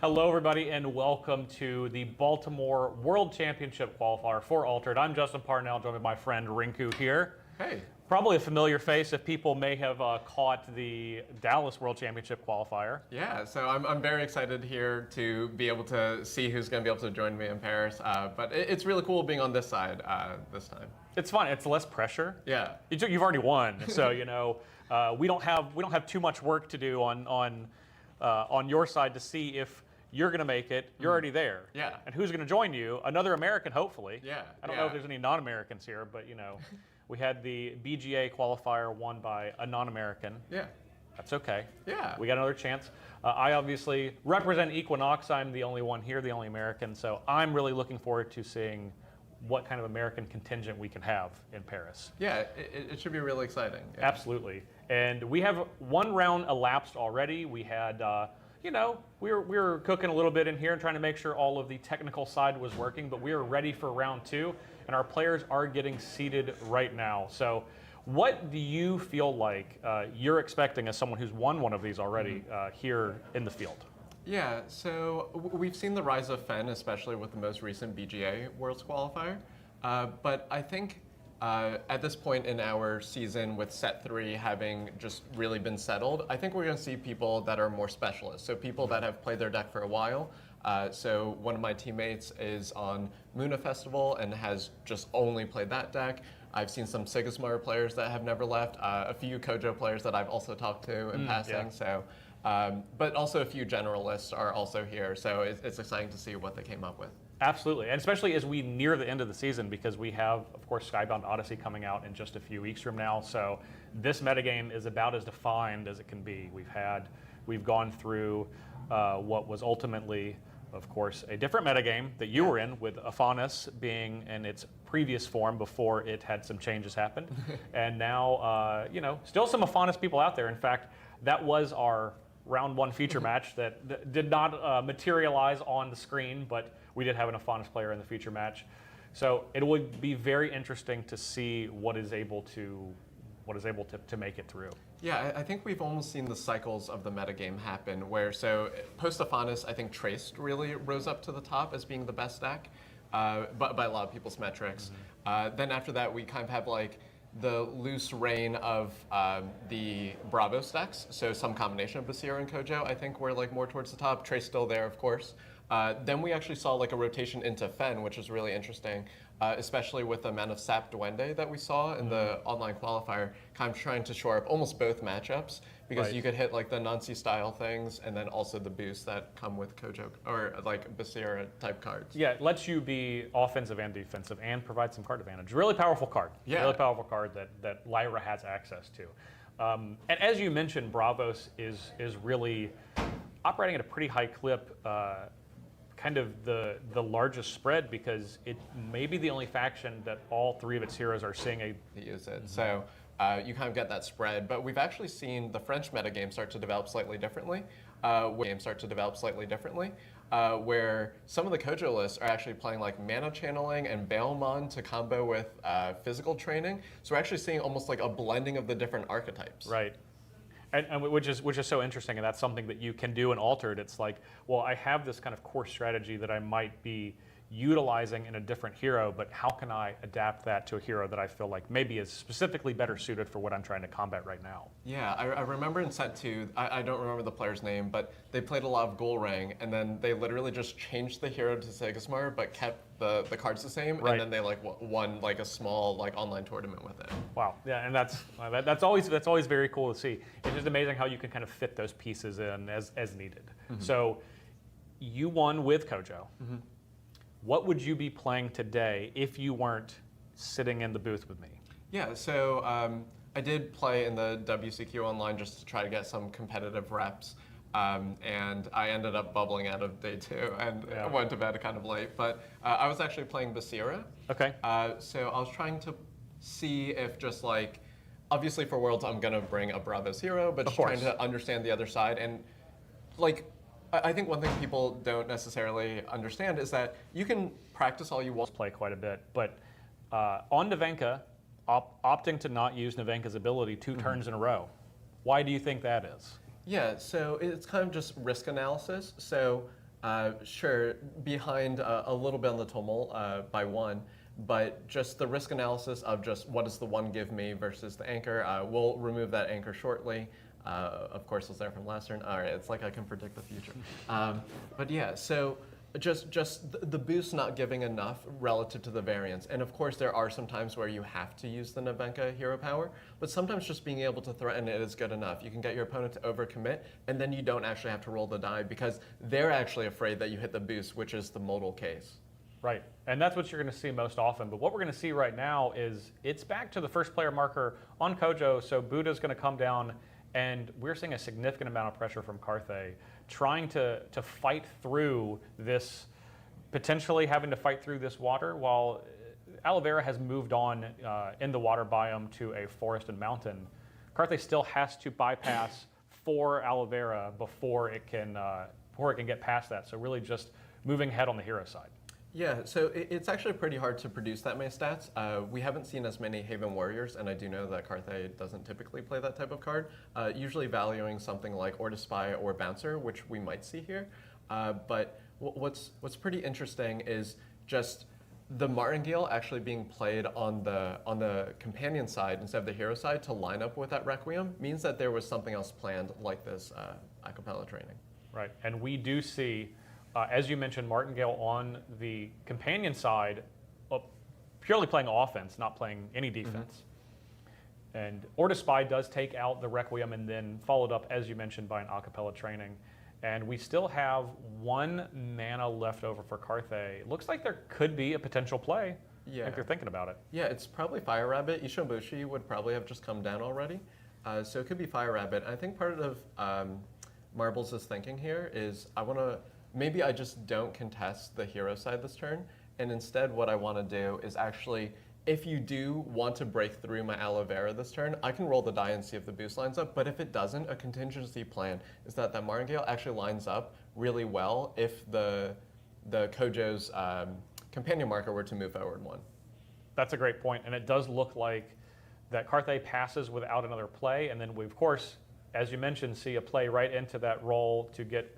Hello, everybody, and welcome to the Baltimore World Championship Qualifier for Altered. I'm Justin Parnell, joined by my friend Rinku here. Hey. Probably a familiar face if people may have caught the Dallas World Championship Qualifier. Yeah, so I'm very excited here to be able to see who's going to be able to join me in Paris. But it's really cool being on this side this time. It's fun. It's less pressure. Yeah. You've already won, so we don't have too much work to do on your side to see if you're going to make it. You're already there. Yeah. And who's going to join you? Another American, hopefully. Yeah. I don't know if there's any non-Americans here, but we had the BGA qualifier won by a non-American. Yeah. That's okay. Yeah. We got another chance. I obviously represent Equinox. I'm the only one here, the only American. So I'm really looking forward to seeing what kind of American contingent we can have in Paris. Yeah, it should be really exciting. Yeah. Absolutely. And we have one round elapsed already. We had, we were cooking a little bit in here and trying to make sure all of the technical side was working, but we are ready for round two, and our players are getting seated right now. So what do you feel like you're expecting as someone who's won one of these already here in the field? Yeah, so we've seen the rise of Fen, especially with the most recent BGA Worlds Qualifier. But I think at this point in our season, with set 3 having just really been settled, I think we're going to see people that are more specialists. So people that have played their deck for a while. So one of my teammates is on Muna Festival and has just only played that deck. I've seen some Sigismar players that have never left, a few Kojo players that I've also talked to in passing. Yeah. So, but also a few generalists are also here. So it's exciting to see what they came up with. Absolutely, and especially as we near the end of the season, because we have, of course, Skybound Odyssey coming out in just a few weeks from now. So this metagame is about as defined as it can be. We've gone through what was ultimately, of course, a different metagame that you were in, with Aphanis being in its previous form before it had some changes happen. And now, still some Aphanis people out there. In fact, that was our round 1 feature match that did not materialize on the screen, but we did have an Aphanis player in the feature match. So it would be very interesting to see what is able to make it through. Yeah, I think we've almost seen the cycles of the metagame happen where, so post-Aphanis, I think Traced really rose up to the top as being the best deck, but by a lot of people's metrics. Then after that, we kind of have like the loose reign of the Bravo stacks, so some combination of Basira and Kojo, I think we're like more towards the top. Trace still there, of course. Then we actually saw like a rotation into Fen, which was really interesting, especially with the amount of Sap Duende that we saw in the online qualifier, kind of trying to shore up almost both matchups, because you could hit like the Nancy style things and then also the boosts that come with Kojo or like Basira type cards. Yeah, it lets you be offensive and defensive and provide some card advantage. Really powerful card. Yeah. Really powerful card that Lyra has access to. And as you mentioned, Bravos is really operating at a pretty high clip, kind of the largest spread, because it may be the only faction that all 3 of its heroes are seeing a... Use it. So you kind of get that spread, but we've actually seen the French metagame start to develop slightly differently. Where some of the Kojo lists are actually playing like Mana Channeling and Baelmon to combo with physical training. So we're actually seeing almost like a blending of the different archetypes. Right. And which is so interesting, and that's something that you can do in Altered. It's like, well, I have this kind of core strategy that I might be utilizing in a different hero, but how can I adapt that to a hero that I feel like maybe is specifically better suited for what I'm trying to combat right now? Yeah, I remember in set 2, I don't remember the player's name, but they played a lot of Gulrang, and then they literally just changed the hero to Sigismar, but kept the cards the same, and then they like won like a small like online tournament with it. Wow, yeah, and that's always very cool to see. It's just amazing how you can kind of fit those pieces in as needed. So you won with Kojo. What would you be playing today if you weren't sitting in the booth with me? Yeah, so I did play in the WCQ online just to try to get some competitive reps. And I ended up bubbling out of day 2 and went to bed kind of late. But I was actually playing Basira. Okay. So I was trying to see if just like, obviously for Worlds I'm going to bring a Bravos hero, but just trying to understand the other side. And like, I think one thing people don't necessarily understand is that you can practice all you want. Play quite a bit, but on Nevenka, opting to not use Nevenka's ability 2 turns in a row. Why do you think that is? Yeah, so it's kind of just risk analysis. So Sure, behind a little bit on the tumult by one, but just the risk analysis of just what does the one give me versus the anchor. We'll remove that anchor shortly. Of course, it was there from last turn. All right, it's like I can predict the future. But yeah, so just the boost not giving enough relative to the variance. And of course, there are some times where you have to use the Nevenka hero power, but sometimes just being able to threaten it is good enough. You can get your opponent to overcommit, and then you don't actually have to roll the die because they're actually afraid that you hit the boost, which is the modal case. Right, and that's what you're going to see most often. But what we're going to see right now is it's back to the first player marker on Kojo, so Buddha's going to come down, and we're seeing a significant amount of pressure from Carthay, trying to fight through this, potentially having to fight through this water, while Aloe Vera has moved on in the water biome to a forest and mountain. Carthay still has to bypass 4 Aloe Vera before it can get past that. So really just moving ahead on the hero side. Yeah, so it's actually pretty hard to produce that many stats. We haven't seen as many Haven Warriors, and I do know that Carthay doesn't typically play that type of card, usually valuing something like Or to Spy or Bouncer, which we might see here. But what's pretty interesting is just the Martingale actually being played on the companion side instead of the hero side to line up with that Requiem means that there was something else planned like this acapella training. Right, and we do see, as you mentioned, Martingale on the companion side, purely playing offense, not playing any defense. And Or to Spy does take out the Requiem and then followed up, as you mentioned, by an acapella training. And we still have 1 mana left over for Carthay. Looks like there could be a potential play if you're thinking about it. Yeah, it's probably Fire Rabbit. Ishinombushi would probably have just come down already. So it could be Fire Rabbit. I think part of Marbles' thinking here is maybe I just don't contest the hero side this turn, and instead what I want to do is actually, if you do want to break through my Aloe Vera this turn, I can roll the die and see if the boost lines up, but if it doesn't, a contingency plan is that Martingale actually lines up really well if the Kojo's companion marker were to move forward 1. That's a great point, and it does look like that Carthay passes without another play, and then we, of course, as you mentioned, see a play right into that roll to get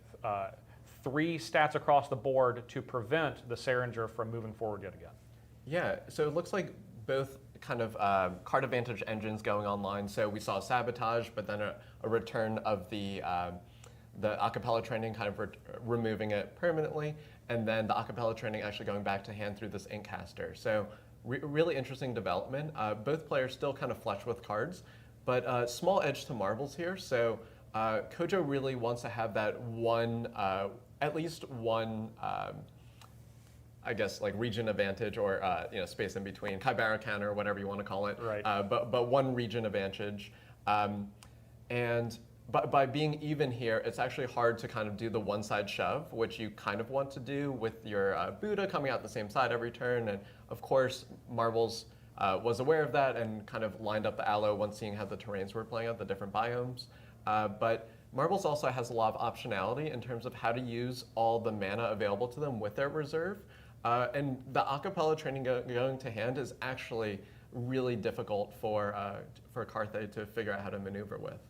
3 stats across the board to prevent the Seringer from moving forward yet again. Yeah, so it looks like both kind of card advantage engines going online. So we saw Sabotage, but then a return of the acapella training, kind of removing it permanently, and then the acapella training actually going back to hand through this Inkcaster. So really interesting development. Both players still kind of flush with cards, but small edge to Marbles here. So Kojo really wants to have that one, at least one, I guess, like region advantage or space in between, Kaibara counter, or whatever you want to call it. Right. But one region advantage, and by being even here, it's actually hard to kind of do the one side shove, which you kind of want to do with your Buddha coming out the same side every turn. And of course, Marbles was aware of that and kind of lined up the Aloe once seeing how the terrains were playing out, the different biomes. But Marbles also has a lot of optionality in terms of how to use all the mana available to them with their reserve. And the acapella training going to hand is actually really difficult for Carthay to figure out how to maneuver with.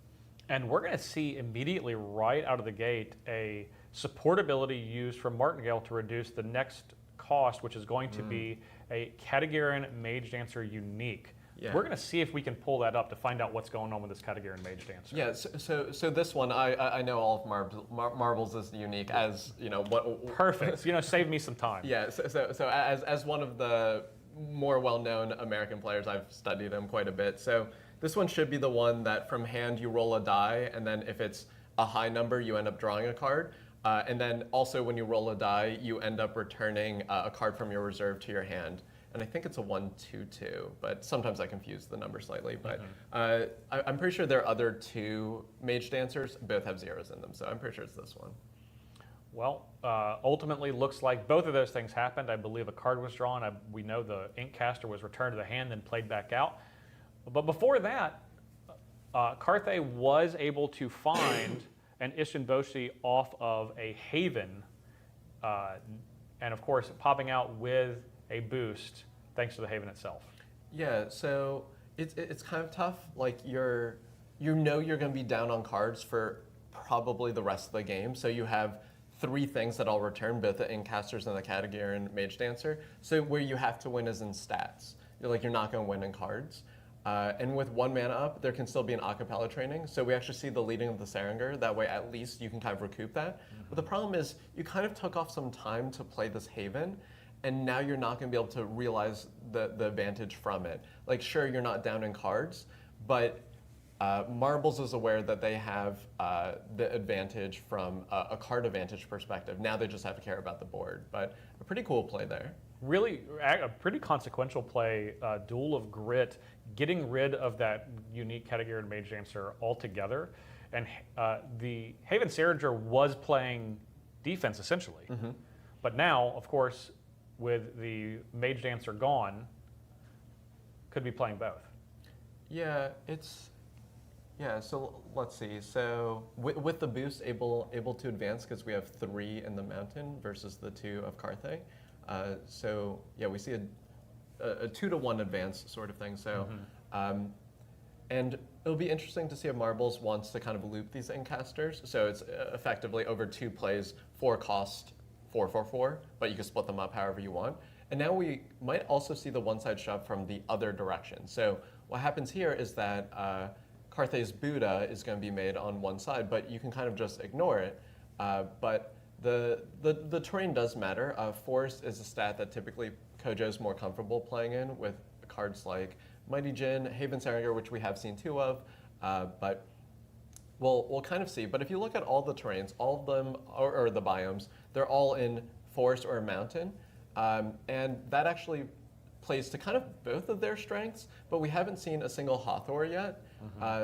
And we're going to see immediately right out of the gate a support ability used from Martingale to reduce the next cost, which is going to be a Katagarin Mage Dancer unique. Yeah. We're going to see if we can pull that up to find out what's going on with this Katagarin Mage Dancer. Yeah, so this one, I know all of Marbles is unique as, what... Perfect, save me some time. Yeah, so as one of the more well-known American players, I've studied him quite a bit. So this one should be the one that from hand you roll a die, and then if it's a high number, you end up drawing a card. And then also when you roll a die, you end up returning a card from your reserve to your hand. And I think it's a 1/2/2, but sometimes I confuse the number slightly. But I'm pretty sure there are other 2 Mage Dancers, both have 0s in them, so I'm pretty sure it's this one. Well, ultimately looks like both of those things happened. I believe a card was drawn. We know the Inkcaster was returned to the hand and played back out. But before that, Carthay was able to find an Ishinombushi off of a Haven, and of course popping out with a boost thanks to the Haven itself. Yeah, so it's kind of tough. Like you're going to be down on cards for probably the rest of the game. So you have three things that I'll return, both the Incasters and the Category and Mage Dancer. So where you have to win is in stats. You're not going to win in cards. And with 1 mana up, there can still be an acapella training. So we actually see the leading of the Saranger. That way, at least you can kind of recoup that. But the problem is you kind of took off some time to play this Haven, and now you're not going to be able to realize the advantage from it. Like, sure, you're not down in cards, but Marbles is aware that they have the advantage from a card advantage perspective. Now they just have to care about the board. But a pretty cool play there. Really, a pretty consequential play, Duel of Grit, getting rid of that unique Category and Mage Dancer altogether. And the Haven Saranger was playing defense, essentially. But now, of course, with the Mage Dancer gone, could be playing both. Yeah, so let's see. So with the boost, able to advance because we have 3 in the mountain versus the 2 of Carthay. So yeah, we see a 2-to-1 advance sort of thing. So, and it'll be interesting to see if Marbles wants to kind of loop these Incasters. So it's effectively over 2 plays, 4 cost, 4/4/4, but you can split them up however you want. And now we might also see the one-side shove from the other direction. So what happens here is that Carthay's Buddha is going to be made on one side, but you can kind of just ignore it. But the terrain does matter. Forest is a stat that typically Kojo is more comfortable playing in with cards like Mighty Djinn, Haven Saranger, which we have seen 2 of, but we'll kind of see. But if you look at all the terrains, all of them, or the biomes, they're all in forest or mountain, and that actually plays to kind of both of their strengths, but we haven't seen a single Hathor yet.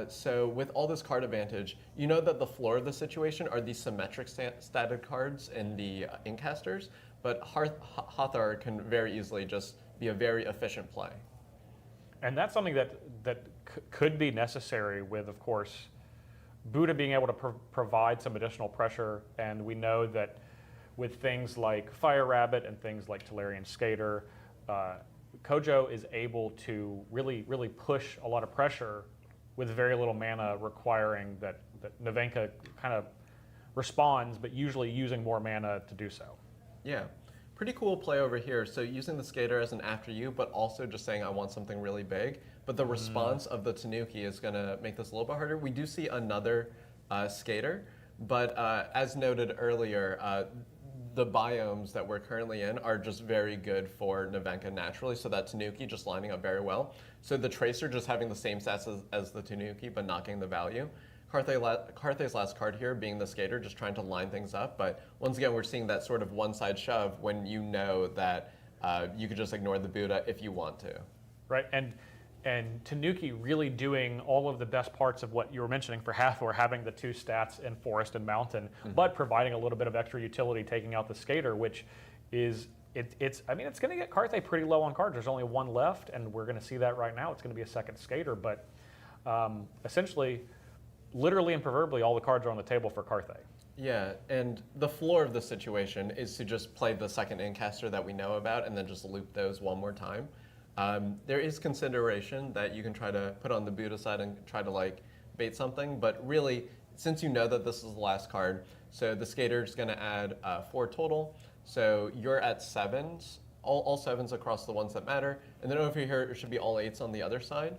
So with all this card advantage, you know that the floor of the situation are these symmetric statted cards in the Incasters, but Hathor can very easily just be a very efficient play. And that's something that could be necessary with, of course, Buddha being able to provide some additional pressure, and we know that with things like Fire Rabbit and things like Tolarian Skater, Kojo is able to really push a lot of pressure with very little mana, requiring that Nevenka kind of responds, but usually using more mana to do so. Yeah, pretty cool play over here. So using the Skater as an after you, but also just saying I want something really big. But the response of the Tanuki is going to make this a little bit harder. We do see another Skater, but as noted earlier, the biomes that we're currently in are just very good for Nevenka naturally, so that Tanuki just lining up very well. So the Tracer just having the same stats as the Tanuki, but not getting the value. Carthay's last card here being the Skater, just trying to line things up. But once again, we're seeing that sort of one-side shove when you know that you could just ignore the Buddha if you want to. Right, and Tanuki really doing all of the best parts of what you were mentioning for Hathor, having the 2 stats in Forest and Mountain, but providing a little bit of extra utility, taking out the Skater, which is, it's going to get Carthay pretty low on cards. There's only 1 left, and we're going to see that right now. It's going to be a second Skater, but essentially, literally and proverbially, all the cards are on the table for Carthay. Yeah, and the floor of the situation is to just play the second Incaster that we know about and then just loop those one more time. There is consideration that you can try to put on the Buddha side and try to bait something, but really, since you know that this is the last card, so the Skater is going to add 4 total, so you're at 7s, all 7s across the ones that matter, and then over here it should be all 8s on the other side.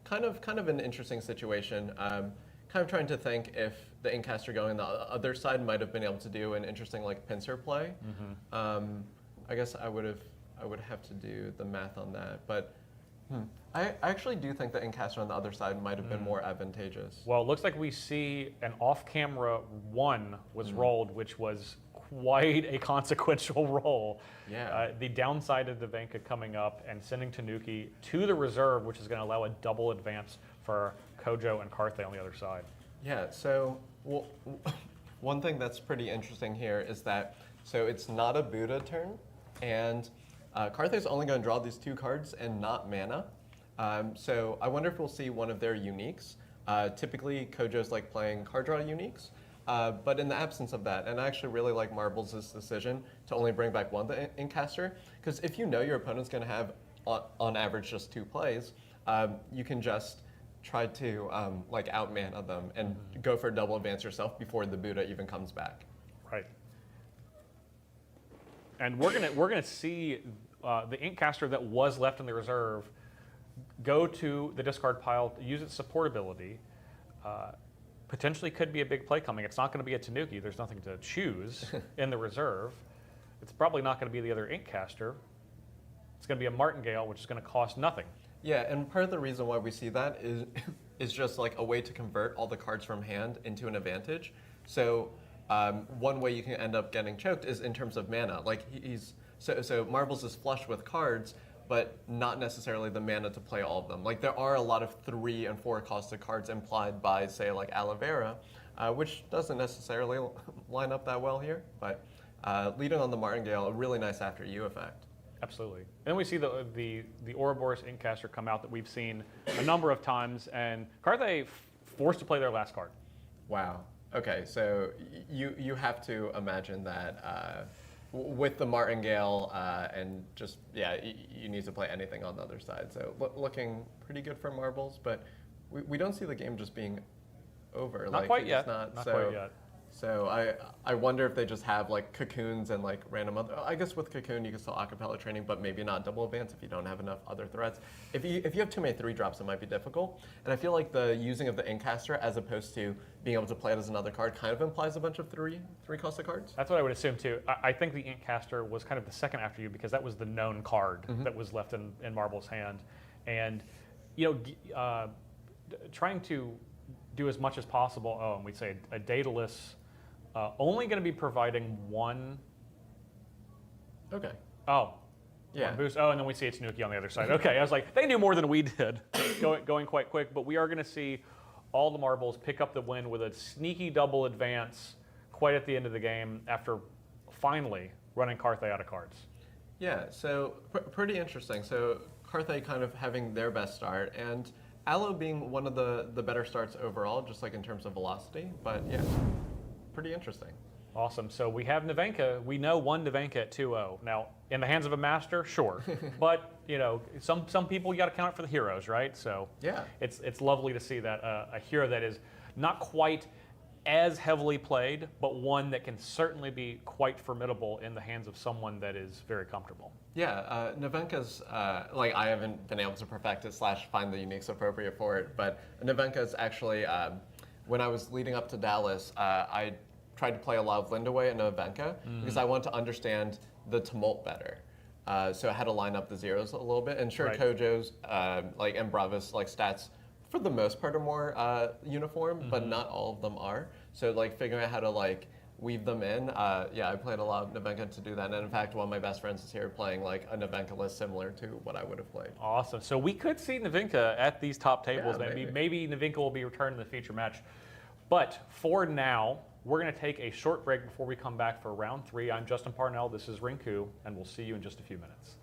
Kind of an interesting situation. Kind of trying to think if the Incaster going the other side might have been able to do an interesting pincer play. I guess I would have to do the math on that, but I actually do think the Incaster on the other side might have been more advantageous. Well, it looks like we see an off-camera 1 was rolled, which was quite a consequential roll. Yeah. The downside of the Nevenka coming up and sending Tanuki to the reserve, which is going to allow a double advance for Kojo and Carthay on the other side. Yeah, so one thing that's pretty interesting here is that, so it's not a Buddha turn, and Carthay's only going to draw these 2 cards and not mana. So I wonder if we'll see one of their uniques. Typically, Kojo's playing card draw uniques, but in the absence of that, and I actually really like Marbles' decision to only bring back 1 Incaster, because if you know your opponent's going to have, on average, just 2 plays, you can just try to out-mana them and go for a double advance yourself before the Buddha even comes back. Right. And we're gonna see the Inkcaster that was left in the reserve go to the discard pile, use its support ability. Potentially could be a big play coming. It's not going to be a Tanuki. There's nothing to choose in the reserve. It's probably not going to be the other Inkcaster. It's going to be a Martingale, which is going to cost nothing. Yeah, and part of the reason why we see that is just like a way to convert all the cards from hand into an advantage. So one way you can end up getting choked is in terms of mana. Like so Marbles is flush with cards, but not necessarily the mana to play all of them. Like there are a lot of 3 and 4 costed cards implied by, say, like Aloe Vera, which doesn't necessarily line up that well here. But leading on the Martingale, a really nice after you effect. Absolutely. And then we see the Ouroboros Inkcaster come out that we've seen a number of times, and Carthay forced to play their last card. Wow. Okay, so you have to imagine that with the Martingale and just, yeah, you need to play anything on the other side. So looking pretty good for Marbles, but we don't see the game just being over. Not quite yet. Not quite yet. So I wonder if they just have like cocoons and like random other. I guess with cocoon you can still acapella training, but maybe not double advance if you don't have enough other threats. If you have too many 3-drops, it might be difficult. And I feel like the using of the Inkcaster as opposed to being able to play it as another card kind of implies a bunch of three costed cards. That's what I would assume too. I think the Inkcaster was kind of the second after you because that was the known card that was left in Marble's hand, and trying to do as much as possible. Oh, and we'd say a Daedalus. Only going to be providing one. Okay. Oh. Yeah. One boost. Oh, and then we see it's Nuki on the other side. Okay, I was like, they knew more than we did, going quite quick. But we are going to see all the Marbles pick up the win with a sneaky double advance quite at the end of the game after finally running Carthay out of cards. Yeah, so pretty interesting. So Carthay kind of having their best start, and Aloe being one of the better starts overall, just like in terms of velocity. But yeah. Pretty interesting. Awesome. So we have Nevenka. We know one Nevenka at 2-0. Now, in the hands of a master, sure. But, some people you got to count for the heroes, right? So yeah, it's lovely to see that a hero that is not quite as heavily played, but one that can certainly be quite formidable in the hands of someone that is very comfortable. Yeah, Nevenka's, I haven't been able to perfect it / find the uniques appropriate for it, but Nevenka's actually... when I was leading up to Dallas, I tried to play a lot of Lindaway and Nevenka because I wanted to understand the tumult better. So I had to line up the zeros a little bit. And sure, right. Kojo's and Brava's stats for the most part are more uniform, but not all of them are. So figuring out how to weave them in. I played a lot of Nevenka to do that. And in fact, one of my best friends is here playing a Nevenka list similar to what I would have played. Awesome. So we could see Nevenka at these top tables. Yeah, maybe Nevenka will be returned in the feature match. But for now, we're going to take a short break before we come back for round 3. I'm Justin Parnell. This is Rinku, and we'll see you in just a few minutes.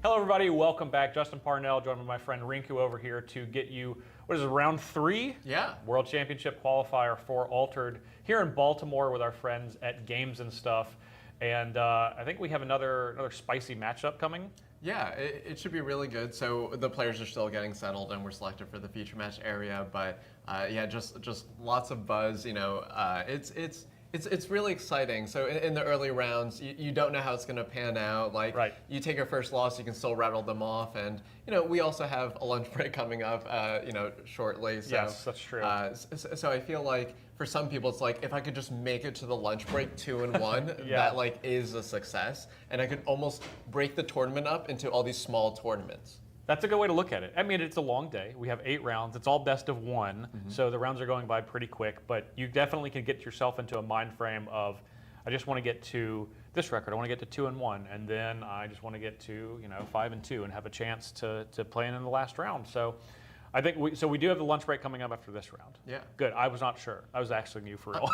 Hello, everybody. Welcome back. Justin Parnell, joined by my friend Rinku over here to get you, what is it, round 3? Yeah. World Championship qualifier for Altered here in Baltimore with our friends at Games and Stuff. And I think we have another spicy matchup coming. Yeah, it should be really good. So the players are still getting settled, and we're selected for the feature match area. But yeah, just lots of buzz. You know, it's really exciting. So in the early rounds, you don't know how it's going to pan out. Like, right. You take your first loss, you can still rattle them off, and you know we also have a lunch break coming up, you know, shortly. So, yes, that's true. So I feel like for some people, it's like if I could just make it to the lunch break 2-1, yeah. that like is a success, and I could almost break the tournament up into all these small tournaments. That's a good way to look at it. I mean, it's a long day. We have 8 rounds. It's all best of 1, so the rounds are going by pretty quick. But you definitely can get yourself into a mind frame of, I just want to get to this record. I want to get to 2-1, and then I just want to get to 5-2 and have a chance to play in the last round. So I think we do have the lunch break coming up after this round. Yeah. Good. I was not sure. I was asking you for real.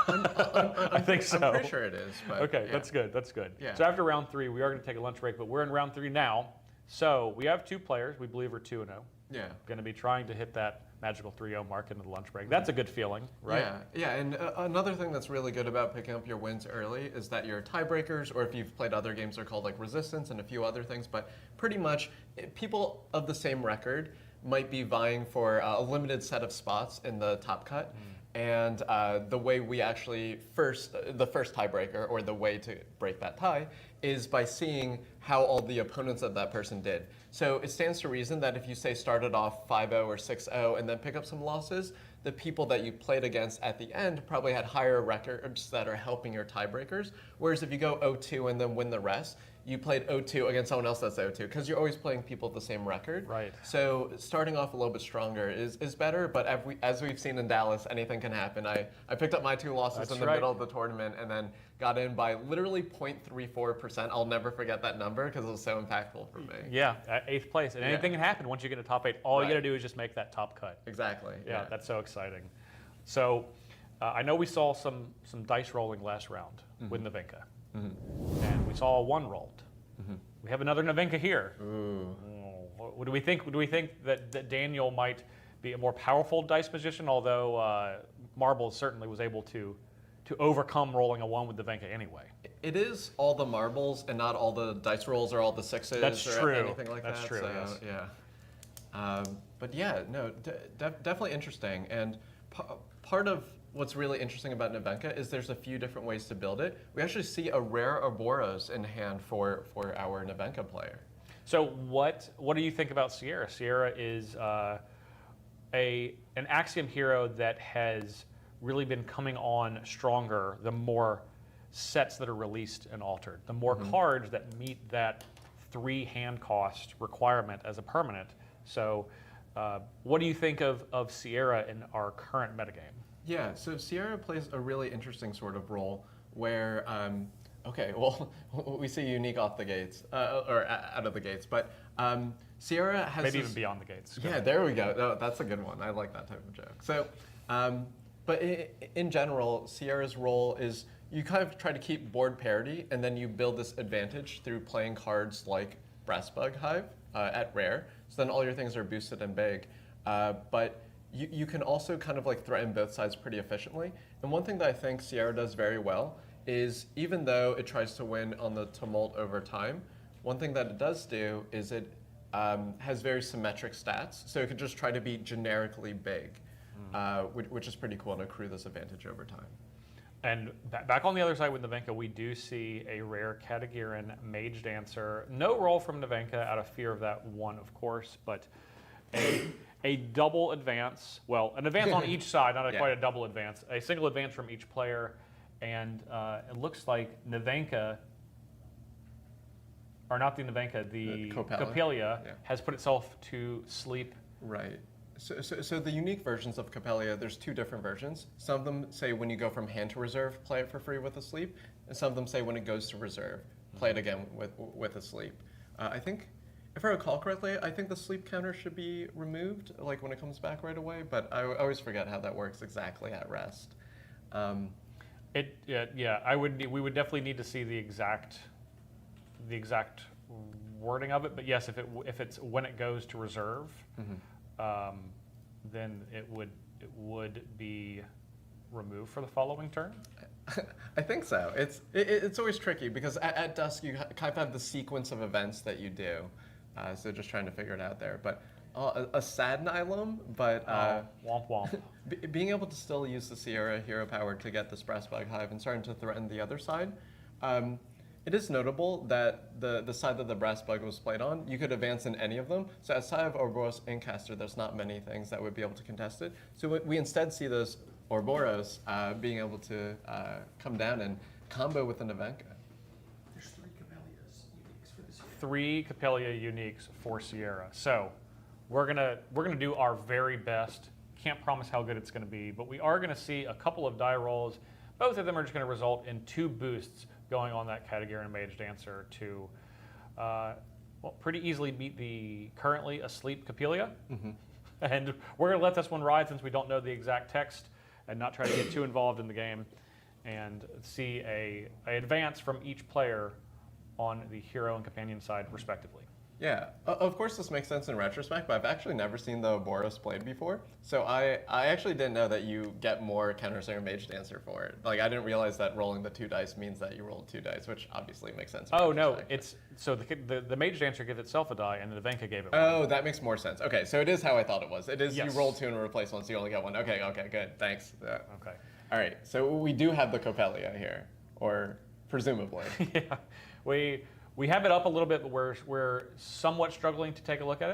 I think so. I'm pretty sure it is. But okay, yeah. That's good. That's good. Yeah. So after round 3, we are going to take a lunch break, but we're in round 3 now. So we have 2 players we believe are 2-0. Yeah. Going to be trying to hit that magical 3-0 mark into the lunch break. That's a good feeling, right? Yeah. And another thing that's really good about picking up your wins early is that your tiebreakers, or if you've played other games, are called like resistance and a few other things. But pretty much, people of the same record might be vying for a limited set of spots in the top cut. And the way we actually the first tiebreaker, or the way to break that tie, is by seeing how all the opponents of that person did. So it stands to reason that if you say started off 5-0 or 6-0 and then pick up some losses, the people that you played against at the end probably had higher records that are helping your tiebreakers. Whereas if you go 0-2 and then win the rest, you played 0-2 against someone else that's 0-2, because you're always playing people with the same record. Right. So starting off a little bit stronger is better, but as we've seen in Dallas, anything can happen. I picked up my 2 losses in the middle of the tournament and then got in by literally 0.34%. I'll never forget that number because it was so impactful for me. Yeah, 8th place. And anything can happen once you get to top 8. All you got to do is just make that top cut. Exactly. Yeah, that's so exciting. So I know we saw some dice rolling last round with Navenka. And we saw 1 rolled. We have another Navenka here. Ooh. What do we think? Do we think that Daniel might be a more powerful dice magician, although Marbles certainly was able to overcome rolling a 1 with Navenka anyway? It is all the marbles and not all the dice rolls or all the 6s That's or true. anything like That's that. true, So, yes. yeah. But yeah, no, definitely interesting. And part of what's really interesting about Navenka is there's a few different ways to build it. We actually see a rare Ouroboros in hand for our Navenka player. So what do you think about Sierra? Sierra is an Axiom hero that has really been coming on stronger the more sets that are released and altered, the more cards that meet that 3 hand cost requirement as a permanent. So what do you think of Sierra in our current metagame? Yeah, so Sierra plays a really interesting sort of role where, okay, well, we see unique off the gates, or out of the gates, but Sierra has maybe even beyond the gates. Yeah, there we go. No, that's a good one. I like that type of joke. So, but in general, Sierra's role is you kind of try to keep board parity, and then you build this advantage through playing cards like Brassbug Hive at rare. So then all your things are boosted and big. But you can also kind of like threaten both sides pretty efficiently. And one thing that I think Sierra does very well is, even though it tries to win on the tumult over time, one thing that it does do is it has very symmetric stats. So it could just try to be generically big, which is pretty cool, and accrue this advantage over time. And back on the other side with Navenka, we do see a rare Katagiran Mage Dancer. No roll from Navenka out of fear of that 1, of course, but a double advance. Well, an advance on each side, not quite a double advance. A single advance from each player, and it looks like Navenka, or not the Navenka, the Copelia has put itself to sleep. Right. So the unique versions of Copelia, there's 2 different versions. Some of them say when you go from hand to reserve, play it for free with a sleep, and some of them say when it goes to reserve, play it again with a sleep. I think, if I recall correctly, I think the sleep counter should be removed, like when it comes back right away. But I always forget how that works exactly at rest. We would definitely need to see the exact wording of it, but yes, if it's when it goes to reserve, then it would be removed for the following turn. I think so. It's always tricky because at dusk you kind of have the sequence of events that you do. So just trying to figure it out there. But a sad Nylum, but womp womp. Being able to still use the Sierra hero power to get this Brass Bug Hive and starting to threaten the other side. It is notable that the side that the Brass Bug was played on, you could advance in any of them. So outside of Ouroboros and Caster, there's not many things that would be able to contest it. So we instead see those Ouroboros being able to come down and combo with an Evenka. There's 3 Capellias uniques for this year. 3 Capelia uniques for Sierra. So we're gonna do our very best. Can't promise how good it's gonna be, but we are gonna see a couple of die rolls. Both of them are just gonna result in 2 boosts going on that Katagiri Mage Dancer to well, pretty easily beat the currently asleep Capelia. And we're gonna let this one ride since we don't know the exact text and not try to get too involved in the game, and see a advance from each player on the hero and companion side respectively. Yeah, of course this makes sense in retrospect, but I've actually never seen the Ouroboros played before. So I actually didn't know that you get more Countersinger Mage Dancer for it. Like, I didn't realize that rolling the 2 dice means that you rolled 2 dice, which obviously makes sense. Oh no, it's so the Mage Dancer gives itself a die, and the Evenka gave it one. Oh, that makes more sense. Okay, so it is how I thought it was. It is Yes. You roll 2 and replace 1, so you only get 1. Okay, good, thanks. Yeah. Okay. All right, so we do have the Copelia here, or presumably. Yeah, we have it up a little bit, but we're somewhat struggling to take a look at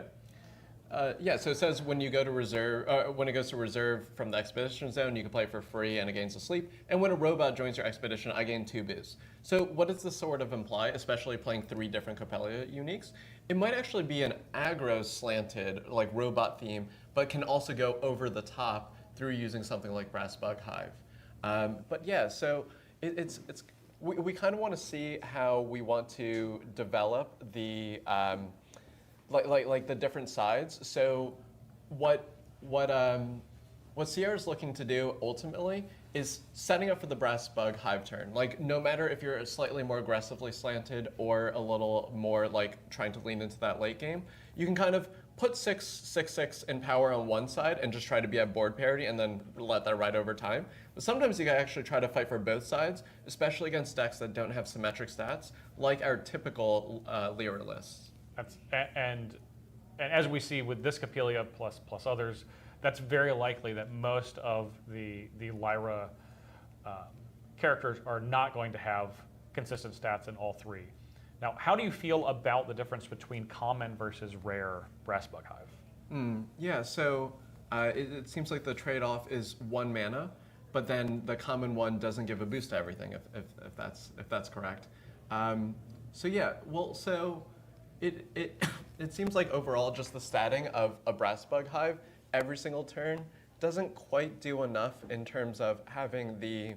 it. Yeah, so it says when you go to reserve, when it goes to reserve from the expedition zone, you can play for free and it gains a sleep. And when a robot joins your expedition, I gain 2 boosts. So what does this sort of imply, especially playing 3 different Copelia uniques? It might actually be an aggro slanted, like robot theme, but can also go over the top through using something like Brass Bug Hive. But yeah, so we kind of want to see how we want to develop the like the different sides. So what Sierra's looking to do ultimately is setting up for the Brass Bug Hive turn. Like, no matter if you're slightly more aggressively slanted or a little more like trying to lean into that late game, you can kind of put 6/6/6 in power on one side and just try to be at board parity and then let that ride over time. But sometimes you gotta actually try to fight for both sides, especially against decks that don't have symmetric stats, like our typical Lyra lists. And as we see with this Capelia plus others, that's very likely that most of the Lyra characters are not going to have consistent stats in all 3. Now, how do you feel about the difference between common versus rare Brass Bug Hive? Yeah, so it seems like the trade-off is 1 mana, but then the common one doesn't give a boost to everything, if that's correct. So yeah, well, so it seems like overall just the statting of a Brass Bug Hive every single turn doesn't quite do enough in terms of having the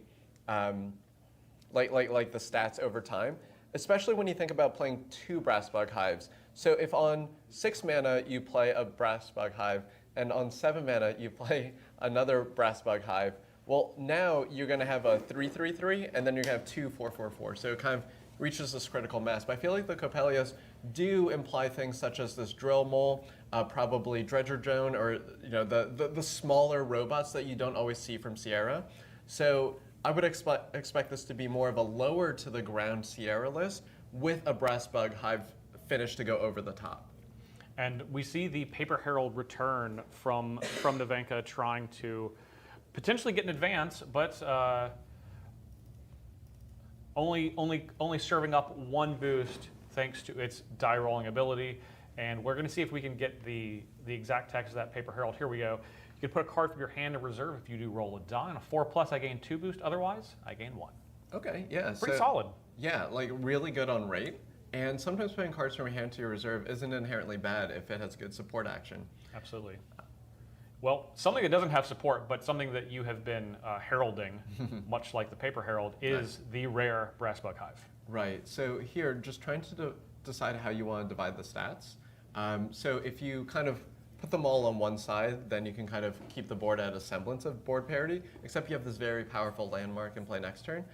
like the stats over time. Especially when you think about playing 2 Brass Bug Hives. So if on 6 mana you play a Brass Bug Hive, and on 7 mana you play another Brass Bug Hive, well, now you're going to have a 3/3/3, and then you're going to have 2 4/4/4. So it kind of reaches this critical mass. But I feel like the Copelias do imply things such as this Drill Mole, probably Dredger Drone, or the smaller robots that you don't always see from Sierra. So I would expect this to be more of a lower to the ground Sierra list with a Brass Bug Hive finish to go over the top. And we see the Paper Herald return from Nevenka trying to potentially get an advance, but only serving up 1 boost thanks to its die rolling ability. And we're going to see if we can get the exact text of that Paper Herald. Here we go. You can put a card from your hand in reserve if you do roll a die. On a 4+, I gain 2 boost. Otherwise, I gain 1. Okay, yeah. Pretty solid. Yeah, like really good on rate. And sometimes putting cards from your hand to your reserve isn't inherently bad if it has good support action. Absolutely. Well, something that doesn't have support, but something that you have been heralding, much like the Paper Herald, is the rare Brass Bug Hive. Right. So here, just trying to decide how you want to divide the stats. So if you kind of put them all on one side, then you can kind of keep the board at a semblance of board parity, except you have this very powerful landmark in play next turn.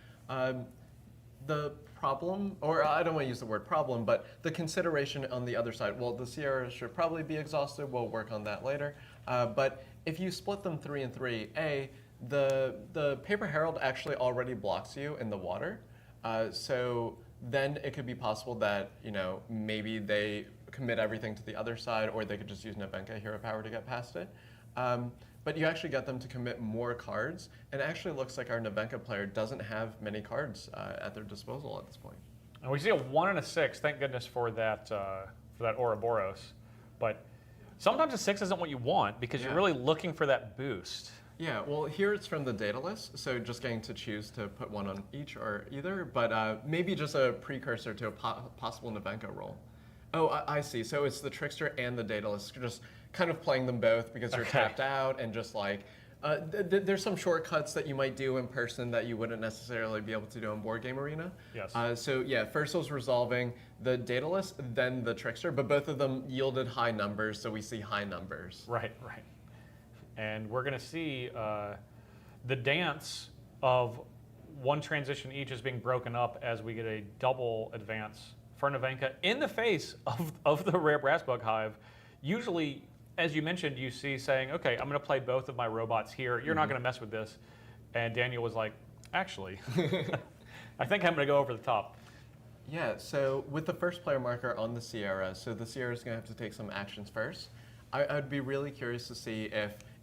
The problem, or I don't want to use the word problem, but the consideration on the other side. Well, the Sierra should probably be exhausted. We'll work on that later. But if you split them 3 and 3, the Paper Herald actually already blocks you in the water. So then it could be possible that, maybe they commit everything to the other side, or they could just use Navenka Hero Power to get past it. But you actually get them to commit more cards, and it actually looks like our Navenka player doesn't have many cards at their disposal at this point. And we see a 1 and a 6. Thank goodness for that Ouroboros. But sometimes a 6 isn't what you want because you're really looking for that boost. Yeah, well, here it's from the data list, so just getting to choose to put one on each or either, but maybe just a precursor to a possible Navenka roll. Oh, I see. So it's the Trickster and the data list, just kind of playing them both because you're tapped out, and just like there's some shortcuts that you might do in person that you wouldn't necessarily be able to do in Board Game Arena. Yes. So yeah, first was resolving the data list, then the Trickster, but both of them yielded high numbers, so we see high numbers. Right. And we're going to see the dance of one transition each is being broken up as we get a double advance for Navenka in the face of the rare Brass Bug Hive. Usually, as you mentioned, you see saying, okay, I'm going to play both of my robots here. You're not going to mess with this. And Daniel was like, actually, I think I'm going to go over the top. Yeah, so with the first player marker on the Sierra, so the Sierra is going to have to take some actions first. I'd be really curious to see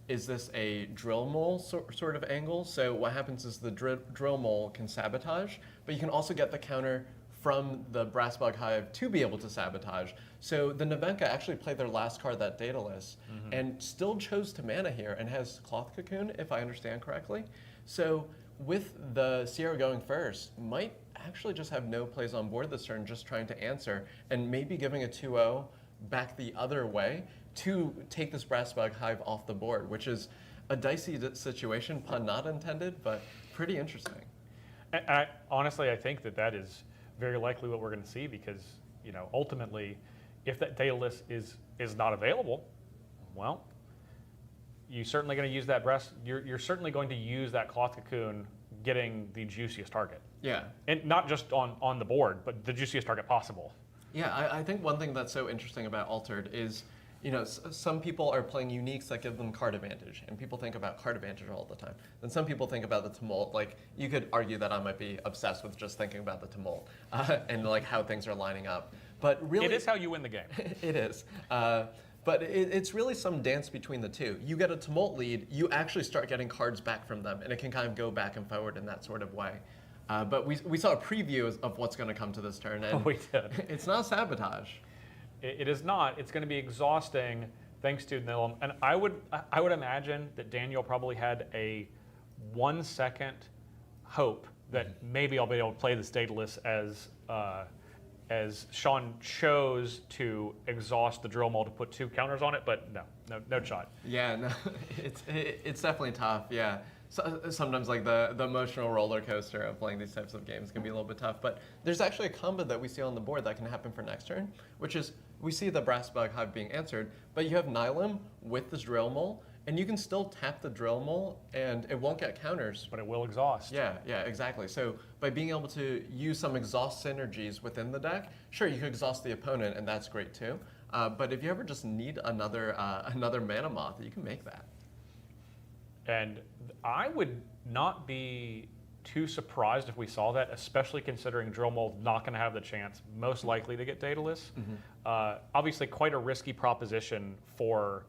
is this a drill mole sort of angle? So what happens is the drill mole can sabotage, but you can also get the counter from the Brass Bug Hive to be able to sabotage. So the Navenka actually played their last card, that data list, and still chose to mana here and has Cloth Cocoon, if I understand correctly. So with the Sierra going first, might actually just have no plays on board this turn, just trying to answer, and maybe giving a 2-0 back the other way to take this Brass Bug Hive off the board, which is a dicey situation, pun not intended, but pretty interesting. Honestly, I think that is very likely what we're going to see because, ultimately, if that data list is not available, well, you're certainly going to use that you're certainly going to use that Cloth Cocoon getting the juiciest target. Yeah. And not just on the board, but the juiciest target possible. Yeah, I think one thing that's so interesting about Altered is, some people are playing uniques that give them card advantage, and people think about card advantage all the time. Then some people think about the tumult. Like, you could argue that I might be obsessed with just thinking about the tumult and like how things are lining up. But really, it is how you win the game. It is. But it's really some dance between the two. You get a tumult lead, you actually start getting cards back from them, and it can kind of go back and forward in that sort of way. But we saw a preview of what's going to come to this turn, and we did. It's not sabotage. It is not. It's going to be exhausting thanks to Nilum. And I would imagine that Daniel probably had a 1 second hope that maybe I'll be able to play this data list as Sean chose to exhaust the drill mole to put 2 counters on it, but no shot. Yeah, no, it's definitely tough. Yeah. So, sometimes like the emotional roller coaster of playing these types of games can be a little bit tough, but there's actually a combo that we see on the board that can happen for next turn, which is we see the Brass Bug Hive being answered, but you have Nylum with this drill mole, and you can still tap the drill mole and it won't get counters. But it will exhaust. Yeah, exactly. So by being able to use some exhaust synergies within the deck, sure, you can exhaust the opponent, and that's great too. But if you ever just need another mana moth, you can make that. And I would not be too surprised if we saw that, especially considering Drill Mold not going to have the chance, most likely, to get Daedalus. Obviously, quite a risky proposition for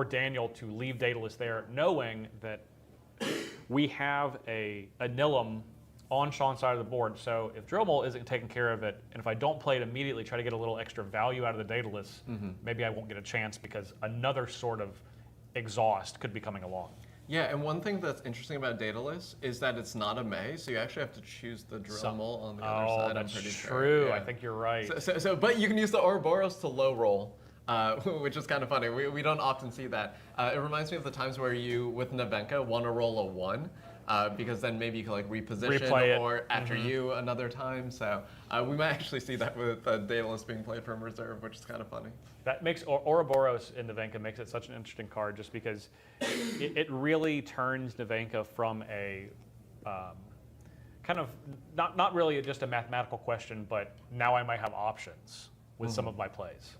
Daniel to leave Daedalus there, knowing that we have a Nilum on Sean's side of the board. So if Drill Mold isn't taking care of it, and if I don't play it immediately, try to get a little extra value out of the Daedalus, maybe I won't get a chance because another sort of exhaust could be coming along. Yeah, and one thing that's interesting about Daedalus is that it's not a May, so you actually have to choose the drill mole on the other side. That's I'm pretty true. Sure. Yeah. I think you're right. But you can use the Ouroboros to low roll, which is kind of funny. We don't often see that. It reminds me of the times where you, with Navenka, want to roll a 1. Because then maybe you can like reposition or after you another time. So we might actually see that with Daedalus being played from reserve, which is kind of funny. That makes Ouroboros in Navenka makes it such an interesting card, just because it really turns Navenka from a kind kind of not really just a mathematical question, but now I might have options with some of my plays.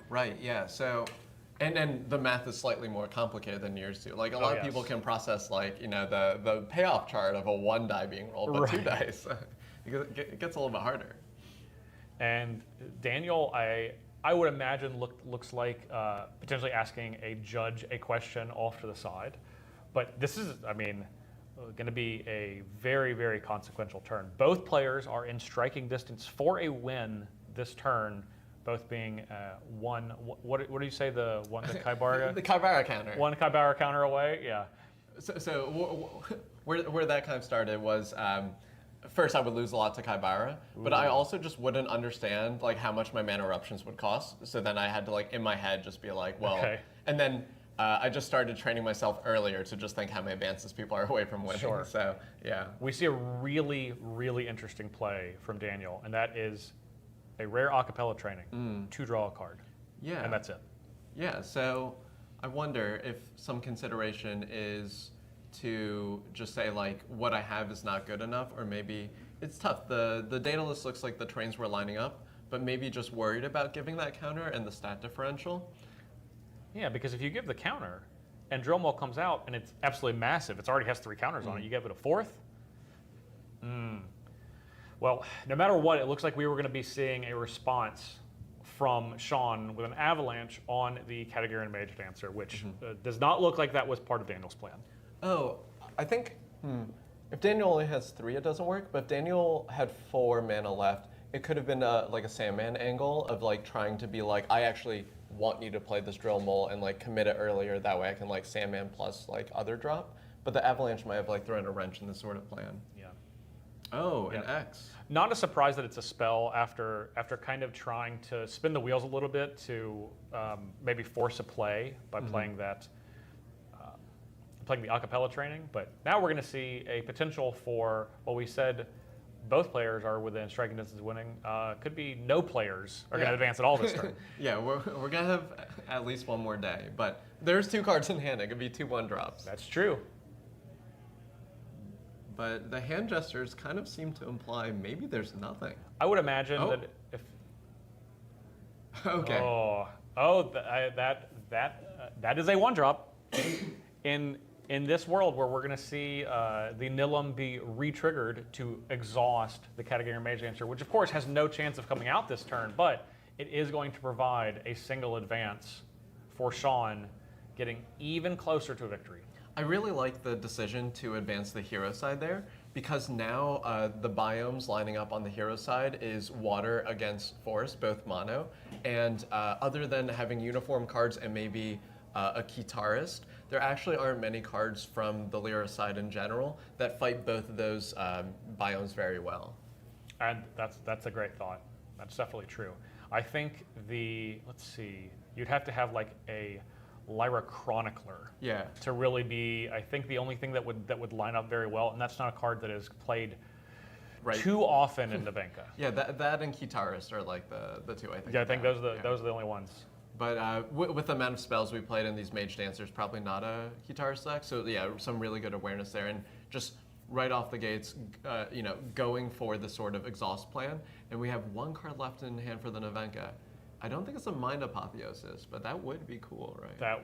Right, yeah. So, and then the math is slightly more complicated than yours too. Like a lot of people can process like, the payoff chart of a 1 die being rolled, but 2 dice. It gets a little bit harder. And Daniel, I would imagine looks like potentially asking a judge a question off to the side. But this is, going to be a very, very consequential turn. Both players are in striking distance for a win this turn, both being one. What do you say? The Kaibara? The Kaibara counter. One Kaibara counter away. Yeah. So where that kind of started was first I would lose a lot to Kaibara, but I also just wouldn't understand like how much my mana eruptions would cost. So then I had to like in my head just be like, well, and then. I just started training myself earlier to just think how many advances people are away from winning. Sure. So, yeah. We see a really, really interesting play from Daniel, and that is a rare acapella training to draw a card. Yeah. And that's it. Yeah, so I wonder if some consideration is to just say, like, what I have is not good enough, or maybe it's tough. The data list looks like the trains were lining up, but maybe just worried about giving that counter and the stat differential. Yeah, because if you give the counter and Drill Mill comes out and it's absolutely massive, it already has 3 counters on it, you give it a 4th? Well, no matter what, it looks like we were going to be seeing a response from Sean with an avalanche on the Katagaran Mage Dancer, which does not look like that was part of Daniel's plan. Oh, I think if Daniel only has 3, it doesn't work, but if Daniel had 4 mana left, it could have been like a Sandman angle of like trying to be like, I actually want you to play this Drill Mole and like commit it earlier. That way I can like Sandman plus like other drop. But the Avalanche might have like thrown a wrench in this sort of plan. Yeah. Oh, an X. Not a surprise that it's a spell after kind of trying to spin the wheels a little bit to maybe force a play by playing that, playing the acapella training. But now we're going to see a potential for what we said. Both players are within striking distance of winning. Could be no players are going to advance at all this turn. Yeah, we're going to have at least one more day. But there's 2 cards in hand. It could be 2 1-drops. That's true. But the hand gestures kind of seem to imply maybe there's nothing. I would imagine that if... Okay. That is a 1-drop. In this world where we're going to see the Nilum be re-triggered to exhaust the Katagaran Mage Dancer, which of course has no chance of coming out this turn, but it is going to provide a single advance for Sean getting even closer to a victory. I really like the decision to advance the hero side there, because now the biomes lining up on the hero side is water against forest, both mono, and other than having uniform cards and maybe a guitarist, there actually aren't many cards from the Lyra side in general that fight both of those biomes very well. And that's a great thought. That's definitely true. I think let's see, you'd have to have like a Lyra Chronicler to really be, I think, the only thing that would line up very well, and that's not a card that is played too often in Nevenka. Yeah, that and guitarist are like the 2 I think. Yeah, I think those are the only ones. But with the amount of spells we played in these Mage Dancers, probably not a guitarist deck. So yeah, some really good awareness there, and just right off the gates, going for the sort of exhaust plan. And we have 1 card left in hand for the Nevenka. I don't think it's a Mind Apotheosis, but that would be cool, right?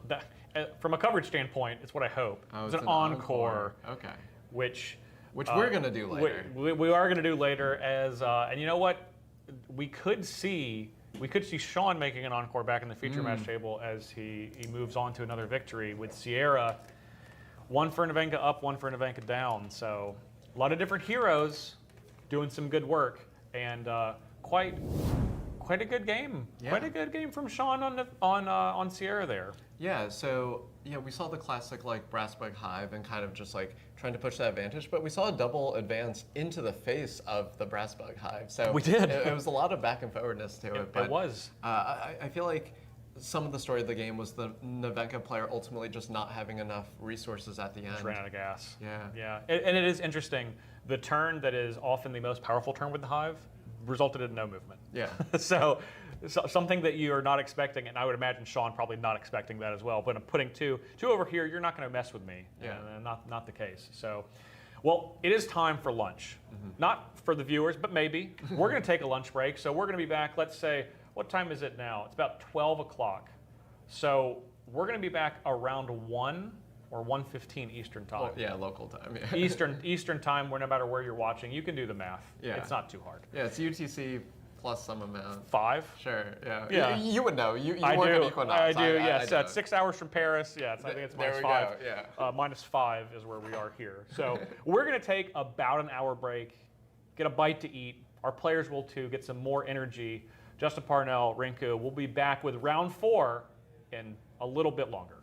That from a coverage standpoint, it's what I hope. Oh, it's an encore. Okay. Which we're gonna do later. We are gonna do later and you know what? We could see Sean making an encore back in the feature match table as he moves on to another victory with Sierra. 1 for Nevenka up, 1 for Nevenka down. So a lot of different heroes doing some good work, and quite a good game. Yeah. Quite a good game from Sean on Sierra there. Yeah, so we saw the classic like Brassbug Hive and kind of just like trying to push that advantage, but we saw a double advance into the face of the Brassbug Hive. So we did. It was a lot of back and forwardness to it. But it was. I feel like some of the story of the game was the Nevenka player ultimately just not having enough resources at the end. Just ran out of gas. Yeah. And it is interesting. The turn that is often the most powerful turn with the Hive resulted in no movement. Yeah. So something that you are not expecting, and I would imagine Sean probably not expecting that as well. But I'm putting two over here, you're not going to mess with me. Yeah. Not the case. So Well, it is time for lunch. Not for the viewers, but maybe. We're going to take a lunch break. So we're going to be back, let's say, what time is it now? It's about 12 o'clock. So we're going to be back around 1 or 1:15 Eastern time. Well, yeah, local time. Yeah. Eastern time, where no matter where you're watching, you can do the math. Yeah. It's not too hard. Yeah, it's UTC plus some amount. 5? Sure, yeah. Yeah. You would know. You I work do. at Equinox. I do. Yes, I it's 6 hours from Paris. Yeah, I think it's There minus we 5. go, yeah. Minus 5 is where we are here. So we're going to take about an hour break, get a bite to eat. Our players will too, get some more energy. Justin, Parnell, Rinku, we'll be back with round 4 in a little bit longer.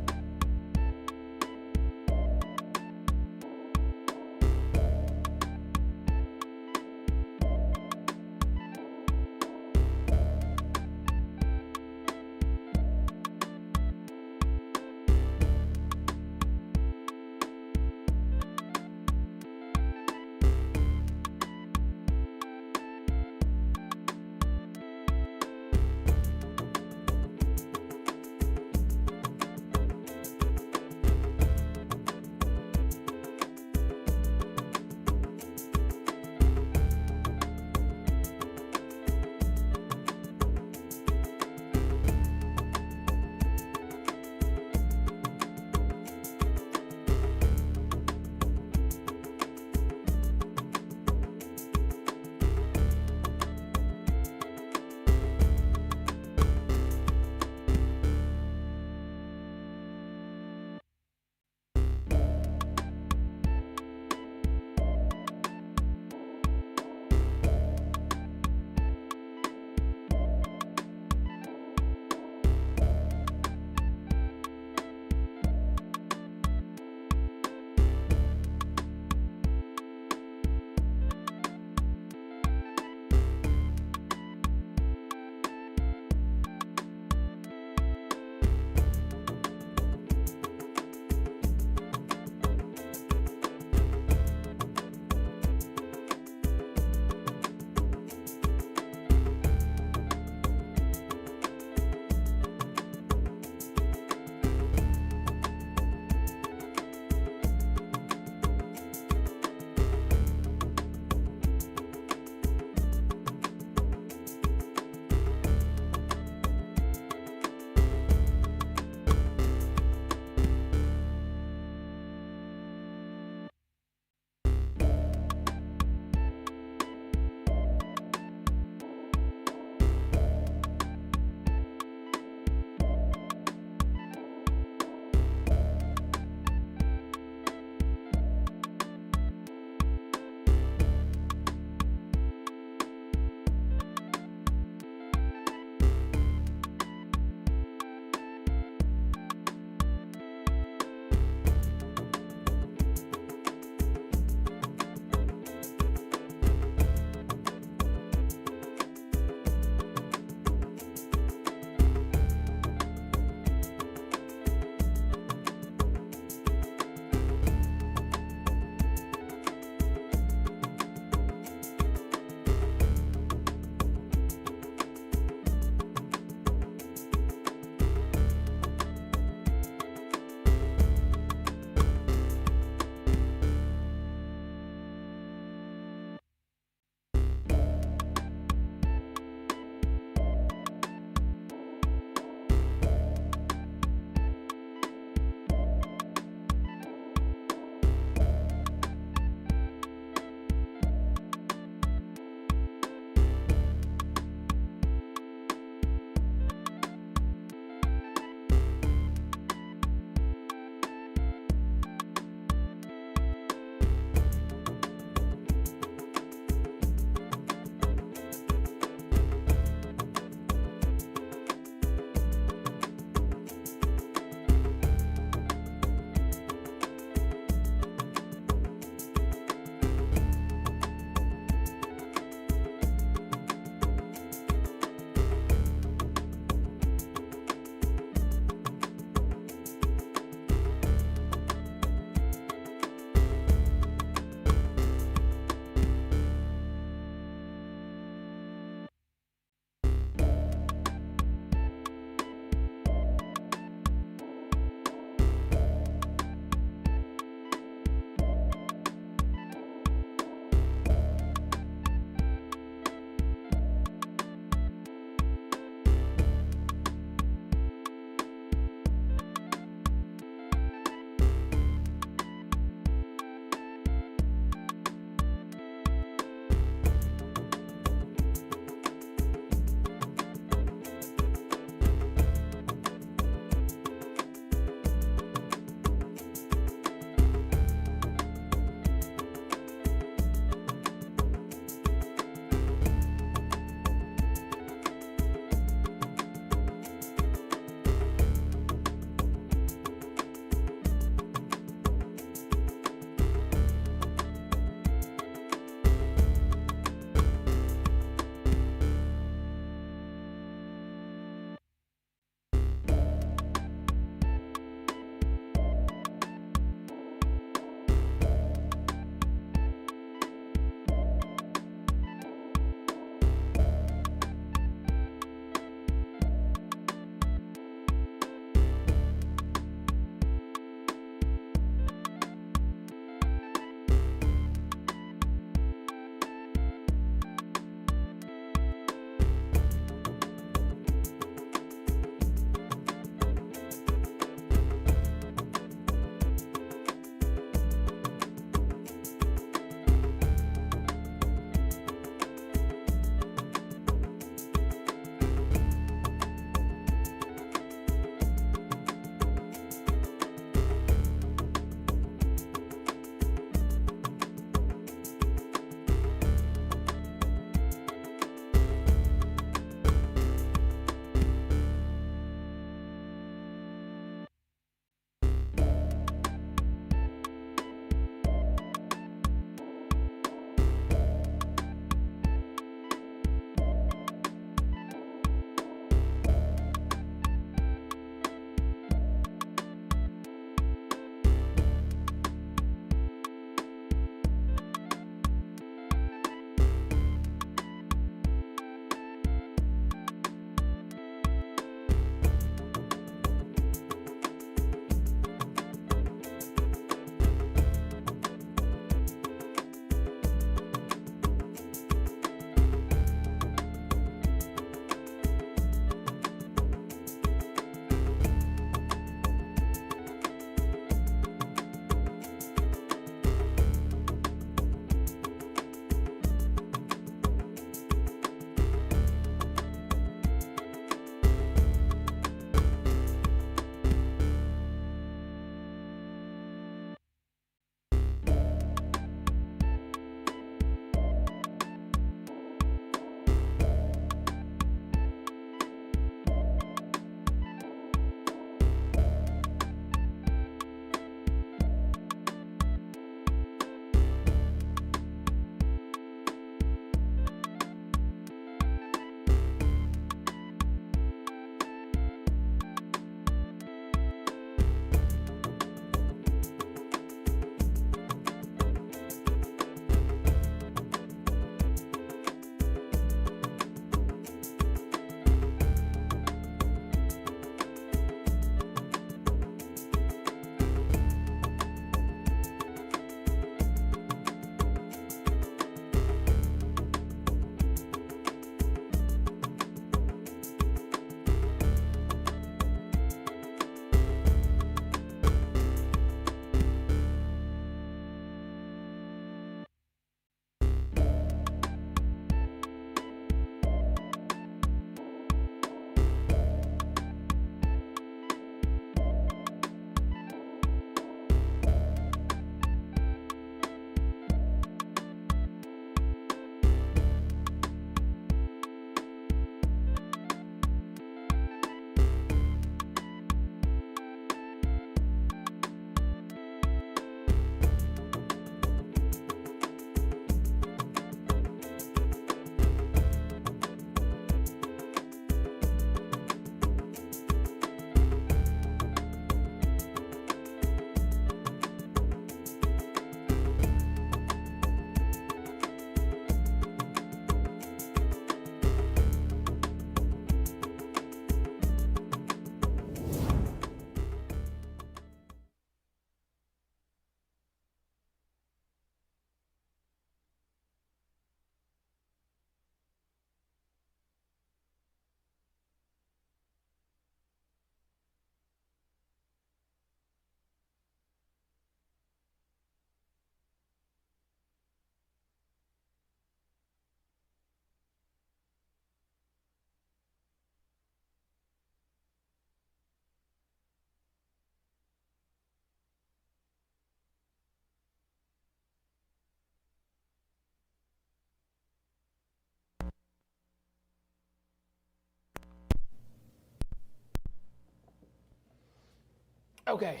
Okay.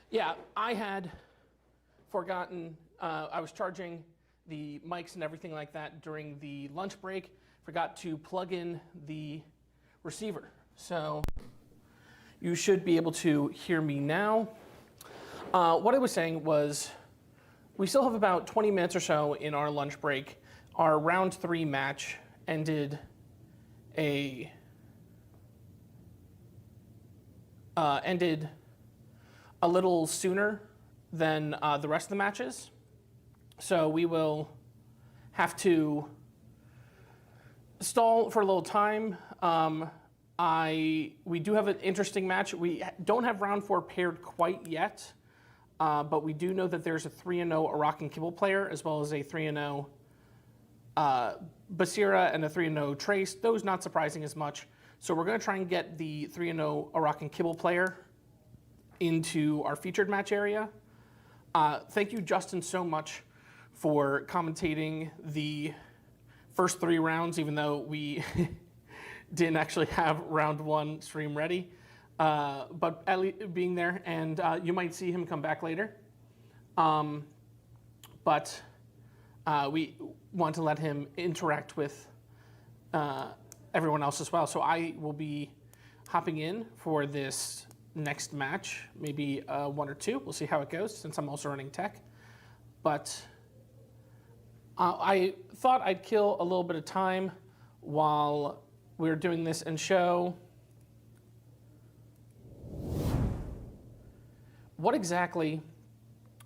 Yeah, I had forgotten, I was charging the mics and everything like that during the lunch break. Forgot to plug in the receiver. So you should be able to hear me now. What I was saying was we still have about 20 minutes or so in our lunch break. Our round 3 match ended a little sooner than the rest of the matches. So we will have to stall for a little time. We do have an interesting match. We don't have round 4 paired quite yet, but we do know that there's a 3-0 Iraq and Kibble player, as well as a 3-0 Basira and a 3-0 Trace. Those not surprising as much. So we're going to try and get the 3-0 Iraq and Kibble player into our featured match area. Thank you, Justin, so much for commentating the first 3 rounds, even though we didn't actually have round 1 stream ready. But at least being there, and you might see him come back later. But we want to let him interact with everyone else as well. So I will be hopping in for this next match, maybe 1 or 2. We'll see how it goes, since I'm also running tech. But I thought I'd kill a little bit of time while we were doing this and show what exactly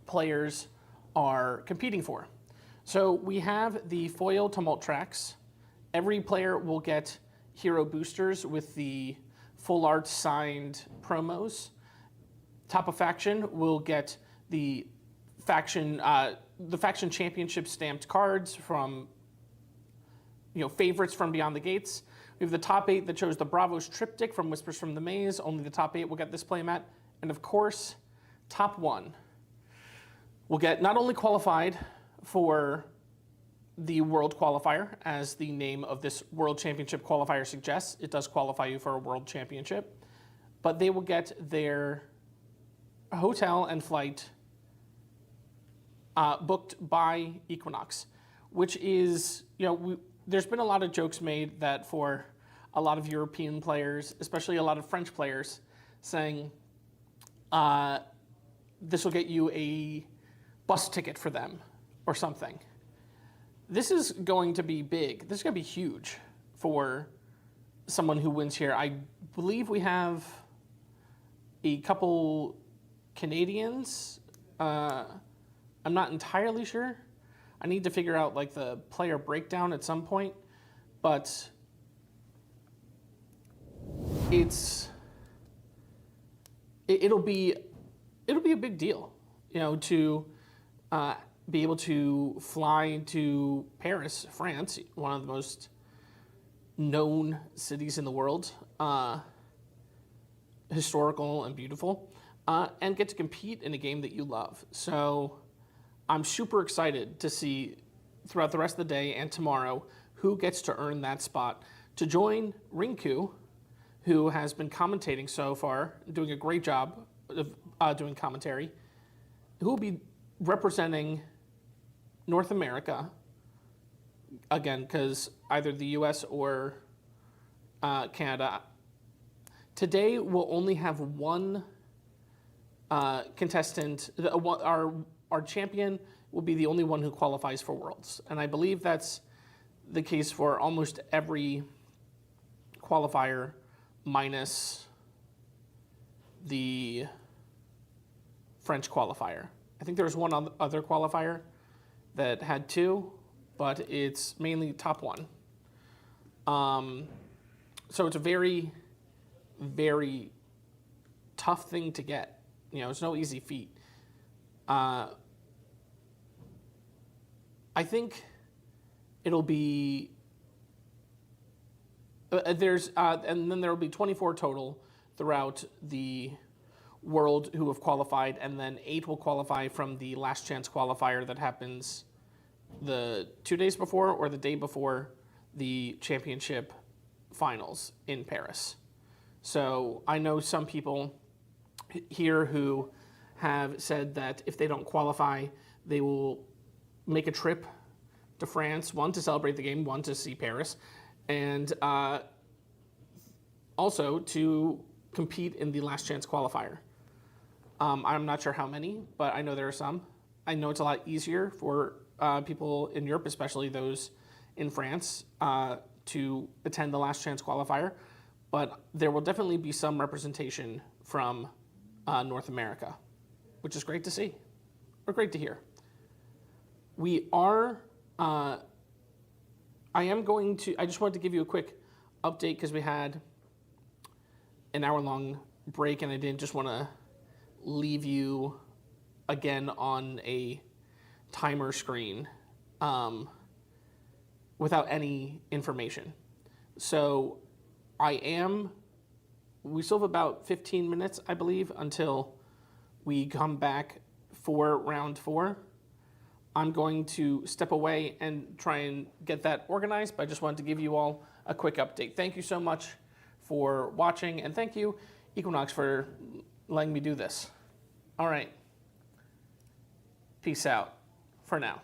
players are competing for. So we have the foil tumult tracks. Every player will get hero boosters with the full art signed promos. Top of faction will get the faction championship stamped cards from favorites from Beyond the Gates. We have the top 8 that chose the Bravos triptych from Whispers from the Maze. Only the top 8 will get this playmat. And of course, top 1 will get not only qualified for the World Qualifier, as the name of this World Championship qualifier suggests. It does qualify you for a World Championship. But they will get their hotel and flight booked by Equinox, which is, there's been a lot of jokes made that for a lot of European players, especially a lot of French players, saying this will get you a bus ticket for them or something. This is going to be big. This is going to be huge for someone who wins here. I believe we have a couple Canadians. I'm not entirely sure. I need to figure out the player breakdown at some point, but it'll be a big deal, to be able to fly to Paris, France, one of the most known cities in the world, historical and beautiful, and get to compete in a game that you love. So I'm super excited to see throughout the rest of the day and tomorrow who gets to earn that spot to join Rinku, who has been commentating so far, doing a great job of doing commentary, who will be representing North America, again, because either the US or Canada. Today we'll only have one contestant. Our champion will be the only one who qualifies for Worlds. And I believe that's the case for almost every qualifier minus the French qualifier. I think there was one other qualifier that had 2, but it's mainly top 1. So it's a very, very tough thing to get. It's no easy feat. I think it'll be and then there will be 24 total throughout the world who have qualified, and then 8 will qualify from the last chance qualifier that happens the 2 days before or the day before the championship finals in Paris. So I know some people here who have said that if they don't qualify, they will make a trip to France, one to celebrate the game, one to see Paris, and also to compete in the last chance qualifier. I'm not sure how many, but I know there are some. I know it's a lot easier for people in Europe, especially those in France, to attend the last chance qualifier, but there will definitely be some representation from North America, which is great to see, or great to hear. We are, I just wanted to give you a quick update because we had an hour-long break and I didn't just want to leave you again on a timer screen without any information. So we still have about 15 minutes, I believe, until we come back for round 4. I'm going to step away and try and get that organized, but I just wanted to give you all a quick update. Thank you so much for watching, and thank you, Equinox, for letting me do this. All right. Peace out for now.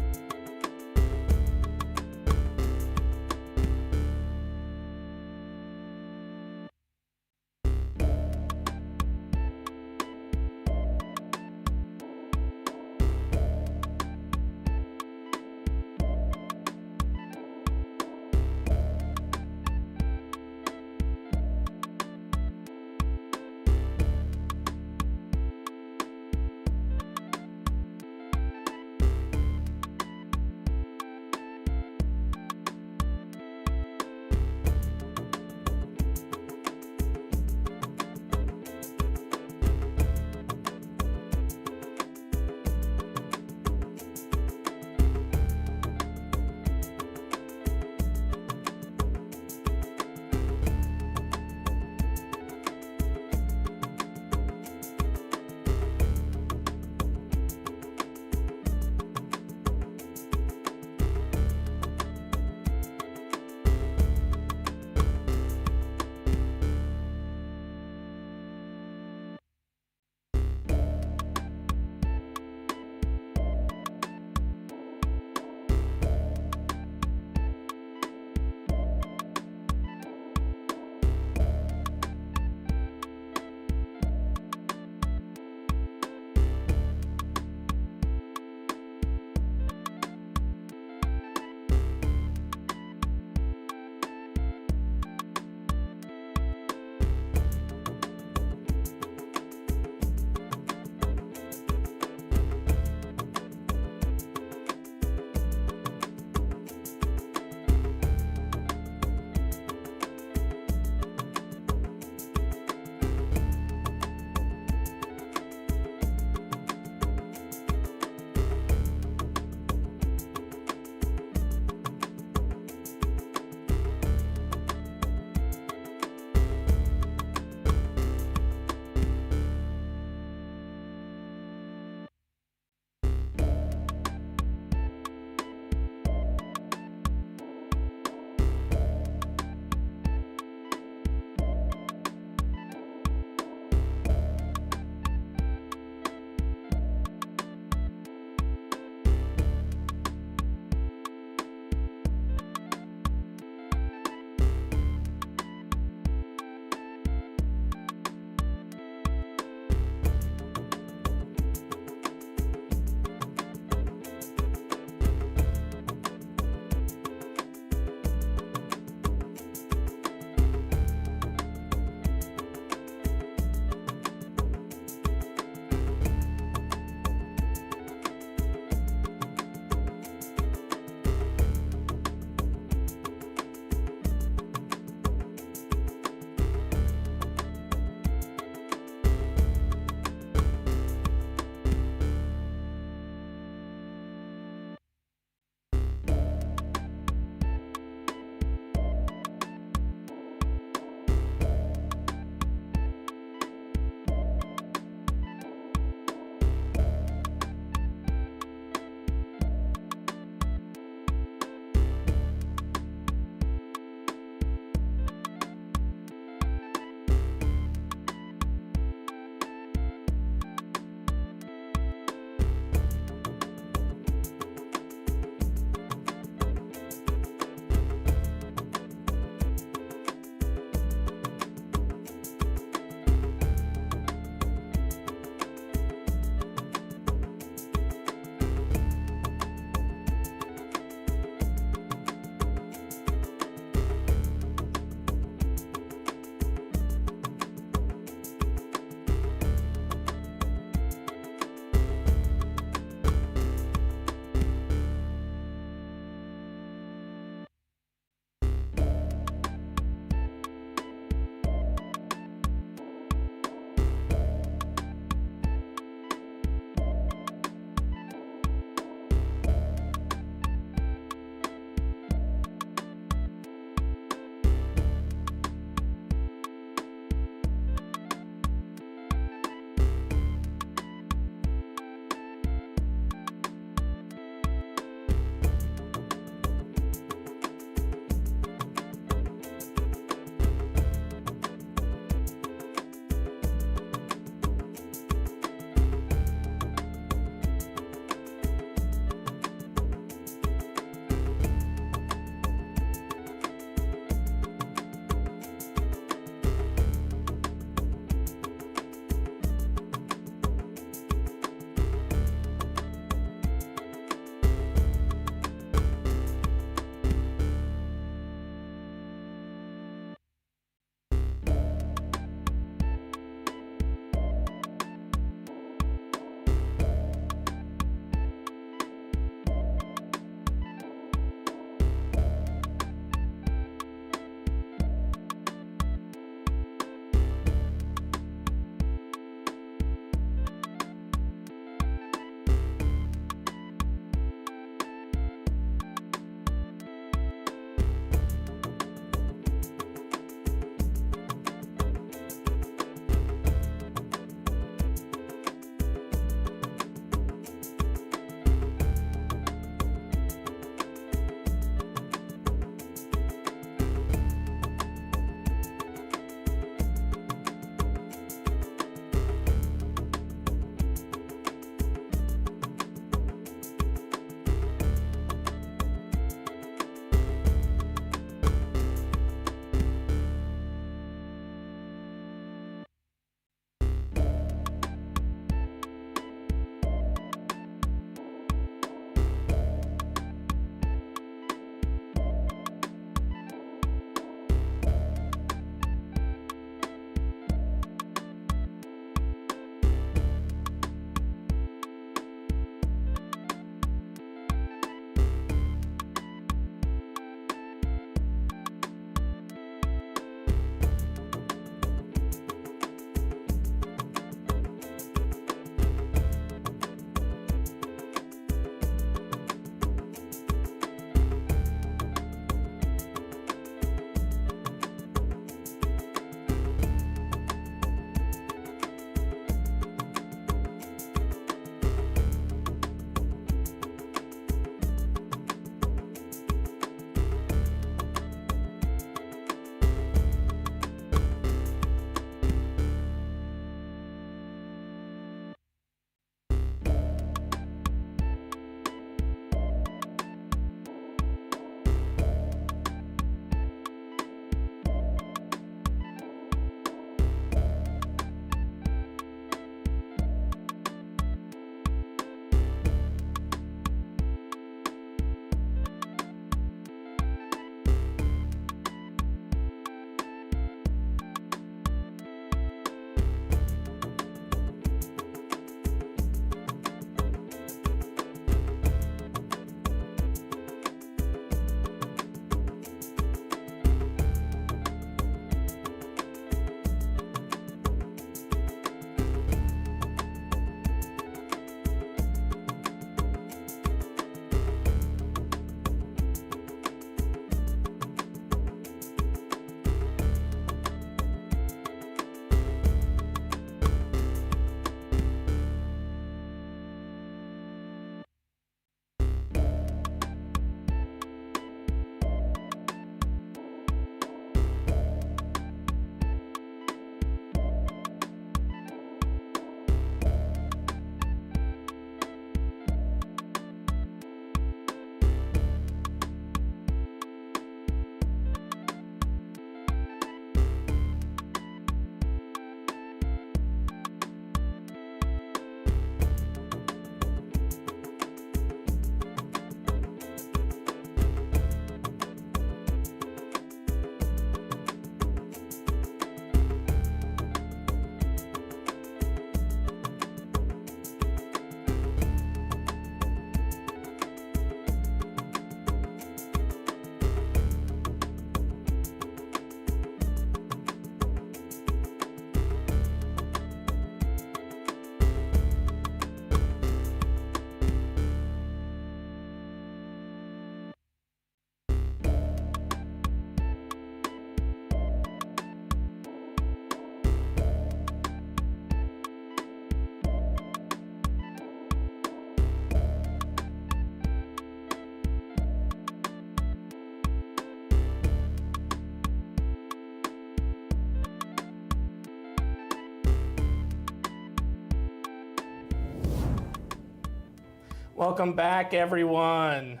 Welcome back, everyone.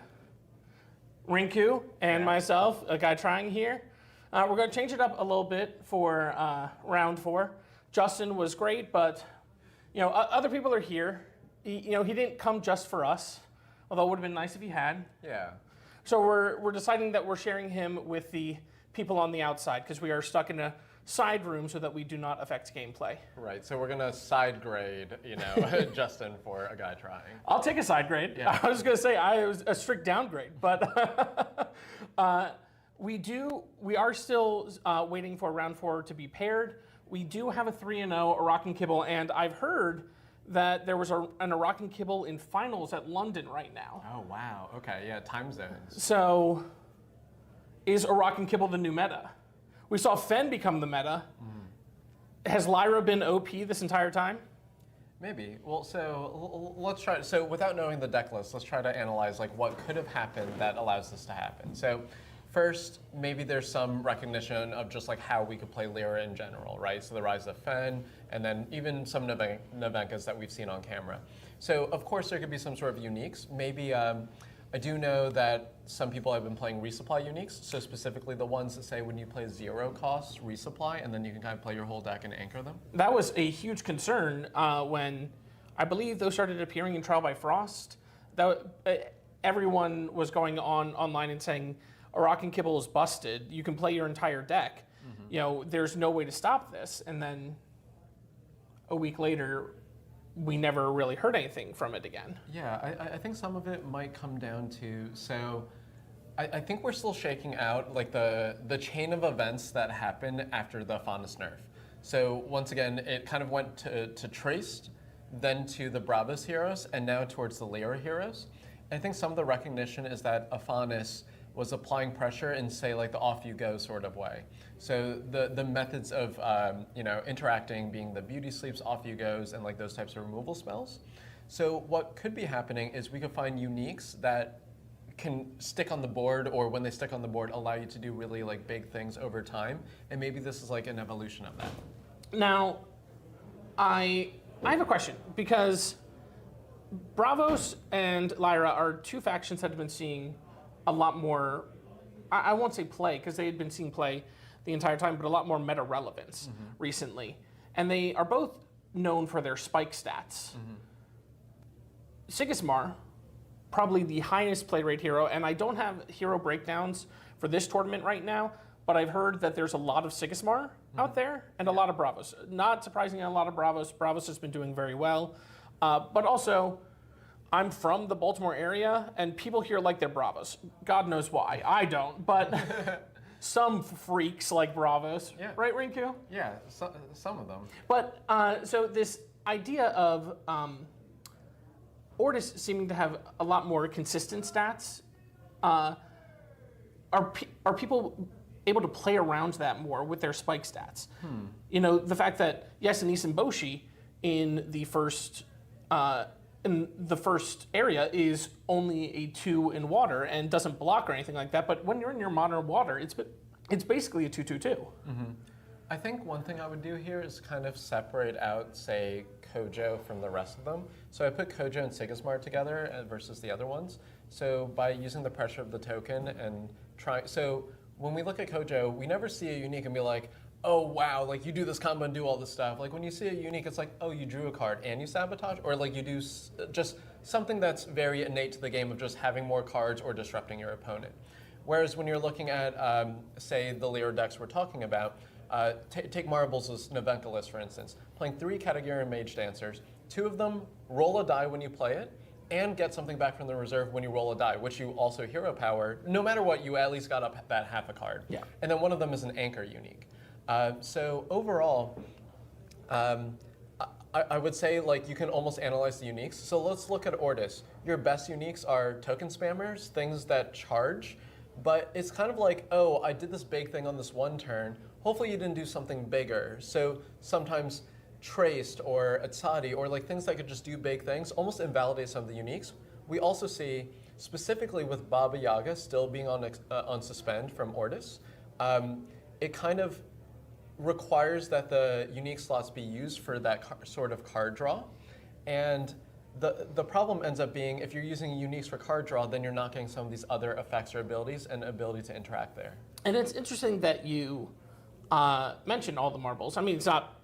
Rinku and myself, aguytrying here. We're going to change it up a little bit for round 4. Justin was great, but other people are here. He didn't come just for us, although it would have been nice if he had. Yeah. So we're deciding that we're sharing him with the people on the outside because we are stuck in a side room so that we do not affect gameplay. Right. So we're gonna side grade, Justin for aguytrying. I'll take a side grade. Yeah. I was going to say I was a strict downgrade, but we are still waiting for round 4 to be paired. We do have a 3-0 Iraq and Kibble, and I've heard that there was an Iraq and Kibble in finals at London right now. Oh wow. Okay. Yeah. Time zones. So, is Iraq and Kibble the new meta? We saw Fen become the meta. Has Lyra been OP this entire time? Maybe. Well, so let's try. So without knowing the deck list, let's try to analyze like what could have happened that allows this to happen. So first, maybe there's some recognition of just like how we could play Lyra in general, right? So the rise of Fen, and then even some Nevenkas that we've seen on camera. So of course there could be some sort of uniques. Maybe I do know that some people have been playing resupply uniques, so specifically the ones that say when you play 0 cost resupply, and then you can kind of play your whole deck and anchor them. That was a huge concern when I believe those started appearing in Trial by Frost. Everyone was going online and saying, Iraq and Kibble is busted. You can play your entire deck. There's no way to stop this. And then a week later, we never really heard anything from it again. Yeah, I think some of it might come down to, so I think we're still shaking out like the chain of events that happened after the Faunus nerf. So once again, it kind of went to Traced, then to the Bravos heroes, and now towards the Lyra heroes. And I think some of the recognition is that Faunus was applying pressure in, say, like the off you go sort of way. So the methods of interacting being the beauty sleeps, off you goes, and like those types of removal spells. So what could be happening is we could find uniques that can stick on the board, or when they stick on the board, allow you to do really like big things over time. And maybe this is like an evolution of that. Now, I have a question, because Bravos and Lyra are 2 factions that have been seeing a lot more, I won't say play, because they had been seeing play the entire time, but a lot more meta relevance recently. And they are both known for their spike stats. Sigismar, probably the highest play rate hero, and I don't have hero breakdowns for this tournament right now, but I've heard that there's a lot of Sigismar out there and a lot of Bravos. Not surprisingly, a lot of Bravos. Bravos has been doing very well. But also, I'm from the Baltimore area, and people here like their Bravos. God knows why. I don't, but some freaks like Bravos. Yeah. Right, Rinku? Yeah, some of them. But, so this idea of Ortis seeming to have a lot more consistent stats, are people able to play around that more with their spike stats? The fact that, yes, Anise and Boshi in the first area is only a 2 in water and doesn't block or anything like that, but when you're in your modern water, it's basically a 2/2/2. I think one thing I would do here is kind of separate out, say, Kojo from the rest of them. So I put Kojo and Sigismar together versus the other ones. So by using the pressure of the token and so when we look at Kojo, we never see a unique and be like, oh wow, like you do this combo and do all this stuff. Like when you see a unique, it's like, oh, you drew a card and you sabotage, or like you do just something that's very innate to the game of just having more cards or disrupting your opponent. Whereas when you're looking at, say, the Lyra decks we're talking about, take Marbles' Nevenka list, for instance. Playing 3 Katagiri Mage Dancers, 2 of them roll a die when you play it, and get something back from the reserve when you roll a die, which you also hero power. No matter what, you at least got up that half a card. Yeah. And then one of them is an anchor unique. So overall, I would say like you can almost analyze the uniques. So let's look at Ortis. Your best uniques are token spammers, things that charge, but it's kind of like, oh, I did this big thing on this one turn. Hopefully you didn't do something bigger. So sometimes Traced or Atsadi or like things that could just do big things almost invalidate some of the uniques. We also see, specifically with Baba Yaga still being on suspend from Ortis, it kind of requires that the unique slots be used for that sort of card draw. And The problem ends up being if you're using uniques for card draw, then you're not getting some of these other effects or abilities and ability to interact there. And it's interesting that you mentioned all the marbles. I mean, it's not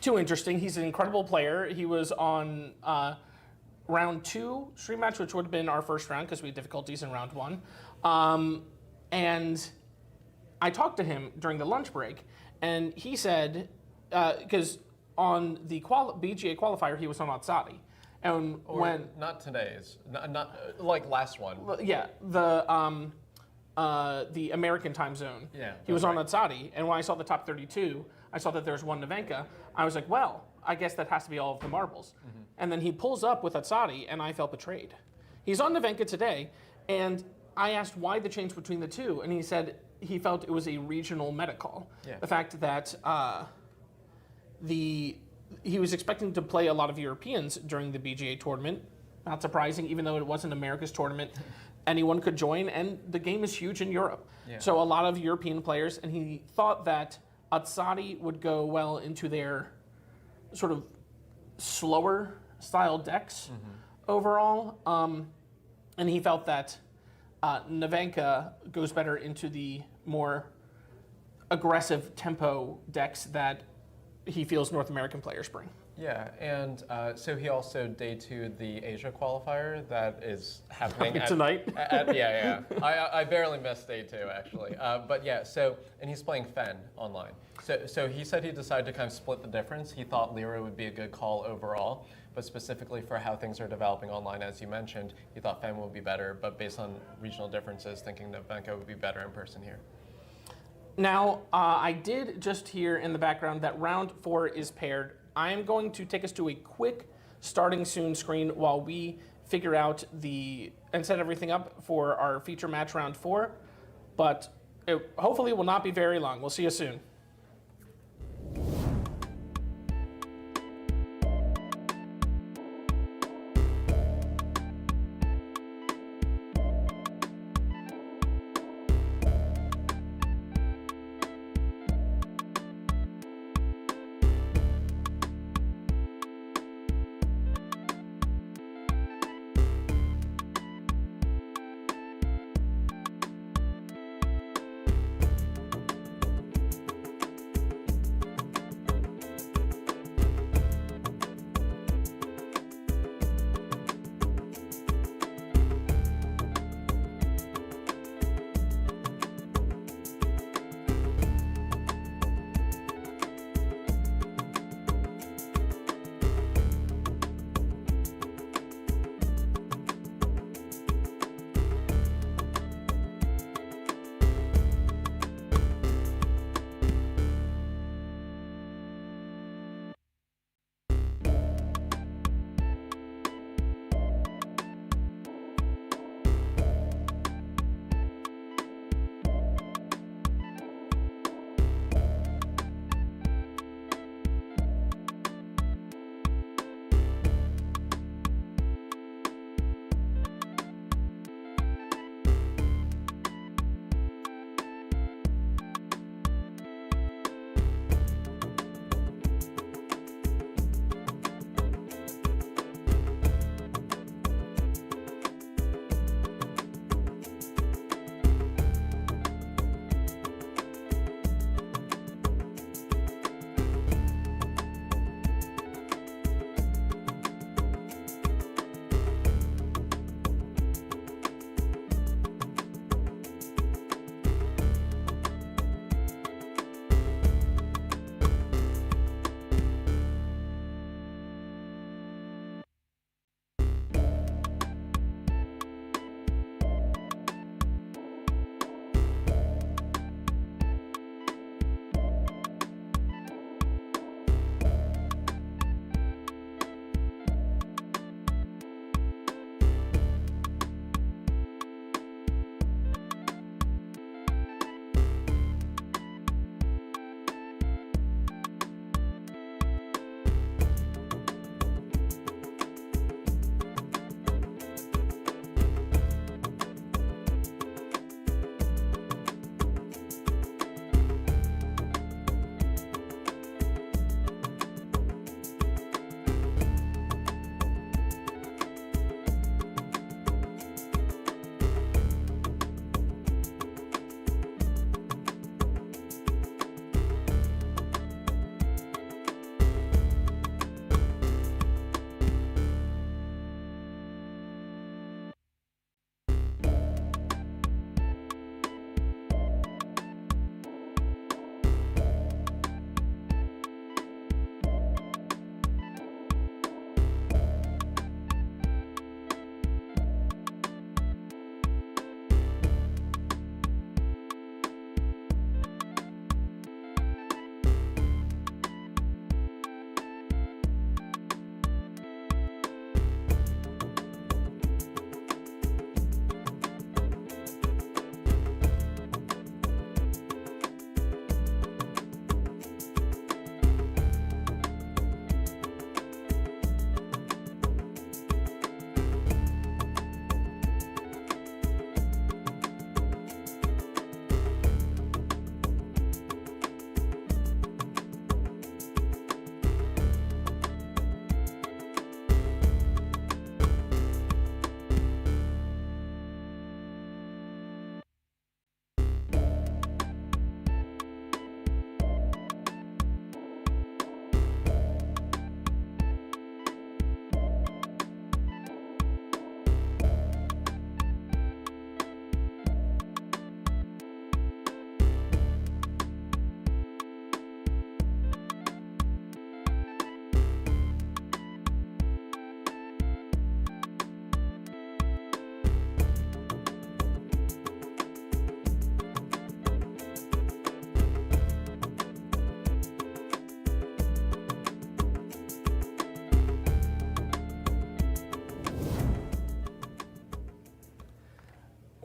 too interesting. He's an incredible player. He was on round 2 stream match, which would have been our first round because we had difficulties in round 1. And I talked to him during the lunch break, and he said, because on the BGA qualifier, he was on Otsadi. And Or not today's, not like last one. yeah, the American time zone. Yeah, he was that's on Otsadi, and when I saw the top 32, I saw that there's one Nevenka. I was like, well, I guess that has to be all of the marbles. And then he pulls up with Otsadi, and I felt betrayed. He's on Nevenka today, and I asked why the change between the two, and he said he felt it was a regional meta call. Yeah. The fact that he was expecting to play a lot of Europeans during the BGA tournament. Not surprising, even though it wasn't America's tournament. Anyone could join, and the game is huge in Europe. Yeah. So a lot of European players, and he thought that Otsadi would go well into their sort of slower style decks overall. And he felt that Nevenka goes better into the more aggressive tempo decks that he feels North American players bring. Yeah, and so he also day 2 the Asia qualifier that is happening Tonight? yeah. I barely missed day 2 actually, but yeah. So and he's playing Fen online. So he said he decided to kind of split the difference. He thought Lyra would be a good call overall, but specifically for how things are developing online, as you mentioned, he thought Fen would be better. But based on regional differences, thinking that Nevenka would be better in person here. Now, I did just hear in the background that round 4 is paired. I am going to take us to a quick starting soon screen while we figure out and set everything up for our feature match round 4. But it hopefully will not be very long. We'll see you soon.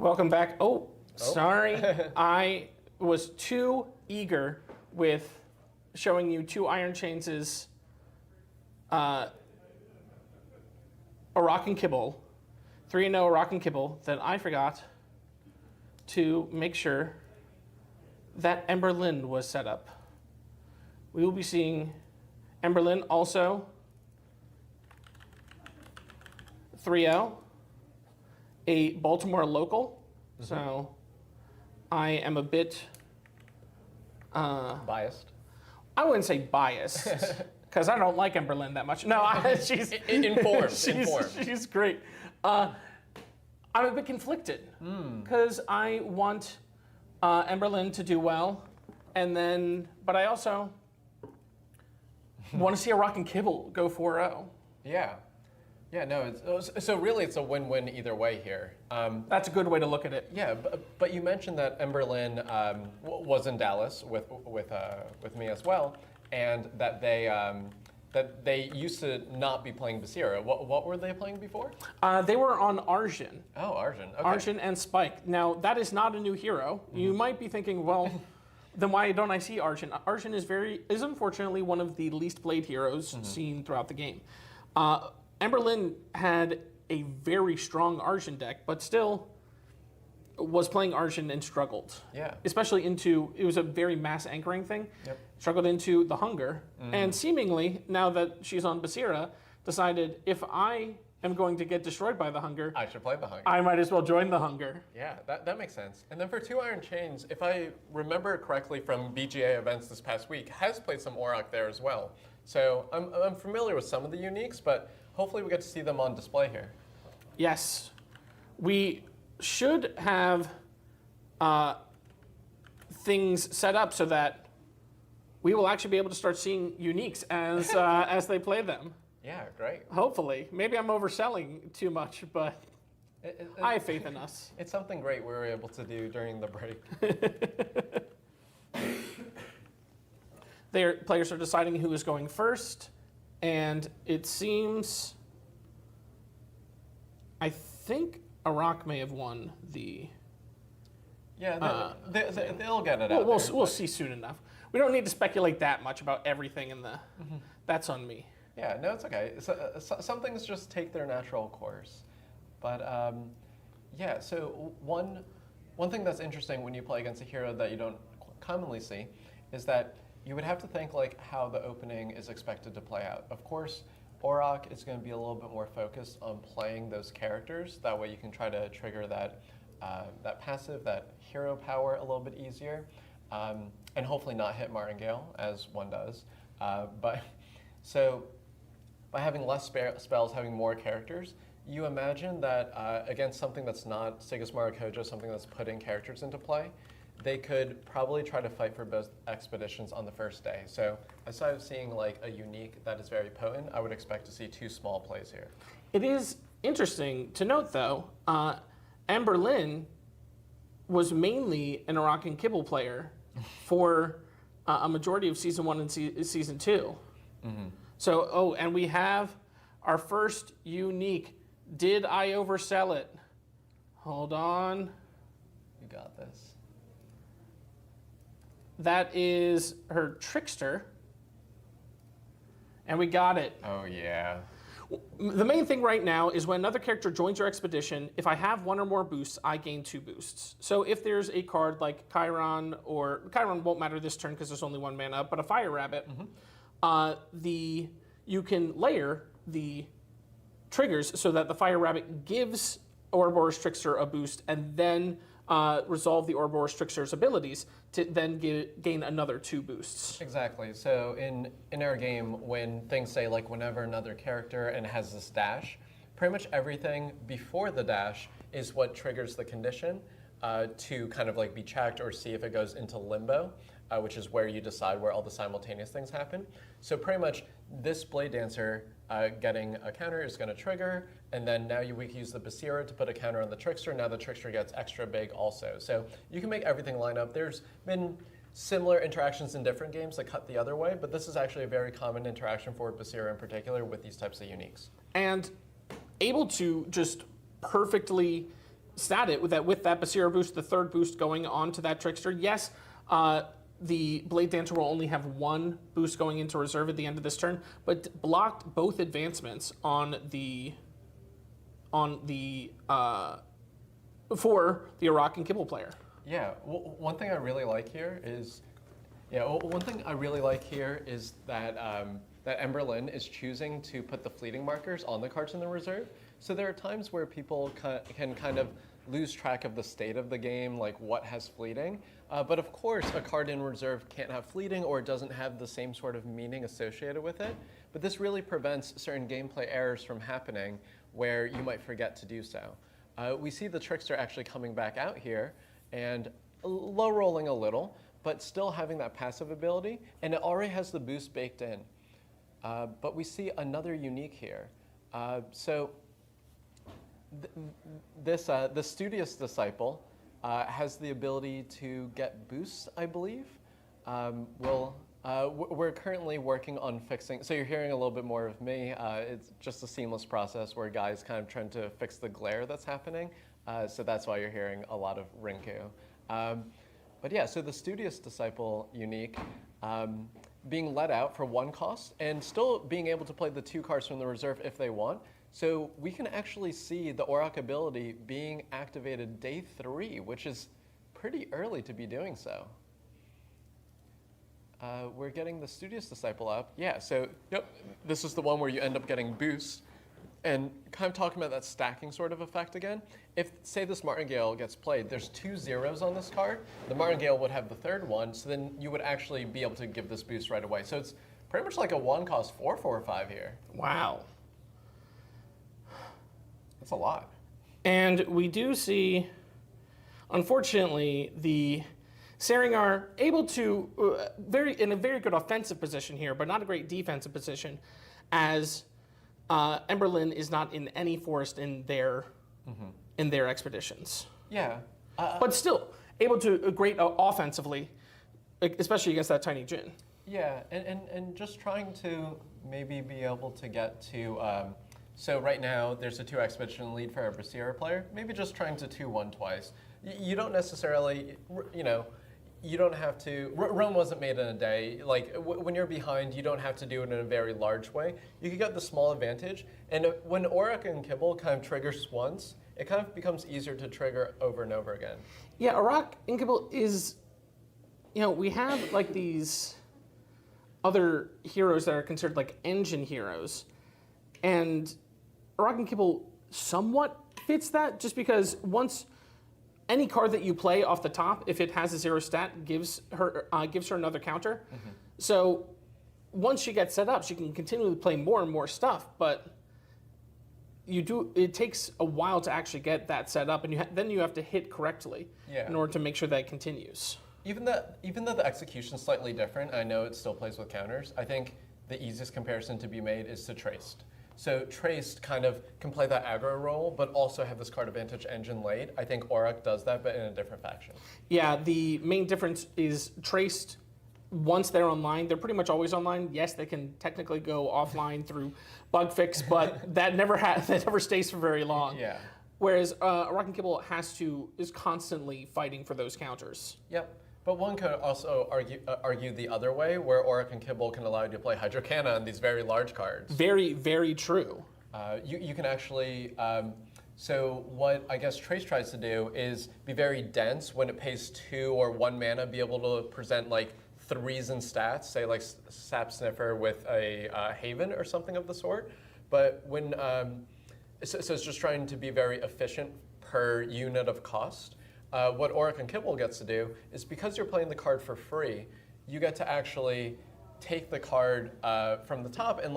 Welcome back. Oh, sorry. I was too eager with showing you 2 Iron Chains' a Rock and Kibble, 3-0 a Rock and Kibble, that I forgot to make sure that Emberlyn was set up. We will be seeing Emberlyn also 3-0, a Baltimore local. So I am a bit Biased. I wouldn't say biased, because I don't like Emberlyn that much. No, she's Informed. She's great. I'm a bit conflicted because I want Emberlyn to do well, but I also want to see a Rock and Kibble go 4-0. Yeah. Yeah, no, so really it's a win-win either way here. That's a good way to look at it. Yeah, but you mentioned that Emberlyn was in Dallas with me as well, and that they used to not be playing Basira. What were they playing before? They were on Arjun. Oh, Arjun. Okay. Arjun and Spike. Now, that is not a new hero. You might be thinking, well, then why don't I see Arjun? Arjun is unfortunately one of the least played heroes seen throughout the game. Emberlyn had a very strong Arjun deck, but still was playing Arjun and struggled. Yeah. Especially it was a very mass anchoring thing. Yep. Struggled into the Hunger. And seemingly, now that she's on Basira, decided if I am going to get destroyed by the Hunger, I should play the Hunger. I might as well join the Hunger. Yeah, that makes sense. And then for 2 Iron Chains, if I remember correctly from BGA events this past week, has played some Auroch there as well. So I'm familiar with some of the uniques, but hopefully we get to see them on display here. Yes. We should have things set up so that we will actually be able to start seeing uniques as they play them. Yeah, great. Hopefully. Maybe I'm overselling too much, but I have faith in us. It's something great we were able to do during the break. Players are deciding who is going first, and it seems, I think Iraq may have won the... Yeah, they'll get it out We'll see soon enough. We don't need to speculate that much about everything in the... That's on me. Yeah, no, it's okay. Some things just take their natural course. But yeah, so one thing that's interesting when you play against a hero that you don't commonly see is that you would have to think like how the opening is expected to play out. Of course, Auroch is going to be a little bit more focused on playing those characters. That way you can try to trigger that passive, that hero power a little bit easier, and hopefully not hit Martingale as one does. So by having less spells, having more characters, you imagine that against something that's not Sigismund Kojo, something that's putting characters into play, they could probably try to fight for both expeditions on the first day. So aside of seeing like a unique that is very potent, I would expect to see 2 small plays here. It is interesting to note, though, Emberlyn was mainly an Iraq and Kibble player for a majority of Season 1 and Season 2. So, and we have our first unique. Did I oversell it? Hold on. You got this. That is her Trickster. And we got it. Oh, yeah. The main thing right now is when another character joins your expedition, if I have 1 or more boosts, I gain 2 boosts. So if there's a card like Chiron, or Chiron won't matter this turn because there's only 1 mana up, but a Fire Rabbit, you can layer the triggers so that the Fire Rabbit gives Ouroboros Trickster a boost and then resolve the Ouroboros Trickster's abilities to then gain another 2 boosts. Exactly. So in our game, when things say like whenever another character and it has this dash, pretty much everything before the dash is what triggers the condition to kind of like be checked or see if it goes into limbo, which is where you decide where all the simultaneous things happen. So pretty much this Blade Dancer getting a counter is going to trigger, and then now we can use the Basira to put a counter on the Trickster. Now the Trickster gets extra big also. So you can make everything line up. There's been similar interactions in different games that cut the other way, but this is actually a very common interaction for Basira in particular with these types of uniques. And able to just perfectly stat it with that Basira boost, the third boost going on to that Trickster. Yes, the Blade Dancer will only have one boost going into reserve at the end of this turn, but blocked both advancements on the for the Iraq and Kibble player. Yeah, one thing I really like here is, one thing I really like here is that that Emberlyn is choosing to put the fleeting markers on the cards in the reserve. So there are times where people can kind of lose track of the state of the game, like what has fleeting. But of course, a card in reserve can't have fleeting or it doesn't have the same sort of meaning associated with it. But this really prevents certain gameplay errors from happening where you might forget to do so. We see the Trickster actually coming back out here and low rolling a little, but still having that passive ability, and it already has the boost baked in. But we see another unique here. The Studious Disciple has the ability to get boosts, I believe. We're currently working on fixing, so you're hearing a little bit more of me. It's just a seamless process where Guy's kind of trying to fix the glare that's happening. So that's why you're hearing a lot of Rinku. But yeah, so the Studious Disciple unique, being let out for one cost and still being able to play the 2 cards from the reserve if they want. So we can actually see the Auroch ability being activated day 3, which is pretty early to be doing so. We're getting the Studious Disciple up. Yeah, so yep, this is the one where you end up getting boosts. And kind of talking about that stacking sort of effect again. If, say, this Martingale gets played, there's 2 zeros on this card. The Martingale would have the 3rd one, so then you would actually be able to give this boost right away. So it's pretty much like a 1-cost 4/4/5 here. Wow. That's a lot. And we do see, unfortunately, the Sarengar able to, in a very good offensive position here, but not a great defensive position, as Emberlyn is not in any forest in their expeditions. Yeah. But still, able to great offensively, especially against that tiny Jin. Yeah, and just trying to maybe be able to get to, so right now there's a 2 expedition lead for every Sierra player, maybe just trying to 2-1 twice. You don't necessarily, you don't have to, Rome wasn't made in a day. Like, when you're behind, you don't have to do it in a very large way. You can get the small advantage, and when Auroch and Kibble kind of triggers once, it kind of becomes easier to trigger over and over again. Yeah, Auroch and Kibble is, we have like these other heroes that are considered like engine heroes, and Auroch and Kibble somewhat fits that, just because once any card that you play off the top, if it has a 0 stat, gives her another counter. Mm-hmm. So once she gets set up, she can continually play more and more stuff. But it takes a while to actually get that set up, and then you have to hit correctly in order to make sure that it continues. Even though the execution's slightly different, I know it still plays with counters. I think the easiest comparison to be made is to Traced. So Traced kind of can play that aggro role, but also have this card advantage engine laid. I think Auroch does that, but in a different faction. Yeah, the main difference is Traced, once they're online, they're pretty much always online. Yes, they can technically go offline through bug fix, but that never stays for very long. Yeah. Whereas Auroch and Kibble is constantly fighting for those counters. Yep. But one could also argue the other way, where Auroch and Kibble can allow you to play Hydrocana on these very large cards. Very, very true. You can actually, so what I guess Trace tries to do is be very dense when it pays 2 or 1 mana, be able to present like 3s in stats, say like Sap Sniffer with a Haven or something of the sort. But when, so it's just trying to be very efficient per unit of cost. What Auroch and Kibble gets to do is, because you're playing the card for free, you get to actually take the card from the top and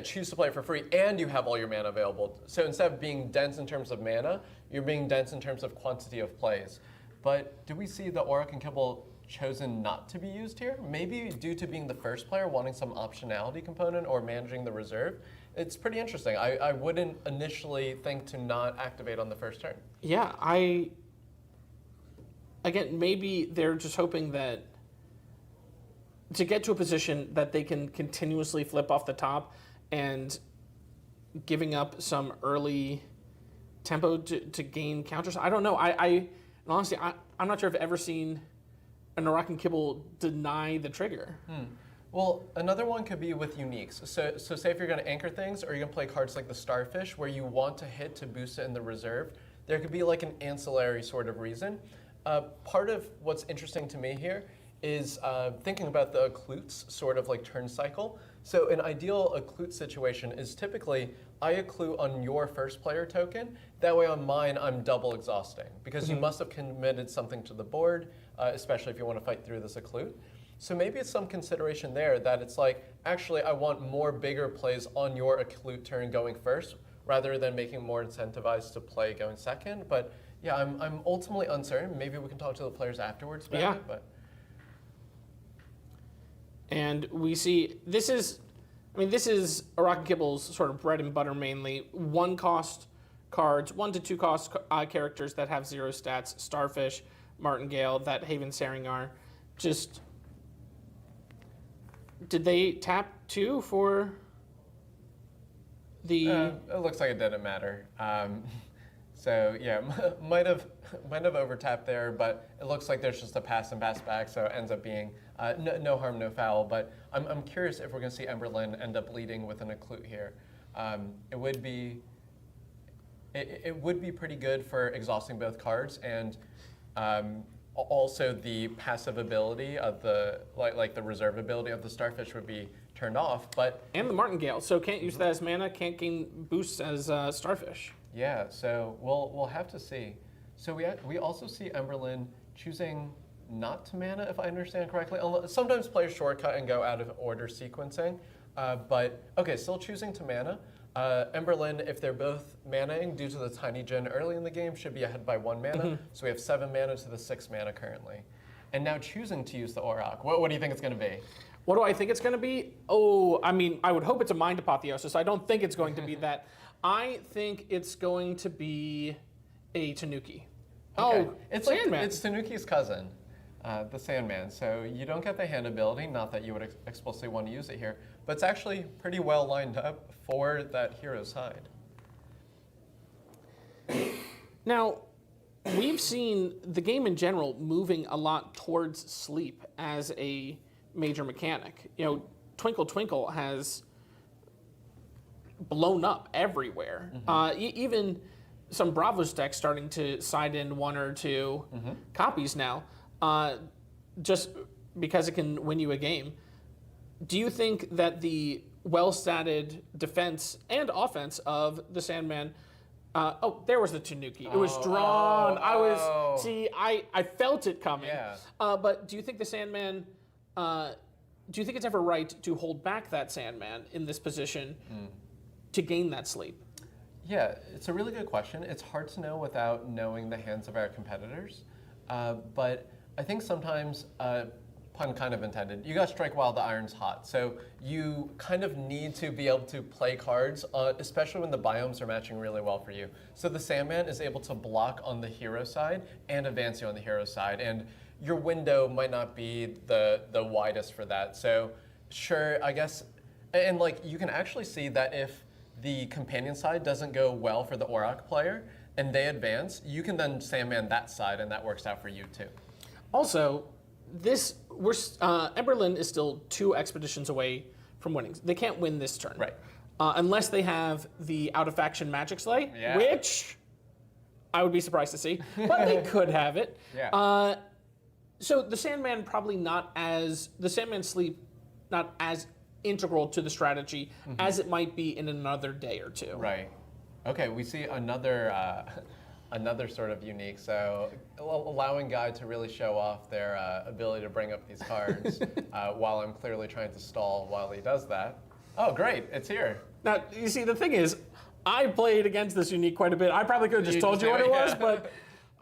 choose to play it for free, and you have all your mana available. So instead of being dense in terms of mana, you're being dense in terms of quantity of plays. But do we see the Auroch and Kibble chosen not to be used here? Maybe due to being the first player, wanting some optionality component or managing the reserve. It's pretty interesting. I wouldn't initially think to not activate on the first turn. Yeah, again, maybe they're just hoping that to get to a position that they can continuously flip off the top, and giving up some early tempo to gain counters. I don't know. And honestly, I'm not sure I've ever seen a Narok and Kibble deny the trigger. Well, another one could be with uniques. So say if you're going to anchor things, or you're going to play cards like the Starfish, where you want to hit to boost it in the reserve, there could be like an ancillary sort of reason. Part of what's interesting to me here is thinking about the Occlute's sort of like turn cycle. So an ideal Occlute situation is typically I Occlute on your first player token. That way on mine, I'm double exhausting because you must have committed something to the board, especially if you want to fight through this Occlute. So maybe it's some consideration there that it's like, actually, I want more bigger plays on your Occlute turn going first, rather than making more incentivized to play going second. But yeah, I'm ultimately uncertain. Maybe we can talk to the players afterwards about it. But. And we see, this is Narok and Kibble's sort of bread and butter mainly. 1 cost cards, 1 to 2 cost characters that have 0 stats, Starfish, Martingale, that Haven Saringar. Just, did they tap 2 for the... It looks like it didn't matter. So yeah, might have overtapped there, but it looks like there's just a pass and pass back, so it ends up being no harm, no foul. But I'm curious if we're going to see Emberlyn end up leading with an Occlute here. It would be pretty good for exhausting both cards, and also the passive ability of the like the reserve ability of the Starfish would be turned off. But and the Martingale, so can't use that as mana, can't gain boosts as Starfish. Yeah, so we'll have to see. So we also see Emberlyn choosing not to mana, if I understand correctly. Sometimes players shortcut and go out of order sequencing, but okay, still choosing to mana. Emberlyn, if they're both manaing due to the tiny gen early in the game, should be ahead by 1 mana. So we have 7 mana to the 6 mana currently. And now choosing to use the Auroch. What do you think it's going to be? What do I think it's going to be? Oh, I mean, I would hope it's a Mind Apotheosis. I don't think it's going to be that. I think it's going to be a Tanuki. Okay. Oh, it's Sandman. Like, it's Tanuki's cousin, the Sandman. So you don't get the hand ability, not that you would explicitly want to use it here, but it's actually pretty well lined up for that hero side. Now, we've seen the game in general moving a lot towards sleep as a major mechanic. You know, Twinkle Twinkle has blown up everywhere. Even some Bravos decks starting to side in 1 or 2 copies now, just because it can win you a game. Do you think that the well-statted defense and offense of the Sandman? Oh, there was the Tanuki. It was drawn. I felt it coming. Yeah. But do you think the Sandman? Do you think it's ever right to hold back that Sandman in this position to gain that sleep? Yeah, it's a really good question. It's hard to know without knowing the hands of our competitors. But I think sometimes, pun kind of intended, you got to strike while the iron's hot. So you kind of need to be able to play cards, especially when the biomes are matching really well for you. So the Sandman is able to block on the hero side and advance you on the hero side. And your window might not be the widest for that. So sure, I guess, and like you can actually see that if the companion side doesn't go well for the Auroch player and they advance, you can then Sandman that side and that works out for you too. Also, Emberlyn is still 2 expeditions away from winning. They can't win this turn. Right. Unless they have the out-of-faction Magic Slay, which I would be surprised to see, but they could have it. Yeah. So the Sandman the Sandman sleep not as integral to the strategy as it might be in another day or 2. Right. Okay, we see another sort of unique. So allowing Guy to really show off their ability to bring up these cards while I'm clearly trying to stall while he does that. Oh, great, it's here. Now, you see, the thing is, I played against this unique quite a bit. I probably could have just told you what it was, but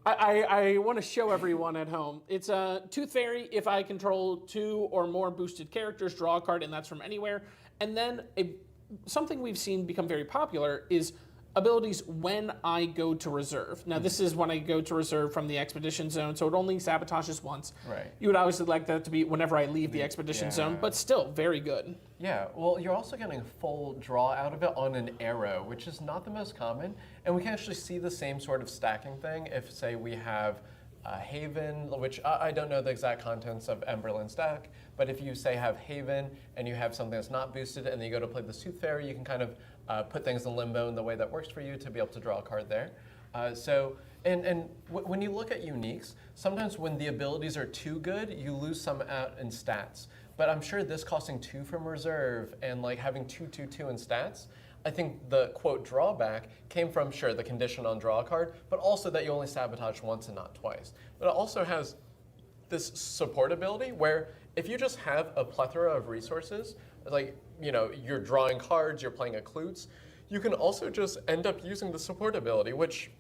I want to show everyone at home. It's a Tooth Fairy. If I control 2 or more boosted characters, draw a card, and that's from anywhere. And then something we've seen become very popular is abilities when I go to reserve. Now, this is when I go to reserve from the expedition zone, so it only sabotages once. Right. You would obviously like that to be whenever I leave the expedition zone, but still very good. Yeah, well, you're also getting full draw out of it on an arrow, which is not the most common. And we can actually see the same sort of stacking thing if, say, we have Haven, which I don't know the exact contents of Emberlin's deck, but if you, say, have Haven and you have something that's not boosted and then you go to play the Sooth Fairy, you can kind of put things in limbo in the way that works for you to be able to draw a card there. When you look at uniques, sometimes when the abilities are too good, you lose some out in stats. But I'm sure this costing 2 from reserve and like having 2/2/2 in stats, I think the quote drawback came from, sure, the condition on draw a card, but also that you only sabotage once and not twice. But it also has this support ability where if you just have a plethora of resources, like, you know, you're drawing cards, you're playing Occludes, you can also just end up using the support ability, which,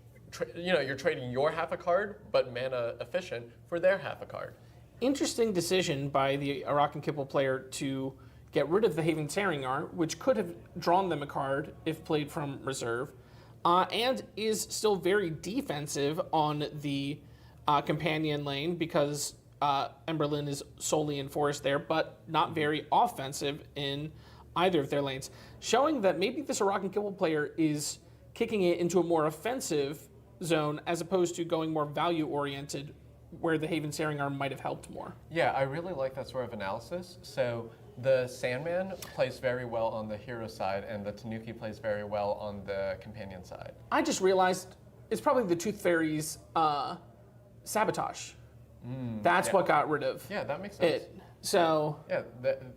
you know, you're trading your half a card, but mana efficient, for their half a card. Interesting decision by the Arakan Kipple player to get rid of the Haven Saringar, which could have drawn them a card if played from reserve, and is still very defensive on the companion lane because Emberlin is solely in forest there, but not very offensive in either of their lanes, showing that maybe this Arakan Kipple player is kicking it into a more offensive zone as opposed to going more value-oriented where the Haven Saringar might have helped more. Yeah, I really like that sort of analysis. So the Sandman plays very well on the hero side, and the Tanuki plays very well on the companion side. I just realized it's probably the Tooth Fairy's sabotage. That's what got rid of Yeah, that makes sense. it. So Yeah,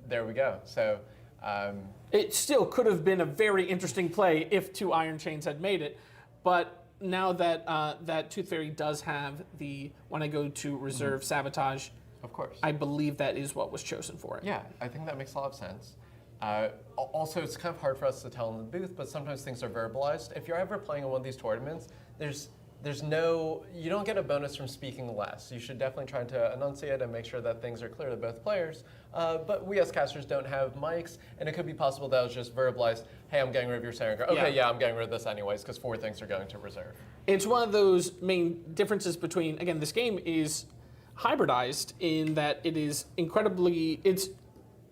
there we go. So it still could have been a very interesting play if 2 Iron Chains had made it, but now that that Tooth Fairy does have the when I go to reserve sabotage, of course. I believe that is what was chosen for it. Yeah, I think that makes a lot of sense. Also, it's kind of hard for us to tell in the booth, but sometimes things are verbalized. If you're ever playing in one of these tournaments, you don't get a bonus from speaking less. You should definitely try to enunciate and make sure that things are clear to both players. But we as casters don't have mics, and it could be possible that it was just verbalized, hey, I'm getting rid of your Saringar. Okay, yeah, I'm getting rid of this anyways, because 4 things are going to reserve. It's one of those main differences between, again, this game is hybridized in that it's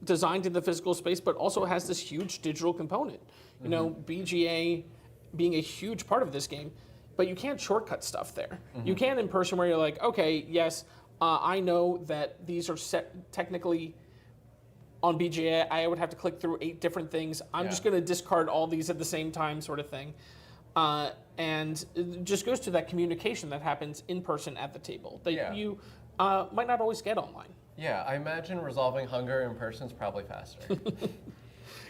designed in the physical space, but also has this huge digital component. You know, BGA being a huge part of this game, but you can't shortcut stuff there. You can in person where you're like, okay, yes, I know that these are set technically on BGA, I would have to click through 8 different things. I'm just going to discard all these at the same time sort of thing. And it just goes to that communication that happens in person at the table that you might not always get online. Yeah, I imagine resolving hunger in person is probably faster.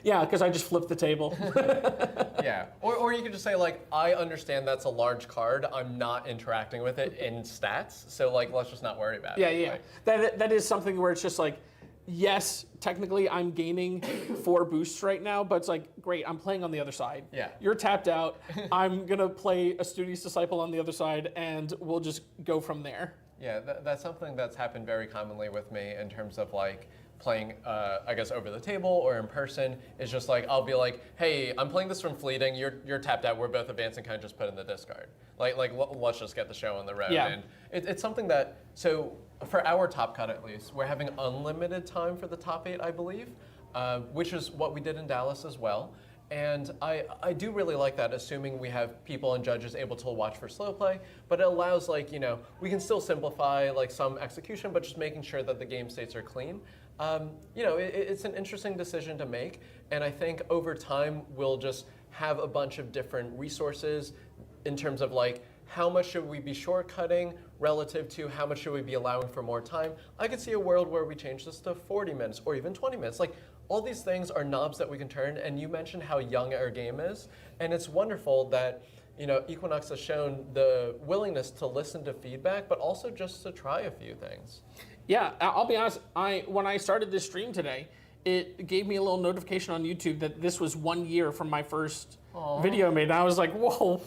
Yeah, because I just flipped the table. Yeah, or you could just say, like, I understand that's a large card. I'm not interacting with it in stats, so, like, let's just not worry about it. Yeah. Like, That is something where it's just like, yes, technically I'm gaining 4 boosts right now, but it's like, great, I'm playing on the other side. Yeah. You're tapped out. I'm going to play a Studious Disciple on the other side, and we'll just go from there. Yeah, that's something that's happened very commonly with me in terms of, like, playing, I guess, over the table or in person. It's just like, I'll be like, hey, I'm playing this from Fleeting, you're tapped out, we're both advancing, kind of just put in the discard. Like let's just get the show on the road. Yeah. And it's something that, so for our top cut at least, we're having unlimited time for the top 8, I believe, which is what we did in Dallas as well. And I do really like that, assuming we have people and judges able to watch for slow play, but it allows, like, you know, we can still simplify, like, some execution, but just making sure that the game states are clean. You know, it's an interesting decision to make, and I think over time we'll just have a bunch of different resources in terms of, like, how much should we be shortcutting relative to how much should we be allowing for more time. I could see a world where we change this to 40 minutes or even 20 minutes. Like, all these things are knobs that we can turn, and you mentioned how young our game is, and it's wonderful that, you know, Equinox has shown the willingness to listen to feedback, but also just to try a few things. Yeah, I'll be honest, when I started this stream today, it gave me a little notification on YouTube that this was 1 year from my first video made, and I was like, whoa,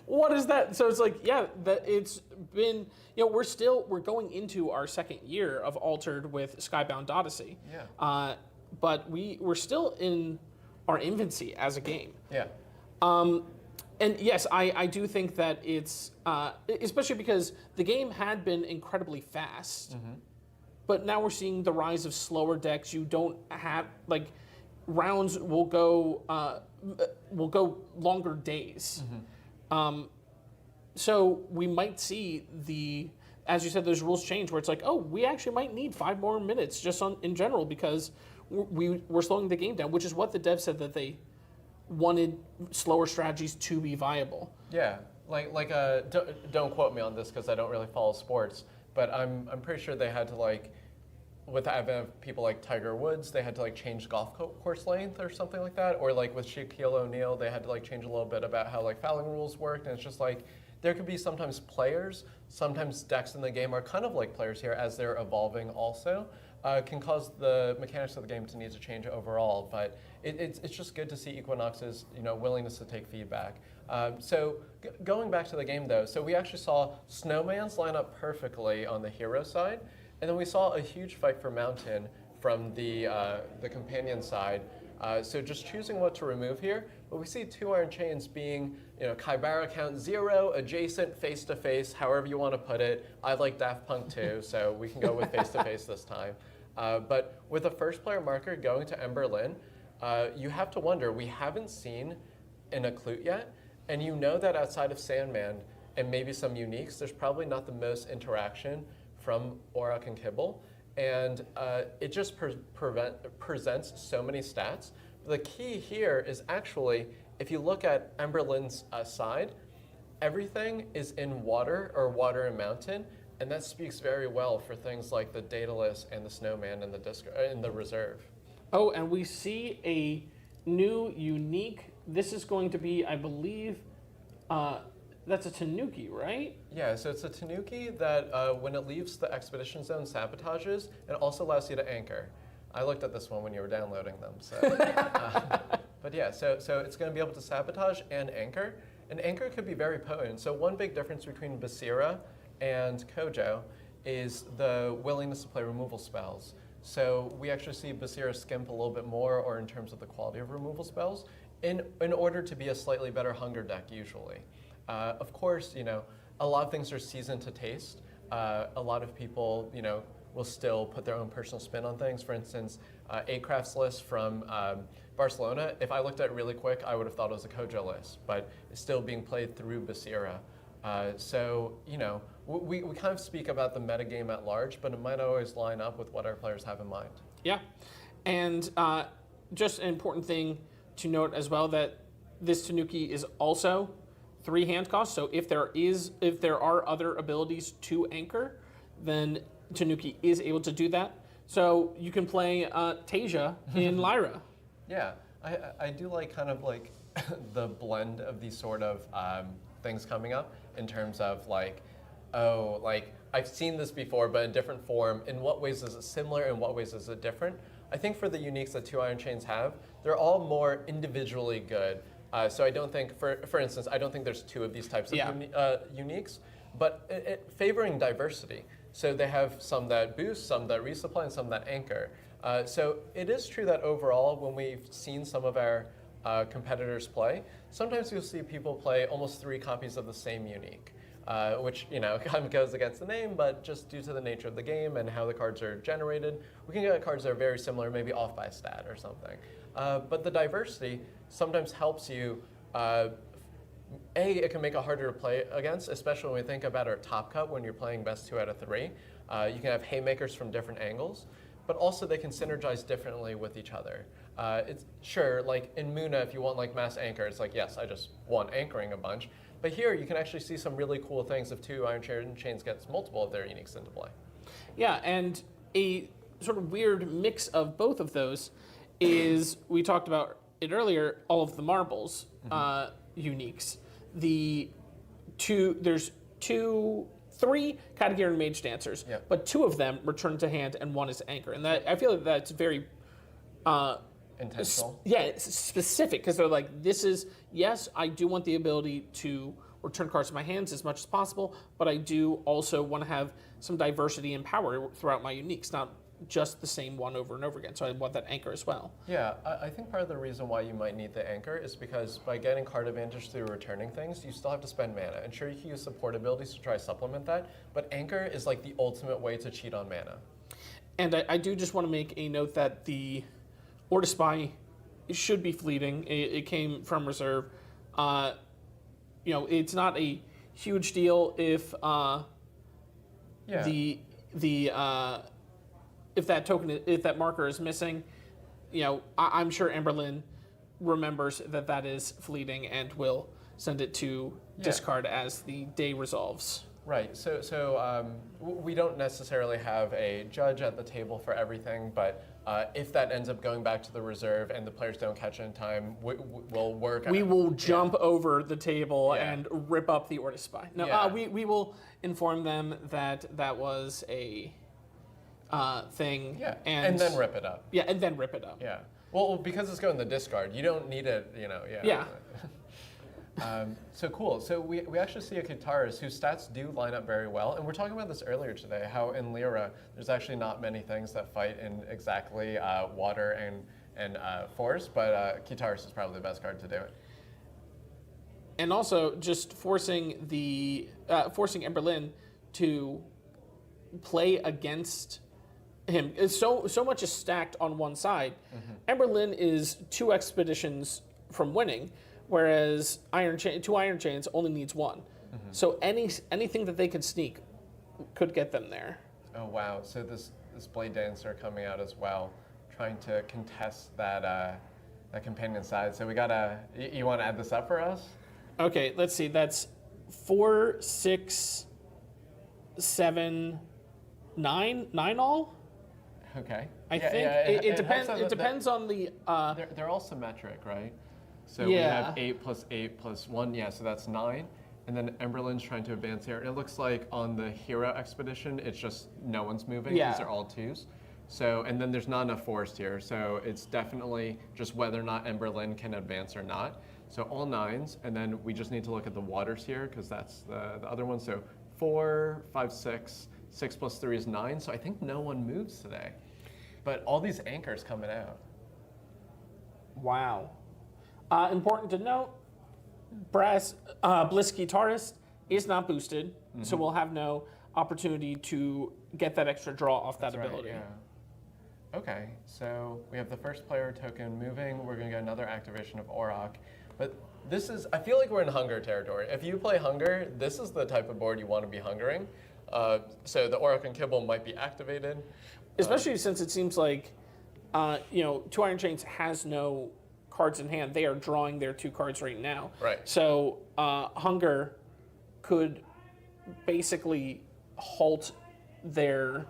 what is that? So it's like, yeah, that it's been, you know, we're going into our 2nd year of Altered with Skybound Odyssey. Yeah. But we're still in our infancy as a game. Yeah. And yes, I do think that it's, especially because the game had been incredibly fast, but now we're seeing the rise of slower decks. You don't have, like, rounds will go longer days. So we might see as you said, those rules change where it's like, oh, we actually might need 5 more minutes just in general because we're slowing the game down, which is what the devs said that they wanted slower strategies to be viable. Yeah, don't quote me on this because I don't really follow sports, but I'm pretty sure they had to with the advent of people like Tiger Woods, they had to change golf course length or something like that, or with Shaquille O'Neal, they had to change a little bit about how fouling rules worked, and it's just there could be sometimes players, sometimes decks in the game are kind of like players here as they're evolving also, can cause the mechanics of the game to need to change overall, but it's just good to see Equinox's willingness to take feedback. So going back to the game though, so we actually saw snowmans line up perfectly on the hero side, and then we saw a huge fight for mountain from the companion side. So just choosing what to remove here, but we see 2 Iron Chains being, Kybara count 0, adjacent, face-to-face, however you want to put it. I like Daft Punk too, so we can go with face-to-face this time. But with a first player marker going to Emberlyn, you have to wonder, we haven't seen an Occlute yet, and that outside of Sandman and maybe some uniques, there's probably not the most interaction from Auroch and Kibble, and it just presents so many stats. The key here is actually, if you look at Emberlyn's side, everything is in water or water and mountain, and that speaks very well for things like the Daedalus and the Snowman and the reserve. Oh, and we see a new unique. This is going to be, I believe, that's a Tanuki, right? Yeah, so it's a Tanuki that when it leaves the expedition zone sabotages, and also allows you to anchor. I looked at this one when you were downloading them. So, but yeah, so it's going to be able to sabotage and anchor. And anchor could be very potent. So one big difference between Basira and Kojo is the willingness to play removal spells. So we actually see Basira skimp a little bit more, or in terms of the quality of removal spells, in order to be a slightly better hunger deck usually. Of course, a lot of things are seasoned to taste. A lot of people, will still put their own personal spin on things. For instance, A-Craft's list from Barcelona, if I looked at it really quick, I would have thought it was a Kojo list, but it's still being played through Basira. So, we kind of speak about the metagame at large, but it might always line up with what our players have in mind. Yeah, and just an important thing to note as well that this Tanuki is also 3 hand cost. So if there are other abilities to anchor, then Tanuki is able to do that. So you can play Tasia in Lyra. Yeah, I do kind of the blend of these sort of things coming up in terms of I've seen this before, but in different form. In what ways is it similar? In what ways is it different? I think for the uniques that 2 Iron Chains have, they're all more individually good. So I don't think, for instance, I don't think there's 2 of these types of uniques, but favoring diversity. So they have some that boost, some that resupply, and some that anchor. So it is true that overall, when we've seen some of our competitors play, sometimes you'll see people play almost 3 copies of the same unique, which kind of goes against the name, but just due to the nature of the game and how the cards are generated, we can get cards that are very similar, maybe off by a stat or something. But the diversity sometimes helps you. It can make it harder to play against, especially when we think about our top cut when you're playing best 2 out of 3. You can have haymakers from different angles, but also they can synergize differently with each other. It's sure, in Muna, if you want mass anchor, it's yes, I just want anchoring a bunch. But here you can actually see some really cool things if 2 Iron Chains gets multiple of their uniques into play. Yeah, and a sort of weird mix of both of those is, we talked about it earlier, all of the marbles uniques. There's 3 Katagir and Mage Dancers, but 2 of them return to hand and 1 is anchor. And that, I feel like that's very intentional. It's specific, because they're this is, yes, I do want the ability to return cards to my hands as much as possible, but I do also want to have some diversity and power throughout my uniques, not just the same one over and over again. So I want that anchor as well. Yeah, I think part of the reason why you might need the anchor is because by getting card advantage through returning things, you still have to spend mana. And sure, you can use support abilities to try to supplement that, but anchor is the ultimate way to cheat on mana. And I do just want to make a note that the Order Spy should be fleeting. It came from reserve. It's not a huge deal if Yeah. if that marker is missing. I'm sure Emberlyn remembers that is fleeting and will send it to discard as the day resolves. Right. So we don't necessarily have a judge at the table for everything, but if that ends up going back to the reserve and the players don't catch it in time, we'll work. We will jump over the table Yeah. and rip up the Order Spy. No, Yeah. we will inform them that was a thing. Yeah. And then rip it up. Yeah, and then rip it up. Yeah. Well, because it's going to the discard, you don't need it. Yeah. Yeah. So cool. So we actually see a guitarist whose stats do line up very well. And we're talking about this earlier today, how in Lyra, there's actually not many things that fight in exactly water and force, but guitarist is probably the best card to do it. And also just forcing Emberlyn to play against him. So much is stacked on one side. Emberlyn is 2 expeditions from winning, whereas two Iron Chains only needs 1. So anything that they could sneak could get them there. Oh wow! So this Blade Dancer coming out as well, trying to contest that companion side. So we gotta. You want to add this up for us? Okay, let's see. That's 4, 6, 7, 9 all. Okay. I Yeah, think yeah, it depends. helps It that- depends on the. They're all symmetric, right? So we Yeah. have 8 plus 8 plus 1, yeah, so that's 9. And then Emberlyn's trying to advance here. And it looks like on the hero expedition, it's just no one's moving because Yeah. they're all 2s. So, and then there's not enough forest here. So it's definitely just whether or not Emberlyn can advance or not. So all 9s, and then we just need to look at the waters here because that's the other one. So 4, 5, 6, 6 plus 3 is 9. So I think no one moves today. But all these anchors coming out. Wow. Important to note, Bliss Guitarist is not boosted, so we'll have no opportunity to get that extra draw off that That's ability. Right, yeah. Okay, so we have the first player token moving. We're going to get another activation of Auroch. But this is, I feel like we're in Hunger territory. If you play Hunger, this is the type of board you want to be hungering. So the Auroch and Kibble might be activated. Especially since it seems like, Two Iron Chains has no cards in hand. They are drawing their 2 cards right now. Right. So Hunger could basically halt their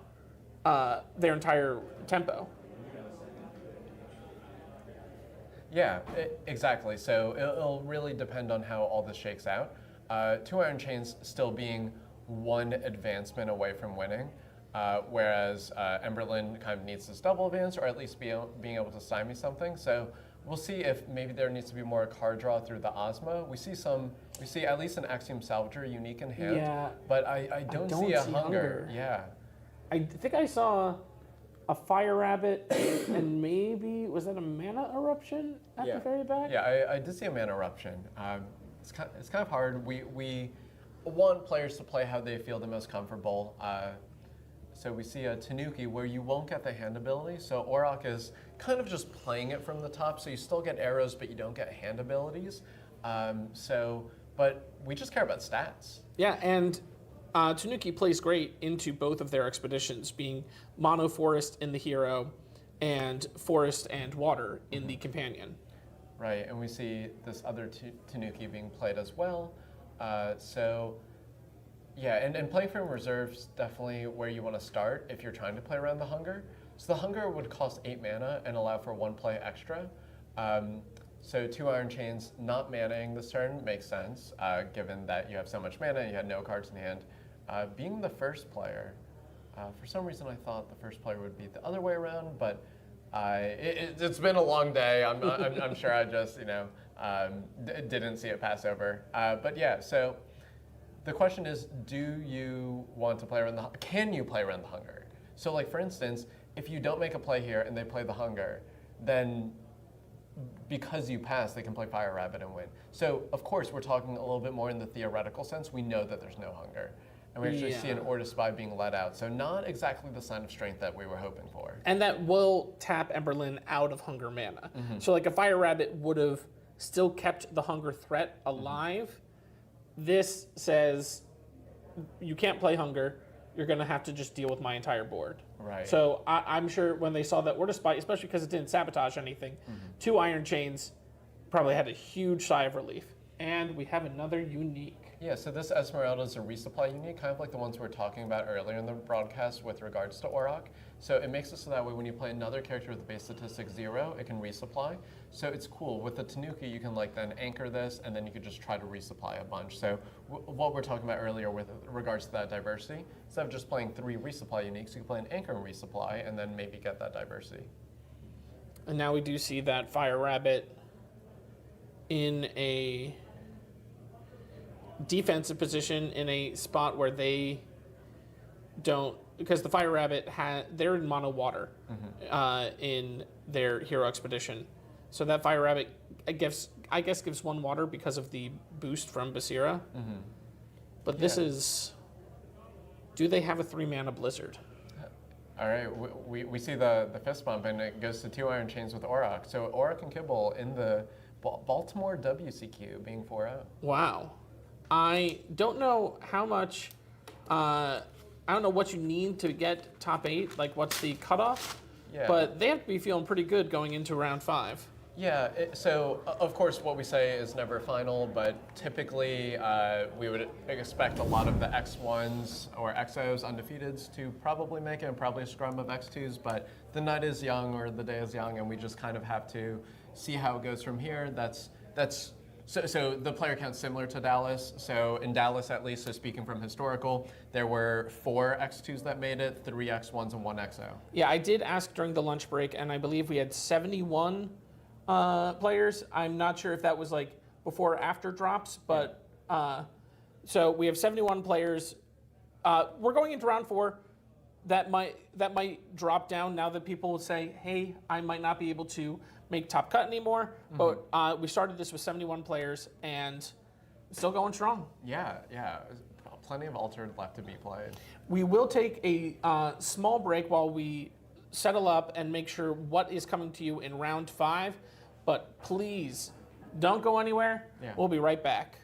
entire tempo. Yeah, exactly. So it'll really depend on how all this shakes out. 2 Iron Chains still being 1 advancement away from winning, whereas Emberlyn kind of needs this double advance, or at least being able to stymie something. So we'll see if maybe there needs to be more card draw through the Ozma. We see at least an Axiom Salvager unique in hand, Yeah. but I don't see a hunger. Yeah. I think I saw a Fire Rabbit and maybe, was that a Mana Eruption at the very back? Yeah, I did see a Mana Eruption. It's kind of hard. We want players to play how they feel the most comfortable. So we see a Tanuki where you won't get the hand ability. So Auroch is kind of just playing it from the top. So you still get arrows, but you don't get hand abilities. But we just care about stats. Yeah, and Tanuki plays great into both of their expeditions, being mono forest in the hero and forest and water in the companion. Right, and we see this other Tanuki being played as well. Yeah, and playing from reserves definitely where you want to start if you're trying to play around the Hunger. So the Hunger would cost 8 mana and allow for 1 play extra. So 2 Iron Chains not manaing this turn makes sense, given that you have so much mana and you had no cards in hand. Being the first player, for some reason I thought the first player would be the other way around, but it's been a long day. I'm sure I just didn't see it pass over. But yeah, so the question is, do you want to play around can you play around the Hunger? So like for instance, if you don't make a play here and they play the Hunger, then because you pass, they can play Fire Rabbit and win. So of course we're talking a little bit more in the theoretical sense. We know that there's no Hunger. and we actually see an Yeah. Order Spy being let out. So not exactly the sign of strength that we were hoping for. And that will tap Emberlyn out of hunger mana. Mm-hmm. So like a Fire Rabbit would have still kept the hunger threat alive. This says you can't play hunger. You're going to have to just deal with my entire board. Right. So I'm sure when they saw that Order Spy, especially because it didn't sabotage anything, 2 Iron Chains probably had a huge sigh of relief. And we have another unique. Yeah, so this Esmeralda is a resupply unique, kind of like the ones we were talking about earlier in the broadcast with regards to Auroch. So it makes it so that way when you play another character with a base statistic 0, it can resupply. So it's cool. With the Tanuki, you can like then anchor this, and then you could just try to resupply a bunch. So what we're talking about earlier with regards to that diversity, instead of just playing 3 resupply uniques, you can play an anchor and resupply, and then maybe get that diversity. And now we do see that Fire Rabbit in a defensive position in a spot where they don't, because the Fire Rabbit they're in mono water in their hero expedition. So that Fire Rabbit, I guess gives 1 water because of the boost from Basira. But this is, do they have a 3-mana Blizzard? All right, we see the fist bump, and it goes to 2 Iron Chains with Auroch. So Auroch and Kibble in the Baltimore WCQ being 4-0. Wow. I don't know how much, I don't know what you need to get top 8, like what's the cutoff, Yeah. but they have to be feeling pretty good going into round 5. Yeah, so of course what we say is never final, but typically we would expect a lot of the X1s or XOs undefeateds to probably make it, and probably a scrum of X2s, but the night is young or the day is young, and we just kind of have to see how it goes from here. So the player count's similar to Dallas. So in Dallas, at least, so speaking from historical, there were 4 X2s that made it, 3 X1s, and 1 XO. Yeah, I did ask during the lunch break, and I believe we had 71 players. I'm not sure if that was like before or after drops, but so we have 71 players. We're going into round 4. That might drop down now that people say, hey, I might not be able to make top cut anymore. But we started this with 71 players and still going strong. Yeah. Plenty of Altered left to be played. We will take a small break while we settle up and make sure what is coming to you in round 5. But please don't go anywhere. Yeah. We'll be right back.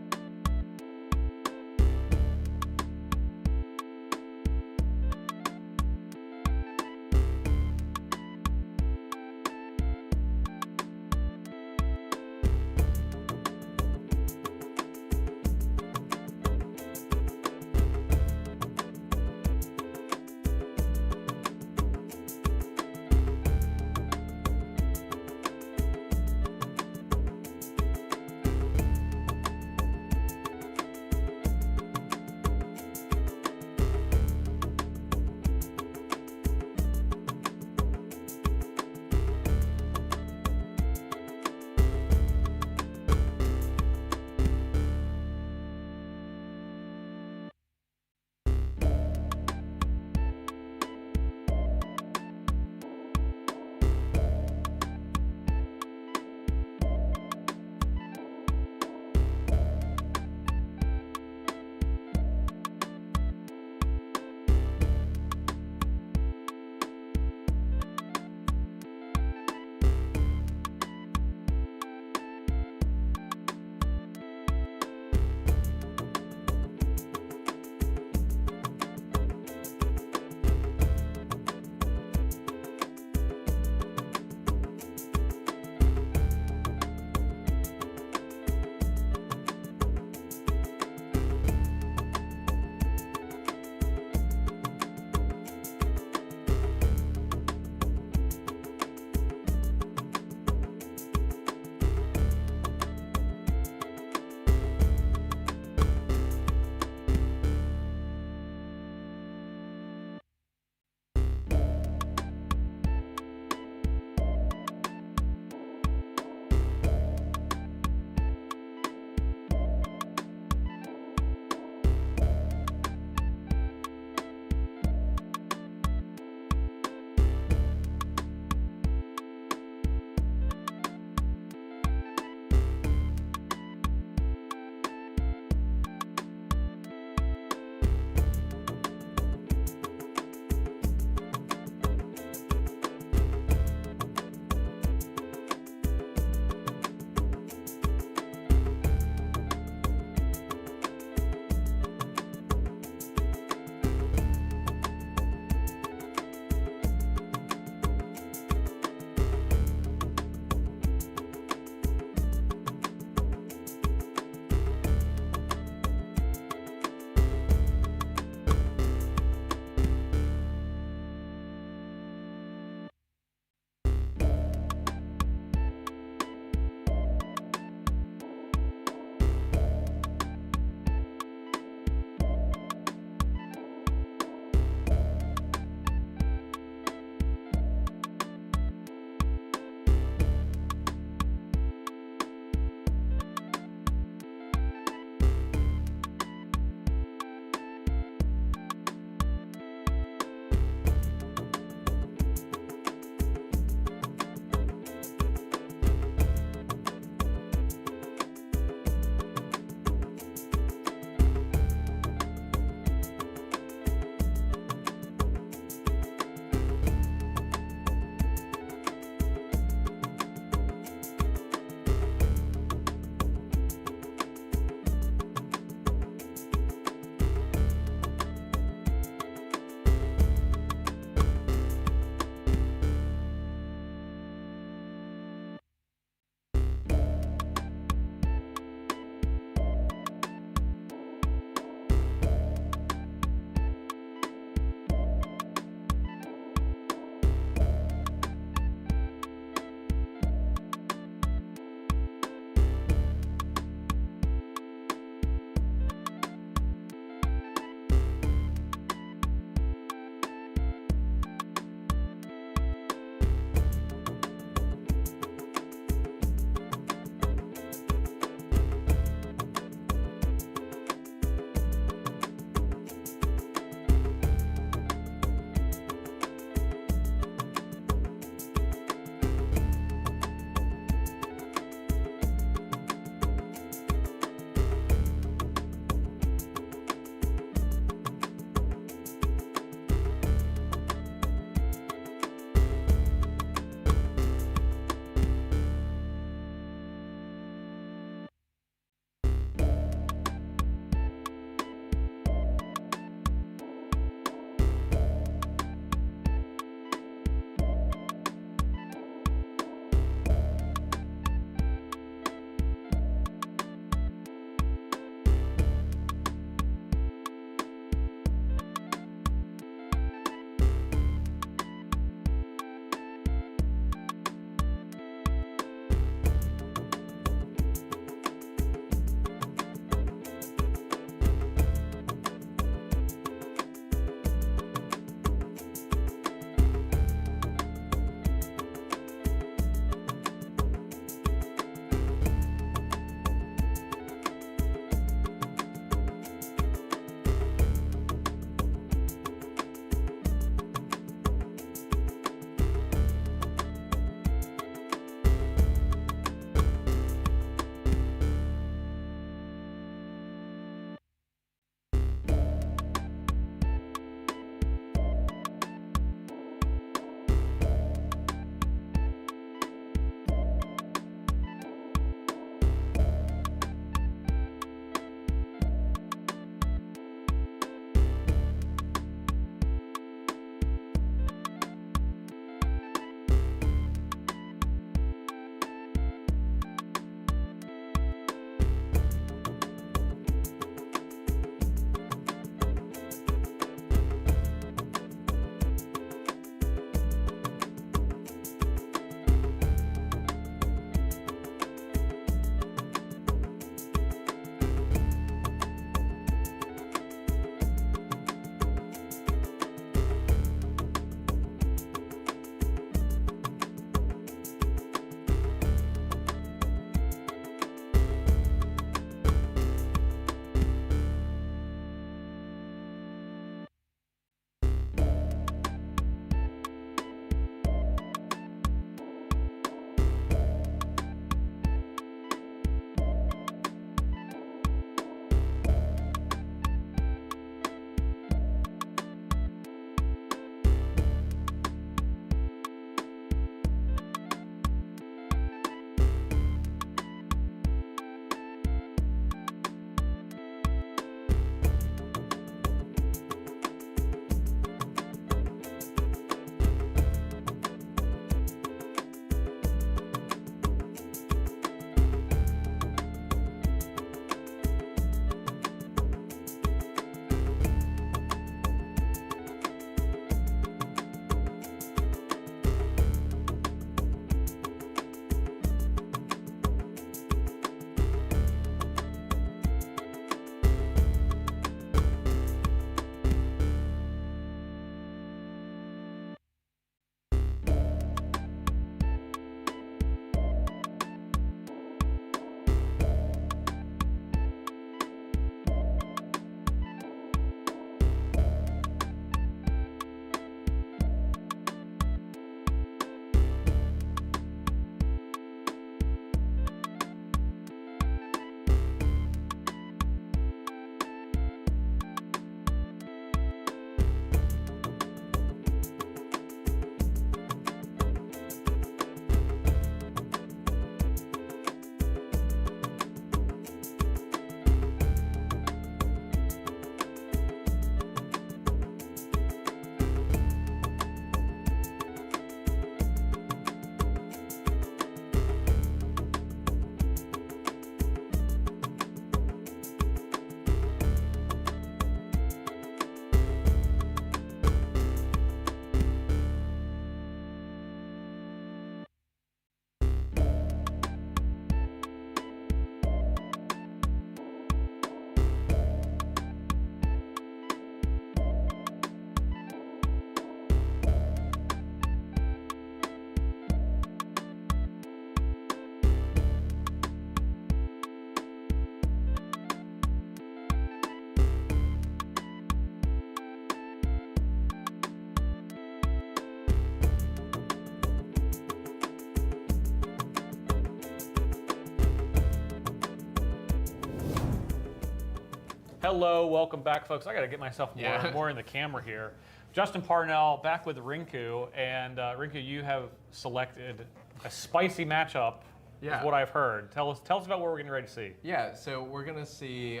Hello, welcome back, folks. I got to get myself Yeah. more in the camera here. Justin Parnell back with Rinku, and Rinku, you have selected a spicy matchup. Yeah. Is what I've heard. Tell us about what we're getting ready to see. Yeah, so we're going to see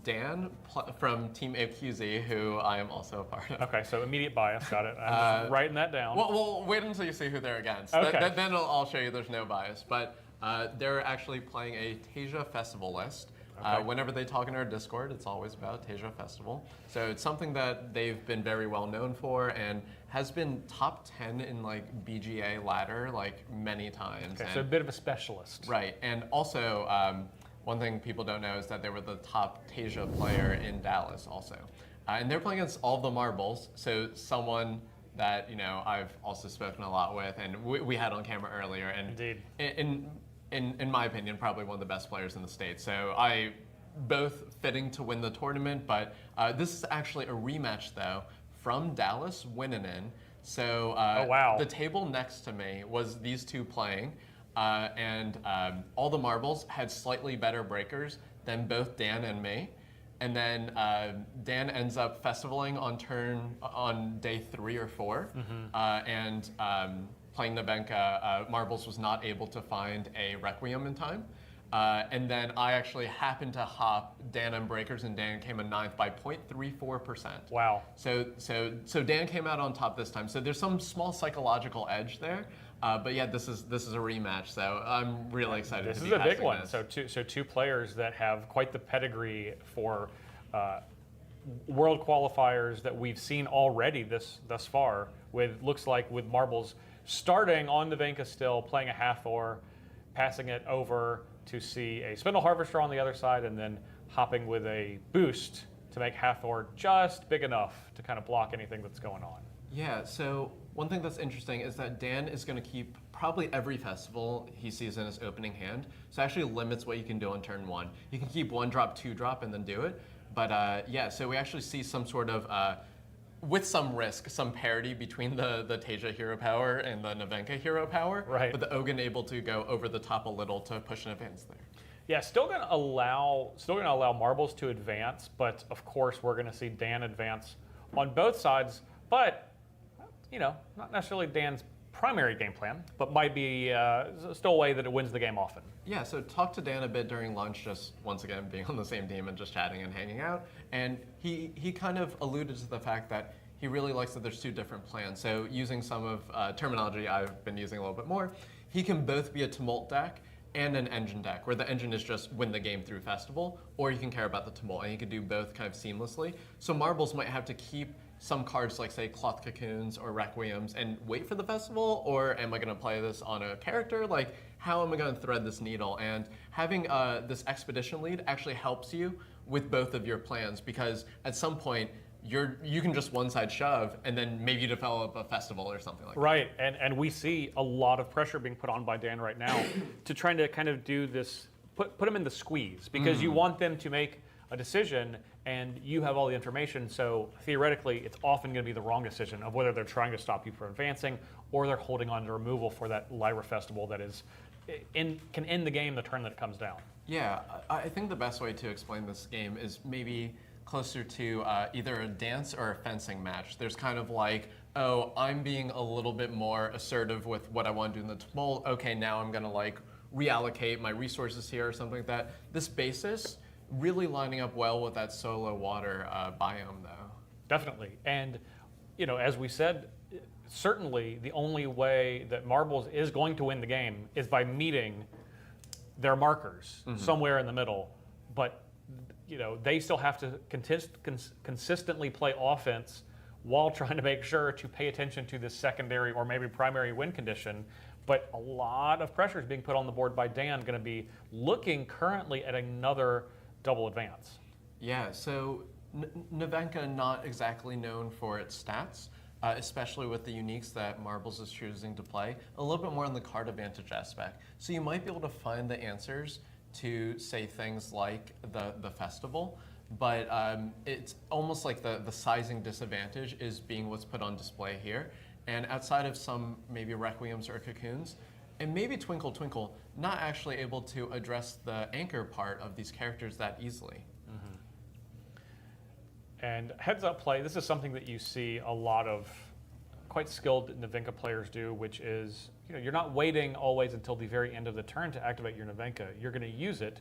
Dan from Team AQZ, who I am also a part of. Okay, so immediate bias. Got it. I'm just writing that down. Well, wait until you see who they're against. Okay. Then I'll show you there's no bias. But they're actually playing a Tasia Festival list. Okay. Whenever they talk in our Discord, it's always about Tasia Festival. So it's something that they've been very well known for and has been top 10 in like BGA ladder like many times. Okay, so a bit of a specialist. Right, and also one thing people don't know is that they were the top Tasia player in Dallas also. And they're playing against all of the marbles, so someone that I've also spoken a lot with, and we had on camera earlier. And Indeed. In my opinion, probably one of the best players in the state. So both fitting to win the tournament, but this is actually a rematch though from Dallas winning in. So oh, wow. The table next to me was these two playing, and all the marbles had slightly better breakers than both Dan and me. And then Dan ends up festivaling on day 3 or 4, and playing Nevenka, Marbles was not able to find a Requiem in time. And then I actually happened to hop Dan on breakers, and Dan came in 9th by 0.34%. Wow. So Dan came out on top this time. So there's some small psychological edge there. But yeah, this is a rematch, so I'm really excited. This to is be a big casting one. this. So two players that have quite the pedigree for world qualifiers that we've seen already thus far. Looks like with Marbles starting on the Nevenka still, playing a half-or, passing it over to see a Spindle Harvester on the other side, and then hopping with a boost to make half-or just big enough to kind of block anything that's going on. Yeah, so one thing that's interesting is that Dan is going to keep probably every festival he sees in his opening hand, so actually limits what you can do on turn 1. You can keep 1 drop, 2 drop, and then do it. But yeah, so we actually see some sort of, with some risk, some parity between the Tasia hero power and the Nevenka hero power. Right. But the Ogun able to go over the top a little to push an advance there. Yeah, still going to allow Marbles to advance, but of course we're going to see Dan advance on both sides. But not necessarily Dan's primary game plan, but might be still a way that it wins the game often. Yeah, so talked to Dan a bit during lunch, just once again being on the same team and just chatting and hanging out. And he kind of alluded to the fact that he really likes that there's 2 different plans. So using some of terminology I've been using a little bit more, he can both be a Tumult deck and an engine deck, where the engine is just win the game through Festival, or you can care about the Tumult, and you can do both kind of seamlessly. So Marbles might have to keep some cards like, say, Cloth Cocoons or Requiems and wait for the Festival, or am I going to play this on a character? Like, how am I going to thread this needle? And having this Expedition lead actually helps you with both of your plans, because at some point, you can just one-side shove, and then maybe you develop a Festival or something like that. Right, and we see a lot of pressure being put on by Dan right now to trying to kind of do this, put them in the squeeze, because you want them to make a decision, and you have all the information, so theoretically it's often going to be the wrong decision of whether they're trying to stop you from advancing or they're holding on to removal for that Lyra Festival that can end the game the turn that it comes down. Yeah, I think the best way to explain this game is maybe closer to either a dance or a fencing match. There's kind of like, oh, I'm being a little bit more assertive with what I want to do in the tumult. Okay, now I'm going to like reallocate my resources here or something like that. This basis really lining up well with that solo water biome, though. Definitely, and as we said, certainly the only way that Marbles is going to win the game is by meeting their markers somewhere in the middle. But they still have to consistently play offense while trying to make sure to pay attention to this secondary or maybe primary win condition. But a lot of pressure is being put on the board by Dan, going to be looking currently at another double advance. Yeah, so Nevenka not exactly known for its stats, especially with the uniques that Marbles is choosing to play, a little bit more on the card advantage aspect. So you might be able to find the answers to say things like the festival, but it's almost like the sizing disadvantage is being what's put on display here. And outside of some maybe Requiems or Cocoons, and maybe Twinkle Twinkle, not actually able to address the anchor part of these characters that easily. And heads up play, this is something that you see a lot of quite skilled Navenka players do, which is, you're not waiting always until the very end of the turn to activate your Navenka. You're going to use it,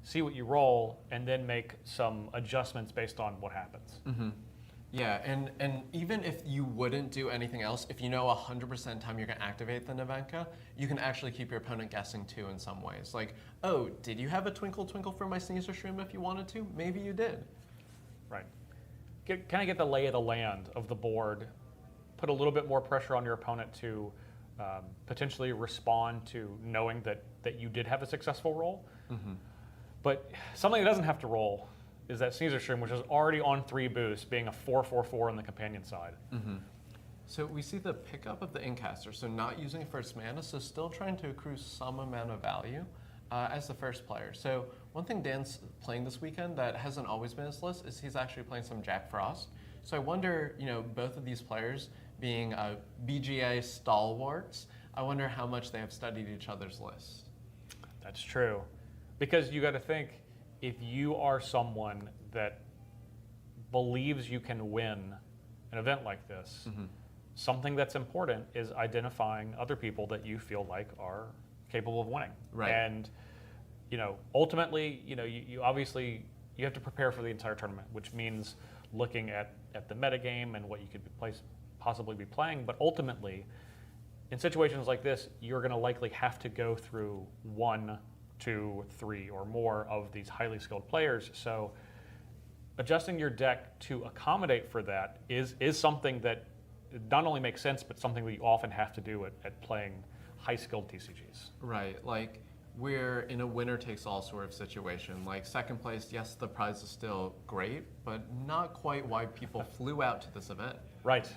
see what you roll, and then make some adjustments based on what happens. Yeah, and even if you wouldn't do anything else, if you know 100% time you're going to activate the Navenka, you can actually keep your opponent guessing too in some ways. Like, oh, did you have a Twinkle Twinkle for my Sneezer Shroom if you wanted to? Maybe you did. Right. Kind of get the lay of the land of the board, put a little bit more pressure on your opponent to potentially respond to knowing that you did have a successful roll. But something that doesn't have to roll is that Sneezer Shroom, which is already on 3 boost, being a 4/4/4 on the companion side. So we see the pickup of the Incaster, so not using first mana, so still trying to accrue some amount of value as the first player. So one thing Dan's playing this weekend that hasn't always been his list is he's actually playing some Jack Frost. So I wonder, both of these players being BGA stalwarts, I wonder how much they have studied each other's list. That's true. Because you got to think, if you are someone that believes you can win an event like this, something that's important is identifying other people that you feel like are capable of winning. Right. And ultimately, you obviously you have to prepare for the entire tournament, which means looking at the metagame and what you could possibly be playing. But ultimately, in situations like this, you're going to likely have to go through 1, 2, 3, or more of these highly skilled players. So adjusting your deck to accommodate for that is something that not only makes sense, but something that you often have to do at playing high-skilled TCGs. Right, like we're in a winner-takes-all sort of situation. Like second place, yes, the prize is still great, but not quite why people flew out to this event. Right.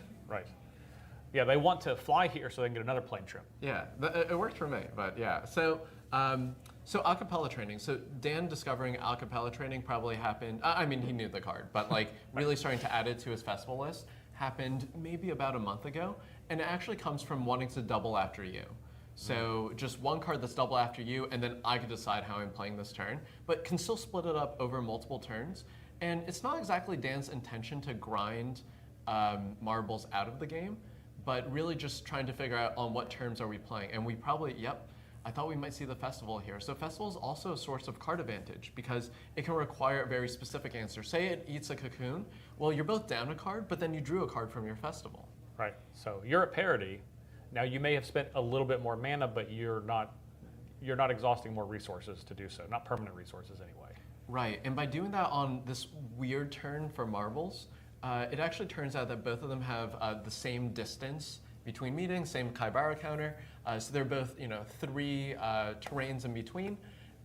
Yeah, they want to fly here so they can get another plane trip. Yeah, it worked for me, but yeah. So acapella training. So Dan discovering acapella training probably happened, I mean, he knew the card, but like really starting to add it to his festival list happened maybe about a month ago. And it actually comes from wanting to double after you. So just one card that's double after you, and then I could decide how I'm playing this turn, but can still split it up over multiple turns. And it's not exactly Dan's intention to grind marbles out of the game, but really just trying to figure out on what terms are we playing. And we probably, I thought we might see the festival here. So festival is also a source of card advantage because it can require a very specific answer. Say it eats a cocoon. Well, you're both down a card, but then you drew a card from your festival. Right. So you're at parity. Now you may have spent a little bit more mana, but you're not exhausting more resources to do so. Not permanent resources anyway. Right. And by doing that on this weird turn for marbles, it actually turns out that both of them have the same distance between meetings, same Kaibara counter. So they're both 3 terrains in between.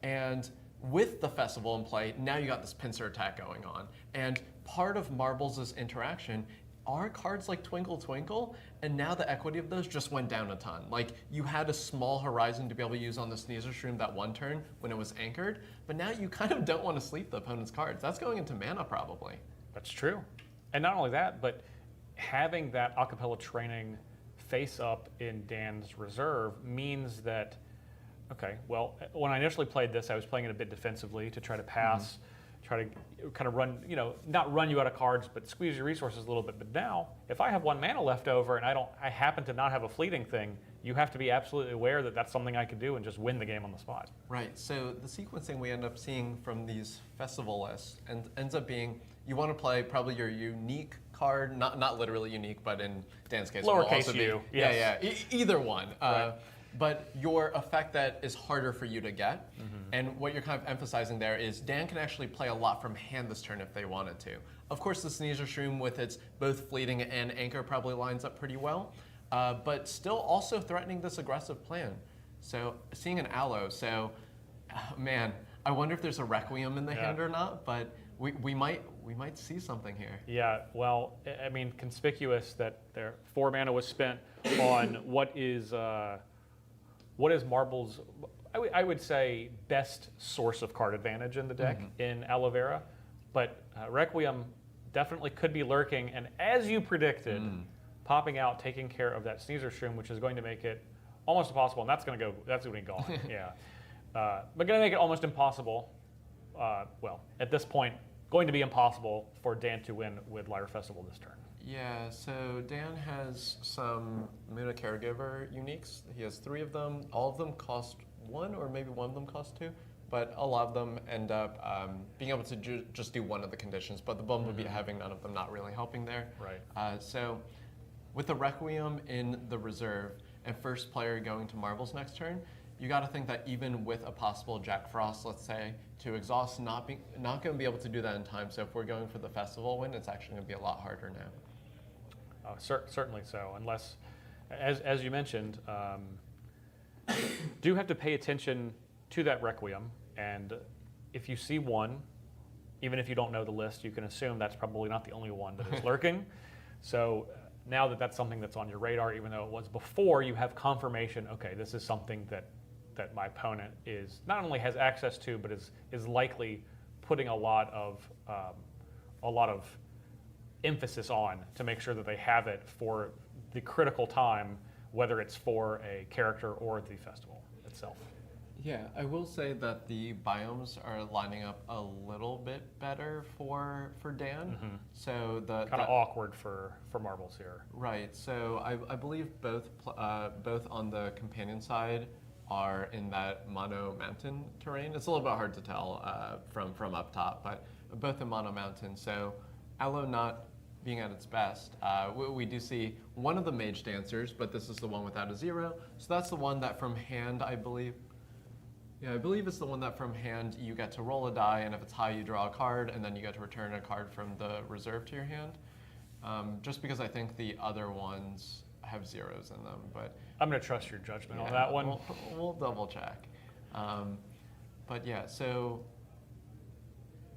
And with the festival in play, now you got this pincer attack going on. And part of marbles' interaction are cards like Twinkle Twinkle, and now the equity of those just went down a ton. Like, you had a small horizon to be able to use on the Sneezer Shroom that one turn when it was anchored, but now you kind of don't want to sleep the opponent's cards. That's going into mana, probably. That's true. And not only that, but having that acapella training face up in Dan's reserve means that, okay, well, when I initially played this, I was playing it a bit defensively to try to pass, try to kind of run, not run you out of cards, but squeeze your resources a little bit. But now, if I have 1 mana left over and I happen to not have a fleeting thing, you have to be absolutely aware that that's something I could do and just win the game on the spot. Right, so the sequencing we end up seeing from these festival lists ends up being, you want to play probably your unique card, not literally unique, but in Dan's case, it will Lowercase also be, u, yes. yeah, either one. Right. But your effect that is harder for you to get, and what you're kind of emphasizing there is Dan can actually play a lot from hand this turn if they wanted to. Of course, the Sneezer Shroom with its both fleeting and anchor probably lines up pretty well, but still also threatening this aggressive plan. So seeing an Aloe, so man, I wonder if there's a Requiem in the hand or not, but we might see something here. Yeah, well, I mean, conspicuous that their 4 mana was spent on what is Marble's, I would say, best source of card advantage in the deck in Aloe Vera. But Requiem definitely could be lurking, and as you predicted, popping out, taking care of that Sneezer Shroom, which is going to make it almost impossible, and that's going to be gone, yeah. But going to make it almost impossible. Well, at this point, going to be impossible for Dan to win with Liar Festival this turn. Yeah, so Dan has some Muna Caregiver uniques. He has 3 of them. All of them cost 1, or maybe one of them cost 2, but a lot of them end up being able to just do one of the conditions, but the bum would be having none of them not really helping there. Right. So with the Requiem in the reserve and first player going to marbles next turn, you got to think that even with a possible Jack Frost, let's say, to exhaust, not going to be able to do that in time. So if we're going for the festival win, it's actually going to be a lot harder now. Certainly so, unless, as you mentioned, do have to pay attention to that Requiem, and if you see one, even if you don't know the list, you can assume that's probably not the only one that is lurking. So now that that's something that's on your radar, even though it was before, you have confirmation, okay, this is something that my opponent is not only has access to, but is likely putting a lot of emphasis on to make sure that they have it for the critical time, whether it's for a character or the festival itself. Yeah, I will say that the biomes are lining up a little bit better for Dan. So Kind of awkward for marbles here. Right. So I believe both on the companion side are in that mono mountain terrain. It's a little bit hard to tell from up top, but both in mono mountain. So Aloe not being at its best, we do see one of the mage dancers, but this is the one without a 0. So that's the one that from hand, I believe. Yeah, I believe it's the one that from hand you get to roll a die, and if it's high, you draw a card, and then you get to return a card from the reserve to your hand. Just because I think the other ones have 0s in them, but I'm going to trust your judgment on that one. We'll double check. But yeah, so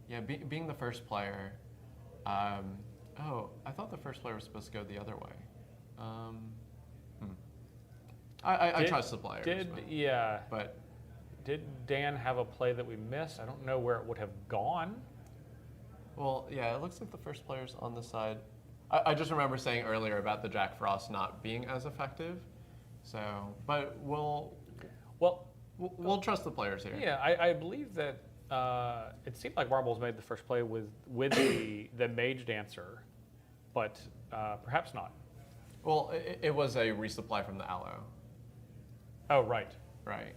yeah, being the first player. Oh, I thought the first player was supposed to go the other way. I trust the players. But did Dan have a play that we missed? I don't know where it would have gone. Well, yeah, it looks like the first player's on the side. I just remember saying earlier about the Jack Frost not being as effective. So, but we'll trust the players here. Yeah, I believe that it seemed like Marbles made the first play with the Mage Dancer, but perhaps not. Well, it was a resupply from the Aloe. Oh, right. Right.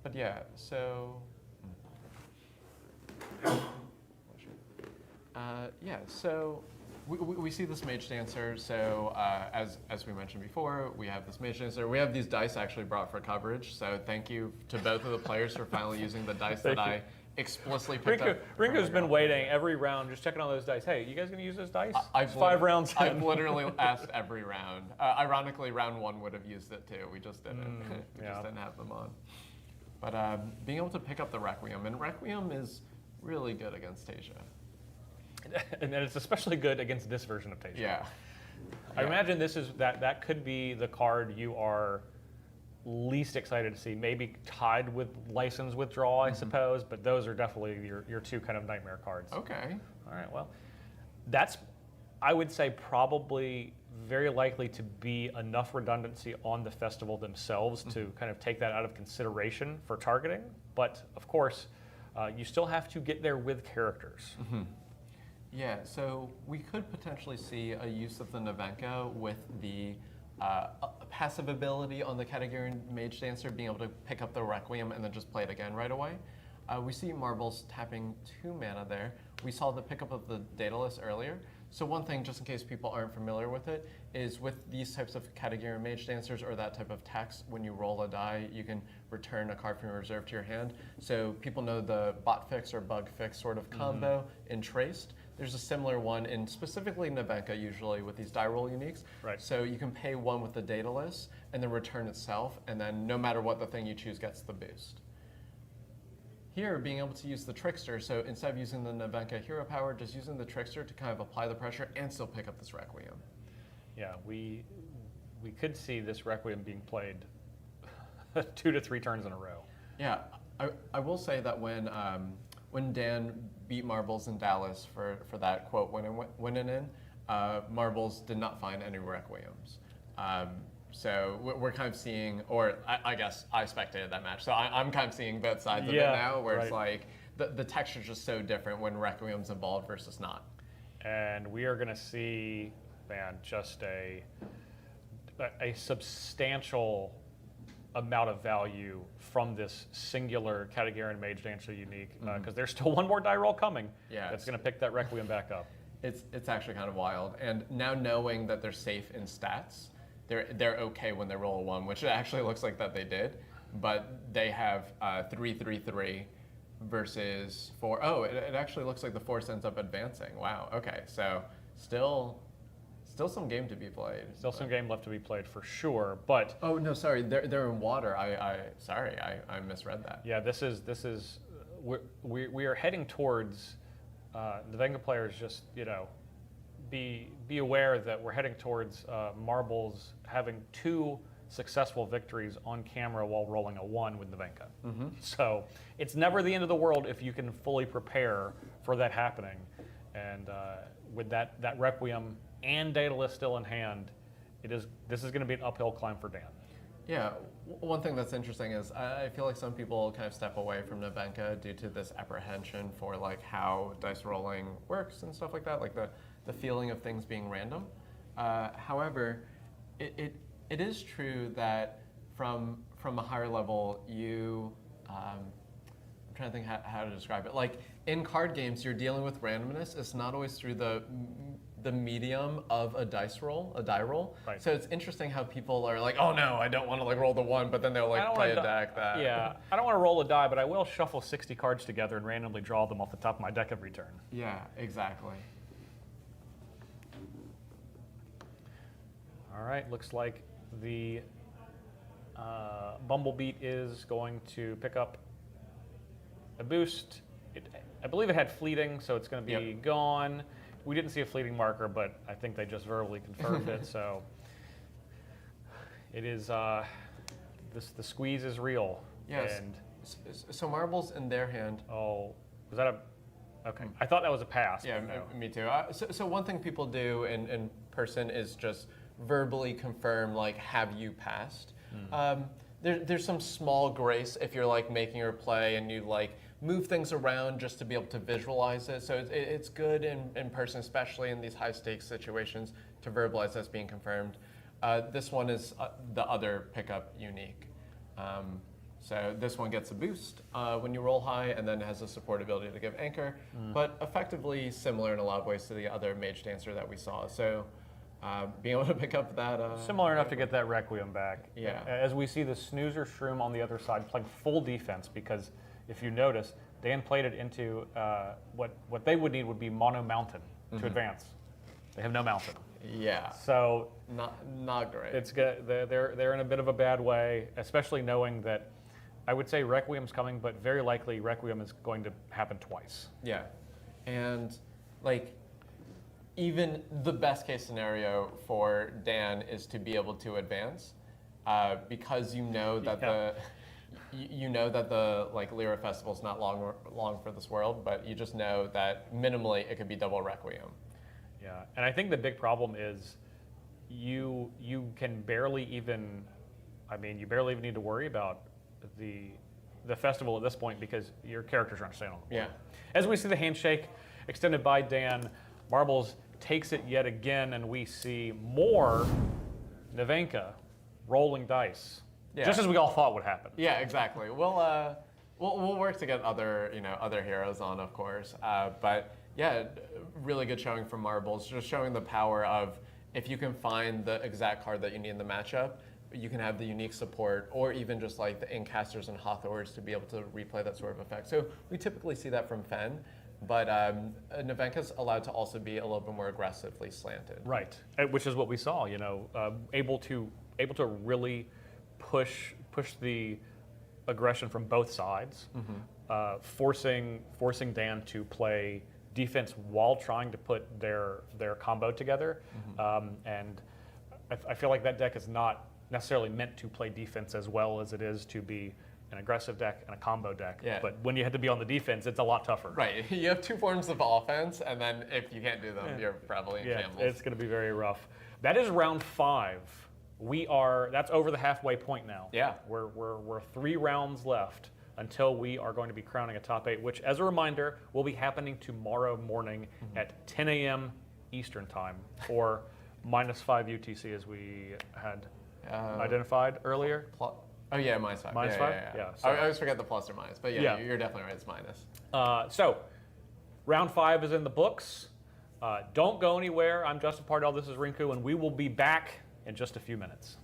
But yeah, so so we see this Mage Dancer. So as we mentioned before, we have this Mage Dancer. We have these dice actually brought for coverage. So thank you to both of the players for finally using the dice that I explicitly picked up. Rinku's been waiting every round, just checking on those dice. Hey, you guys gonna use those dice? It's 5 rounds in. I've literally asked every round. Ironically, round 1 would have used it too. We just didn't. We just didn't have them on. But being able to pick up the Requiem, and Requiem is really good against Tasia. And then it's especially good against this version of Tasia. Yeah. I imagine this is that could be the card you are least excited to see. Maybe tied with License Withdrawal, I suppose, but those are definitely your 2 kind of nightmare cards. Okay. All right, well, that's, I would say, probably very likely to be enough redundancy on the festival themselves to kind of take that out of consideration for targeting. But of course, you still have to get there with characters. Yeah, so we could potentially see a use of the Nevenka with the passive ability on the category Mage Dancer, being able to pick up the Requiem and then just play it again right away. We see Marbles tapping 2 mana there. We saw the pickup of the Daedalus earlier. So one thing, just in case people aren't familiar with it, is with these types of category Mage Dancers or that type of text, when you roll a die, you can return a card from your reserve to your hand. So people know the bot fix or bug fix sort of combo in Traced. There's a similar one in specifically Nevenka, usually with these die roll uniques. Right. So you can pay 1 with the Daedalus and then return itself, and then no matter what the thing you choose gets the boost. Here, being able to use the Trickster, so instead of using the Nevenka hero power, just using the Trickster to kind of apply the pressure and still pick up this Requiem. Yeah, we could see this Requiem being played 2 to 3 turns in a row. Yeah, I will say that when Dan beat Marbles in Dallas for that quote win and in, Marbles did not find any Requiems. So we're kind of seeing, or I guess I spectated that match, so I'm kind of seeing both sides of it now, where it's like the texture's just so different when Requiem's involved versus not. And we are going to see, man, just a substantial amount of value from this singular Katagarin Mage Dancer unique, because there's still one more die roll coming that's going to pick that Requiem back up. It's actually kind of wild. And now knowing that they're safe in stats, they're okay when they roll a 1, which it actually looks like that they did. But they have 3/3/3 versus 4. Oh, it actually looks like the force ends up advancing. Wow. Okay. So still some game to be played. Still some game left to be played for sure, but oh no, sorry, they're in water. I misread that. yeah, this is we are heading towards the Venga players. Just be aware that we're heading towards Marbles having 2 successful victories on camera while rolling a 1 with Nevenka. So it's never the end of the world if you can fully prepare for that happening. And with that Requiem and Daedalus still in hand, this is going to be an uphill climb for Dan. Yeah, one thing that's interesting is I feel like some people kind of step away from Nevenka due to this apprehension for like how dice rolling works and stuff like that, like the feeling of things being random. However, it is true that from a higher level, I'm trying to think how to describe it. Like in card games, you're dealing with randomness. It's not always through the medium of a die roll. Right. So it's interesting how people are like, oh no, I don't want to like roll the 1, but then they'll like play a deck that. Yeah, I don't want to roll a die, but I will shuffle 60 cards together and randomly draw them off the top of my deck every turn. Yeah, exactly. All right, looks like the Bumblebeat is going to pick up a boost. I believe it had fleeting, so it's going to be gone. We didn't see a fleeting marker, but I think they just verbally confirmed it. So it is. The squeeze is real. Yes. And so Marbles in their hand. oh, was that a? Okay, I thought that was a pass. Yeah, but no. me too. So one thing people do in person is just verbally confirm, like, have you passed? There's some small grace if you're like making your play and you like move things around just to be able to visualize it. So it's good in person, especially in these high stakes situations, to verbalize that's being confirmed. This one is the other pickup unique. So this one gets a boost when you roll high, and then has a support ability to give anchor, but effectively similar in a lot of ways to the other Mage Dancer that we saw. So being able to pick up that... Similar enough to get that Requiem back. Yeah. As we see the Snoozer Shroom on the other side playing full defense, because if you notice, Dan played it into what they would need would be Mono Mountain to advance. They have no mountain. Yeah. So Not great. it's good. They're in a bit of a bad way, especially knowing that I would say Requiem's coming, but very likely Requiem is going to happen twice. Yeah. And like even the best case scenario for Dan is to be able to advance because you know that the like Lyra Festival is not long for this world, but you just know that minimally it could be double Requiem. Yeah, and I think the big problem is you can barely even, you barely even need to worry about the festival at this point because your characters are understanding on the board. Yeah. As we see the handshake extended by Dan, Marbles takes it yet again, and we see more Nevenka rolling dice, just as we all thought would happen. Yeah, exactly. We'll work to get other heroes on, of course. But yeah, really good showing from Marbles, just showing the power of if you can find the exact card that you need in the matchup, you can have the unique support, or even just like the Incasters and Hawthors to be able to replay that sort of effect. So we typically see that from Fen, but Nevenka's allowed to also be a little bit more aggressively slanted. Right, which is what we saw. Able to really push the aggression from both sides, forcing Dan to play defense while trying to put their combo together. And I feel like that deck is not necessarily meant to play defense as well as it is to be an aggressive deck and a combo deck. Yeah. But when you have to be on the defense, it's a lot tougher. Right. You have two forms of offense, and then if you can't do them, you're probably in shambles. It's going to be very rough. That is round 5. That's over the halfway point now. Yeah. We're 3 rounds left until we are going to be crowning a top 8, which, as a reminder, will be happening tomorrow morning at 10 a.m. Eastern time, or -5 UTC as we had identified earlier. Oh yeah, -5. -5? Yeah. Yeah, so- I always forget the plus or minus, but yeah, Yeah. you're definitely right. It's minus. So, round 5 is in the books. Don't go anywhere. I'm Justin Parnell. This is Rinku, and we will be back in just a few minutes.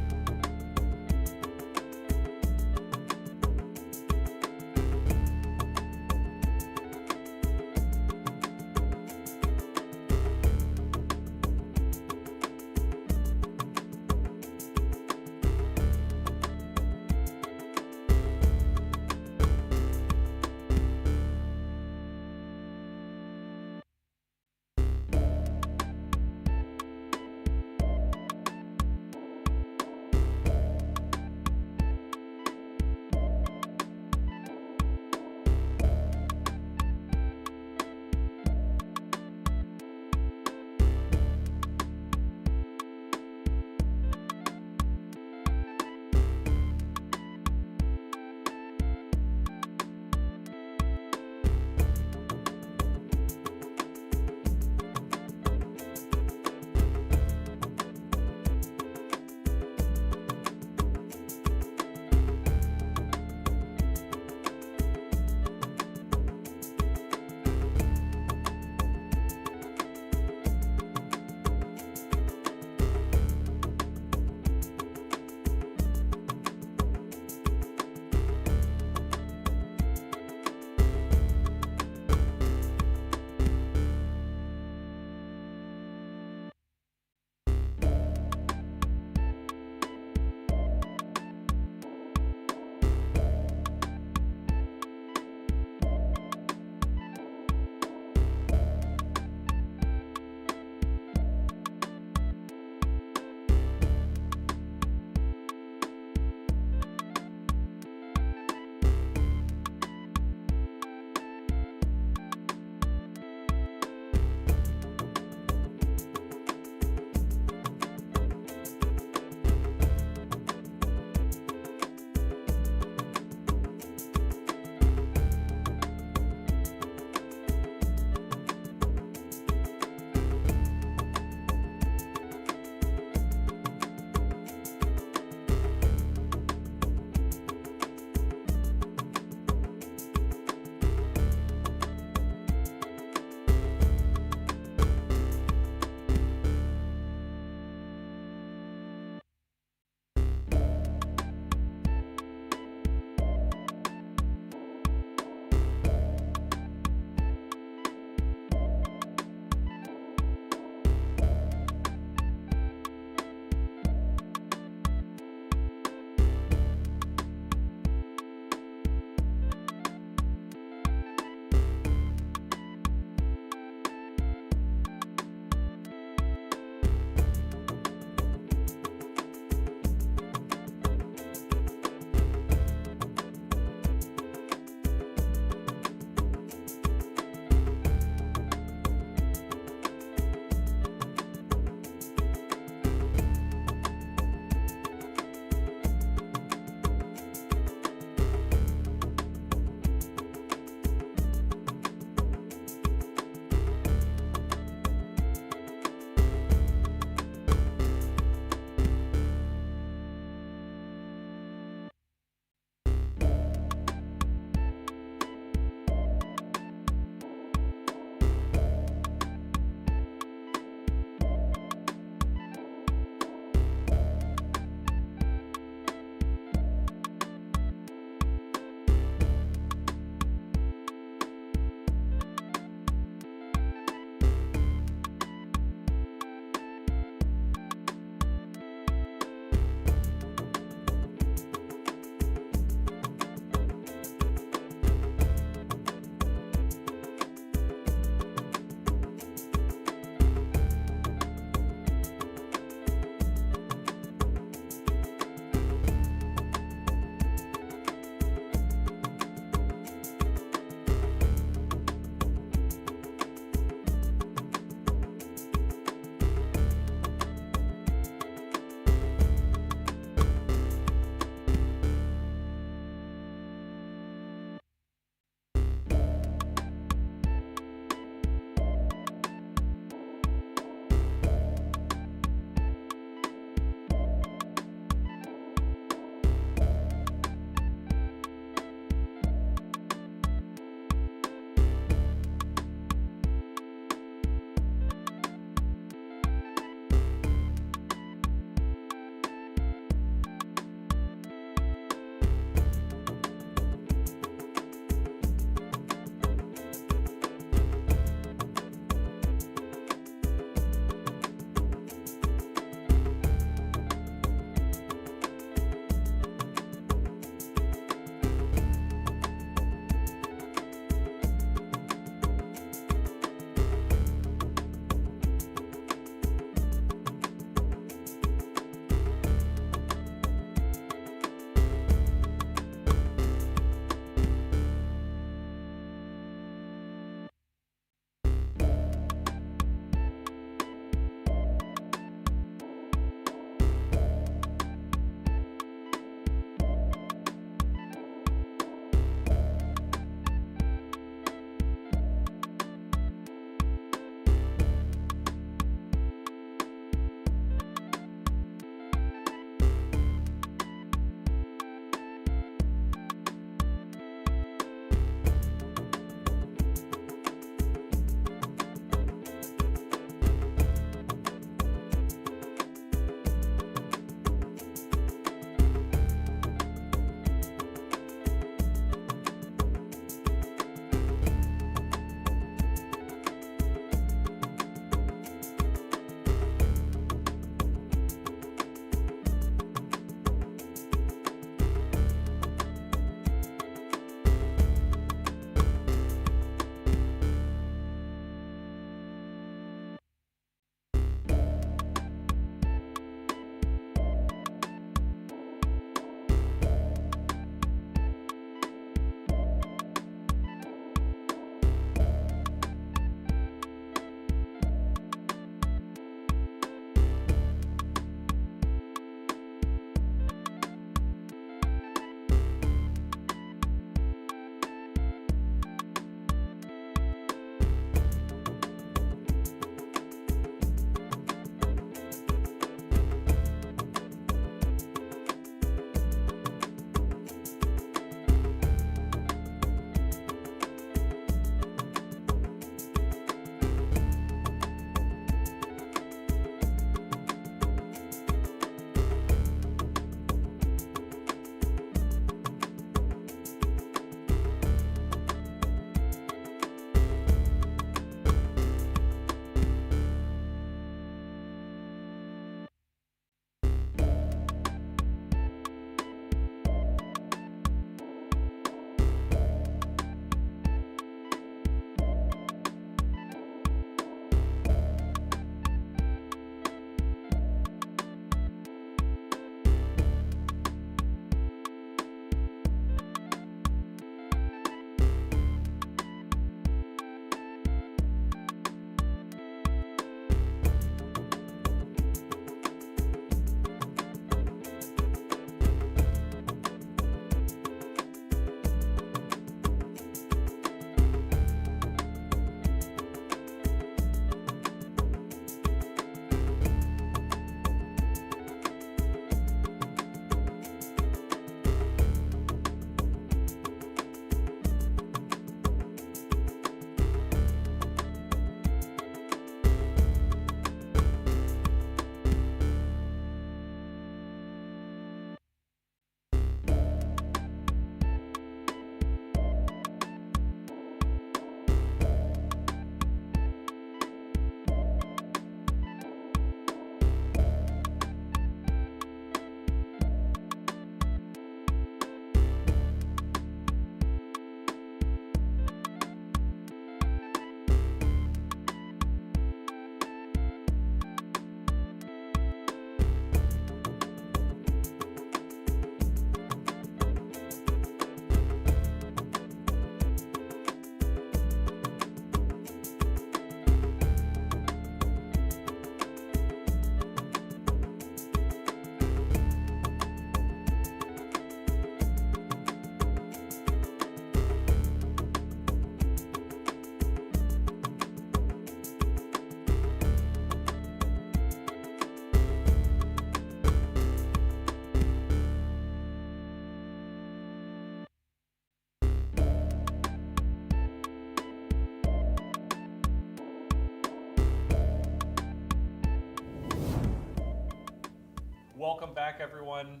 Welcome back, everyone.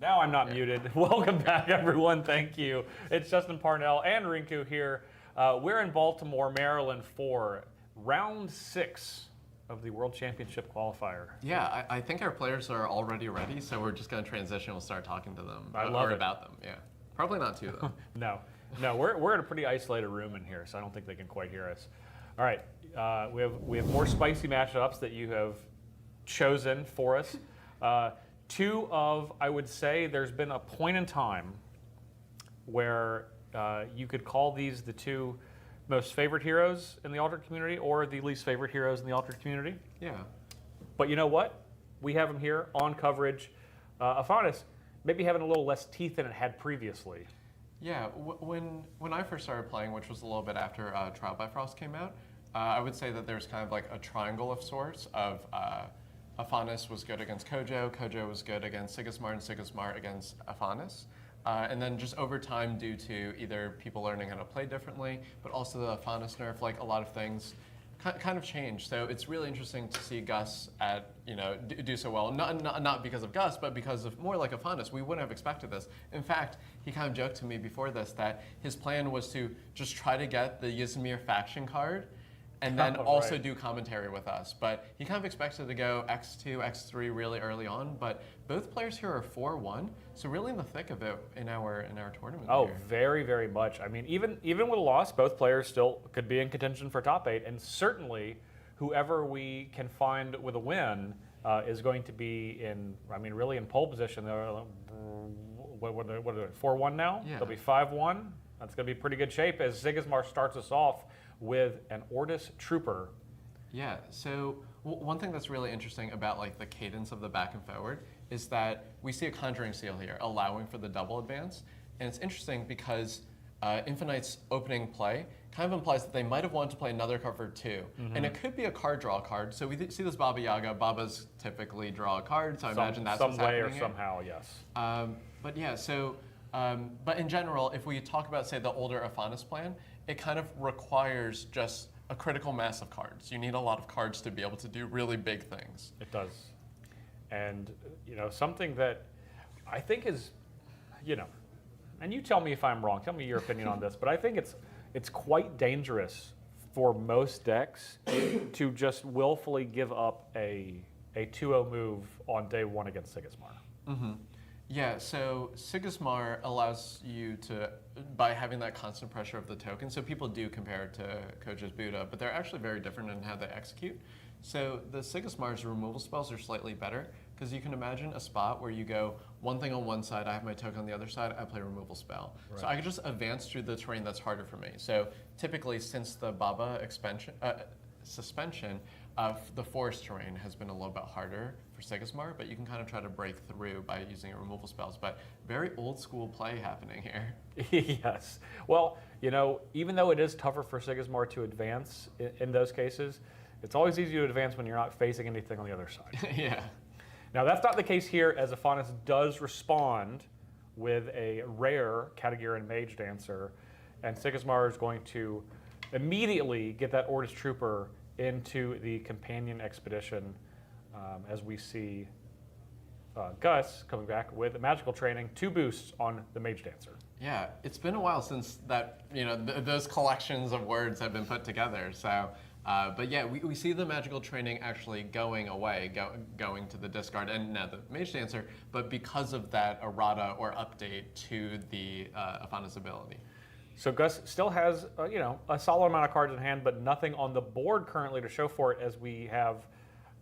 Now I'm not muted. Welcome back, everyone. Thank you. It's Justin Parnell and Rinku here. We're in Baltimore, Maryland for round 6 of the World Championship Qualifier. Yeah, I think our players are already ready, so we're just going to transition. We'll start talking to them I love it. about them. Yeah, probably not to them. No, we're in a pretty isolated room in here, so I don't think they can quite hear us. All right, we have more spicy matchups that you have chosen for us. Two of, I would say, there's been a point in time where you could call these the two most favorite heroes in the Altered community or the least favorite heroes in the Altered community. Yeah. But you know what? We have them here on coverage. Afanis maybe having a little less teeth than it had previously. Yeah, when I first started playing, which was a little bit after Trial by Frost came out, I would say that there's kind of like a triangle of sorts of Afanis was good against Kojo, Kojo was good against Sigismar, and Sigismar against Afanis. And then just over time, due to either people learning how to play differently, but also the Afanis nerf, like a lot of things kind of changed. So it's really interesting to see Gus do so well. Not because of Gus, but because of more like Afanis. We wouldn't have expected this. In fact, he kind of joked to me before this that his plan was to just try to get the Yzmir faction card and then also do commentary with us. But he kind of expected to go X2, X3 really early on, but both players here are 4-1, so really in the thick of it in our tournament. Oh, here. very, very much. I mean, even with a loss, both players still could be in contention for top 8, and certainly whoever we can find with a win is going to be in, I mean, really in pole position. What are they, 4-1 now? Yeah. They'll be 5-1. That's going to be pretty good shape as Sigismar starts us off with an Ortis Trooper. Yeah, so one thing that's really interesting about like the cadence of the back and forward is that we see a Conjuring Seal here, allowing for the double advance. And it's interesting because Infinite's opening play kind of implies that they might have wanted to play another card for 2. And it could be a card draw card. So we see this Baba Yaga. Babas typically draw a card, so I imagine that's what's happening some way or here. somehow, yes. But yeah, so, but in general, if we talk about, say, the older Afanis plan, it kind of requires just a critical mass of cards. You need a lot of cards to be able to do really big things. It does. And, something that I think is, and you tell me if I'm wrong, tell me your opinion on this, but I think it's quite dangerous for most decks to just willfully give up a 2-0 move on day 1 against Sigismar. Mm-hmm. Yeah, so Sigismar allows you to, by having that constant pressure of the token, so people do compare it to Kojo's Buddha, but they're actually very different in how they execute. So the Sigismar's removal spells are slightly better, because you can imagine a spot where you go one thing on one side, I have my token on the other side, I play a removal spell. Right. So I could just advance through the terrain that's harder for me. So typically, since the Baba suspension, the forest terrain has been a little bit harder for Sigismar, but you can kind of try to break through by using your removal spells. But very old school play happening here. Yes. Well, even though it is tougher for Sigismar to advance in those cases, it's always easy to advance when you're not facing anything on the other side. Yeah. Now, that's not the case here, as Afanis does respond with a rare Katagiran Mage Dancer, and Sigismar is going to immediately get that Ortis Trooper into the companion expedition as we see Gus coming back with a magical training, 2 boosts on the Mage Dancer. Yeah, it's been a while since that, those collections of words have been put together. So, but yeah, we see the magical training actually going away, going to the discard, and now the Mage Dancer, but because of that errata or update to the Afanis ability. So Gus still has, a solid amount of cards in hand, but nothing on the board currently to show for it, as we have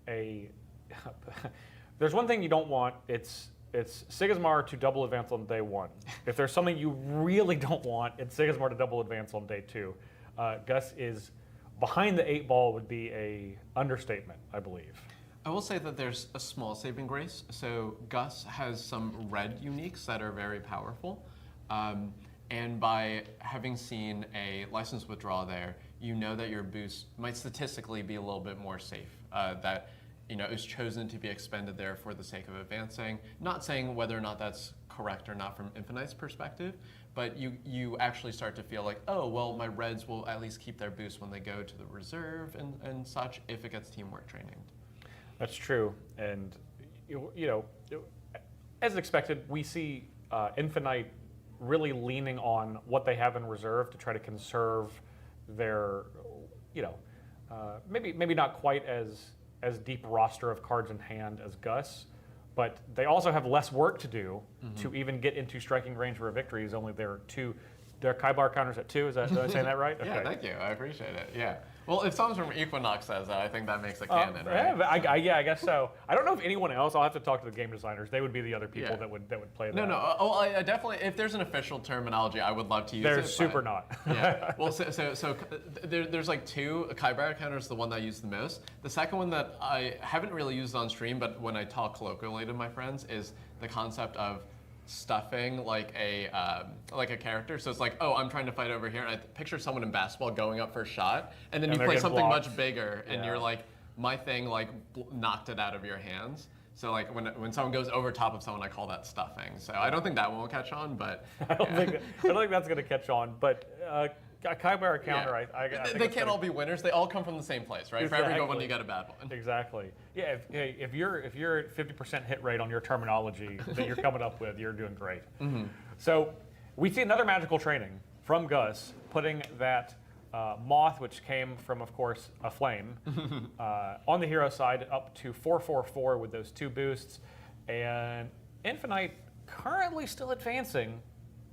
a... There's one thing you don't want, it's Sigismar to double advance on day 1. If there's something you really don't want, it's Sigismar to double advance on day 2. Gus is behind the 8 ball would be a understatement, I believe. I will say that there's a small saving grace. So Gus has some red uniques that are very powerful. And by having seen a license withdrawal there, you know that your boost might statistically be a little bit more safe. That is chosen to be expended there for the sake of advancing. Not saying whether or not that's correct or not from Infinite's perspective, but you actually start to feel like, oh, well, my reds will at least keep their boost when they go to the reserve and such if it gets teamwork training. That's true, and you know, as expected, we see Infinite really leaning on what they have in reserve to try to conserve their, you know, maybe not quite as deep roster of cards in hand as Gus, but they also have less work to do to even get into striking range for a victory. Is only their Kaibar counters at 2. Is that, am I saying that right? Okay. Yeah, thank you. I appreciate it. Yeah. Well, if someone from Equinox says that, I think that makes it canon, right? Yeah, I guess so. I don't know if anyone else. I'll have to talk to the game designers. They would be the other people Yeah. that would play that. No. I definitely. If there's an official terminology, I would love to use it. They're but- super not. Yeah. Well, there's like 2. Kaibar counter is the one that I use the most. The second one that I haven't really used on stream, but when I talk colloquially to my friends, is the concept of stuffing like a character. So it's like, oh, I'm trying to fight over here, and I picture someone in basketball going up for a shot, and then And you they're play getting something blocked. much bigger, and Yeah. you're like, my thing like knocked it out of your hands. So like when someone goes over top of someone, I call that stuffing. So I don't think that one will catch on, but I don't think that's going to catch on. But a Kaibar counter, yeah. I think They it's can't gonna- all be winners. They all come from the same place, right? For every good one, Exactly. you get a bad one. Exactly. Yeah. If you're at 50% hit rate on your terminology that you're coming up with, you're doing great. So we see another magical training from Gus, putting that moth, which came from, of course, a flame, on the hero side up to 4/4/4 with those 2 boosts, and Infinite currently still advancing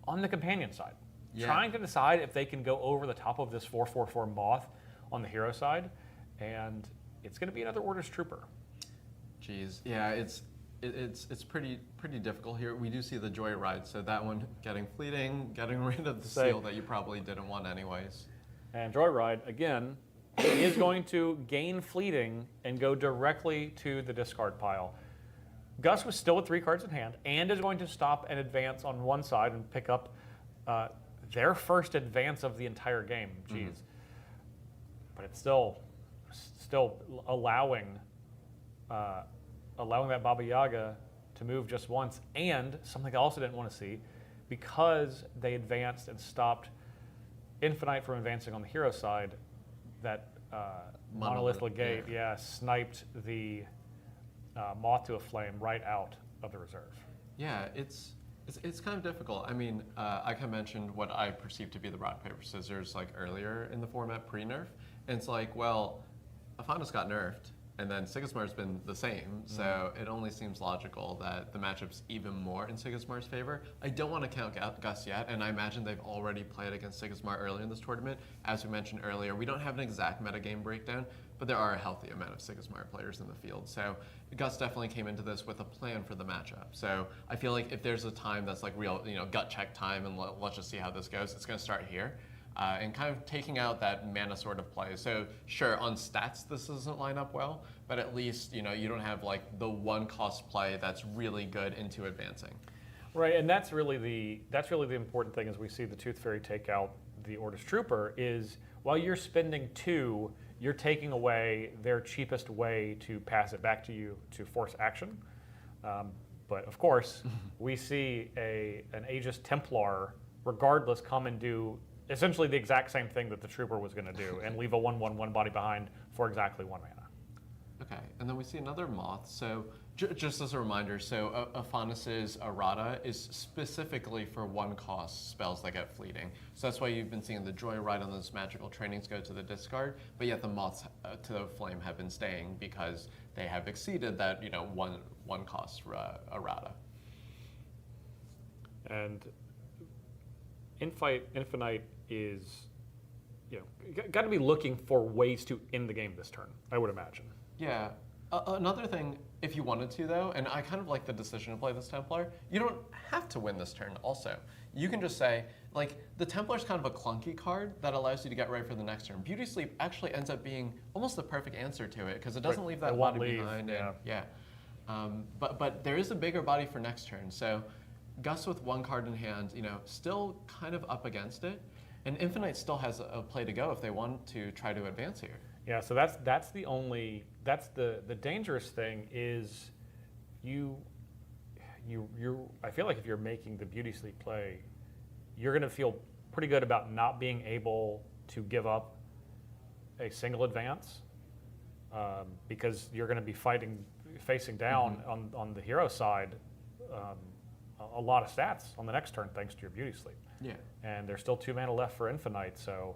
on the companion side. Yeah. Trying to decide if they can go over the top of this 4/4/4 moth on the hero side, and it's going to be another Orders Trooper. Jeez, yeah, it's pretty difficult here. We do see the Joyride, so that one getting fleeting, getting rid of the Say- seal that you probably didn't want anyways. And Joyride, again, is going to gain fleeting and go directly to the discard pile. Gus was still with 3 cards in hand and is going to stop and advance on one side and pick up their first advance of the entire game. Jeez. But it's still allowing that Baba Yaga to move just once, and something I also didn't want to see, because they advanced and stopped Infinite from advancing on the hero side, that Monolith Legate, sniped the Moth to a Flame right out of the reserve. Yeah, it's kind of difficult. I mean, I kind of mentioned what I perceive to be the rock, paper, scissors like earlier in the format pre-nerf, and it's like, well, Afanis got nerfed, and then Sigismar's been the same, so it only seems logical that the matchup's even more in Sigismar's favor. I don't want to count Gus yet, and I imagine they've already played against Sigismar earlier in this tournament. As we mentioned earlier, we don't have an exact metagame breakdown, but there are a healthy amount of Sigismar players in the field. So Gus definitely came into this with a plan for the matchup. So I feel like if there's a time that's like real, gut check time, and let's just see how this goes, it's going to start here. And kind of taking out that mana sort of play. So sure, on stats this doesn't line up well, but at least you don't have like the 1 cost play that's really good into advancing. Right, and that's really the important thing as we see the Tooth Fairy take out the Orders Trooper is while you're spending 2, you're taking away their cheapest way to pass it back to you to force action. But of course, we see an Aegis Templar regardless come and do essentially the exact same thing that the Trooper was going to do and leave a 1/1/1 body behind for exactly 1 mana. Okay, and then we see another Moth. So just as a reminder, so Afanis's Errata is specifically for 1 cost spells that get fleeting. So that's why you've been seeing the Joyride on those magical trainings go to the discard, but yet the Moths to the Flame have been staying because they have exceeded that one cost Errata. And Infinite is, got to be looking for ways to end the game this turn, I would imagine. Yeah. Another thing, if you wanted to though, and I kind of like the decision to play this Templar, you don't have to win this turn also. You can just say, like, the Templar's kind of a clunky card that allows you to get ready for the next turn. Beauty Sleep actually ends up being almost the perfect answer to it because it doesn't leave that It won't body leave, behind. yeah. But there is a bigger body for next turn. So Gus with 1 card in hand, still kind of up against it. And Infinite still has a play to go if they want to try to advance here. Yeah, so that's the dangerous thing is I feel like if you're making the Beauty Sleep play, you're going to feel pretty good about not being able to give up a single advance because you're going to be facing down on the hero side a lot of stats on the next turn thanks to your Beauty Sleep. Yeah. And there's still 2 mana left for Infinite, so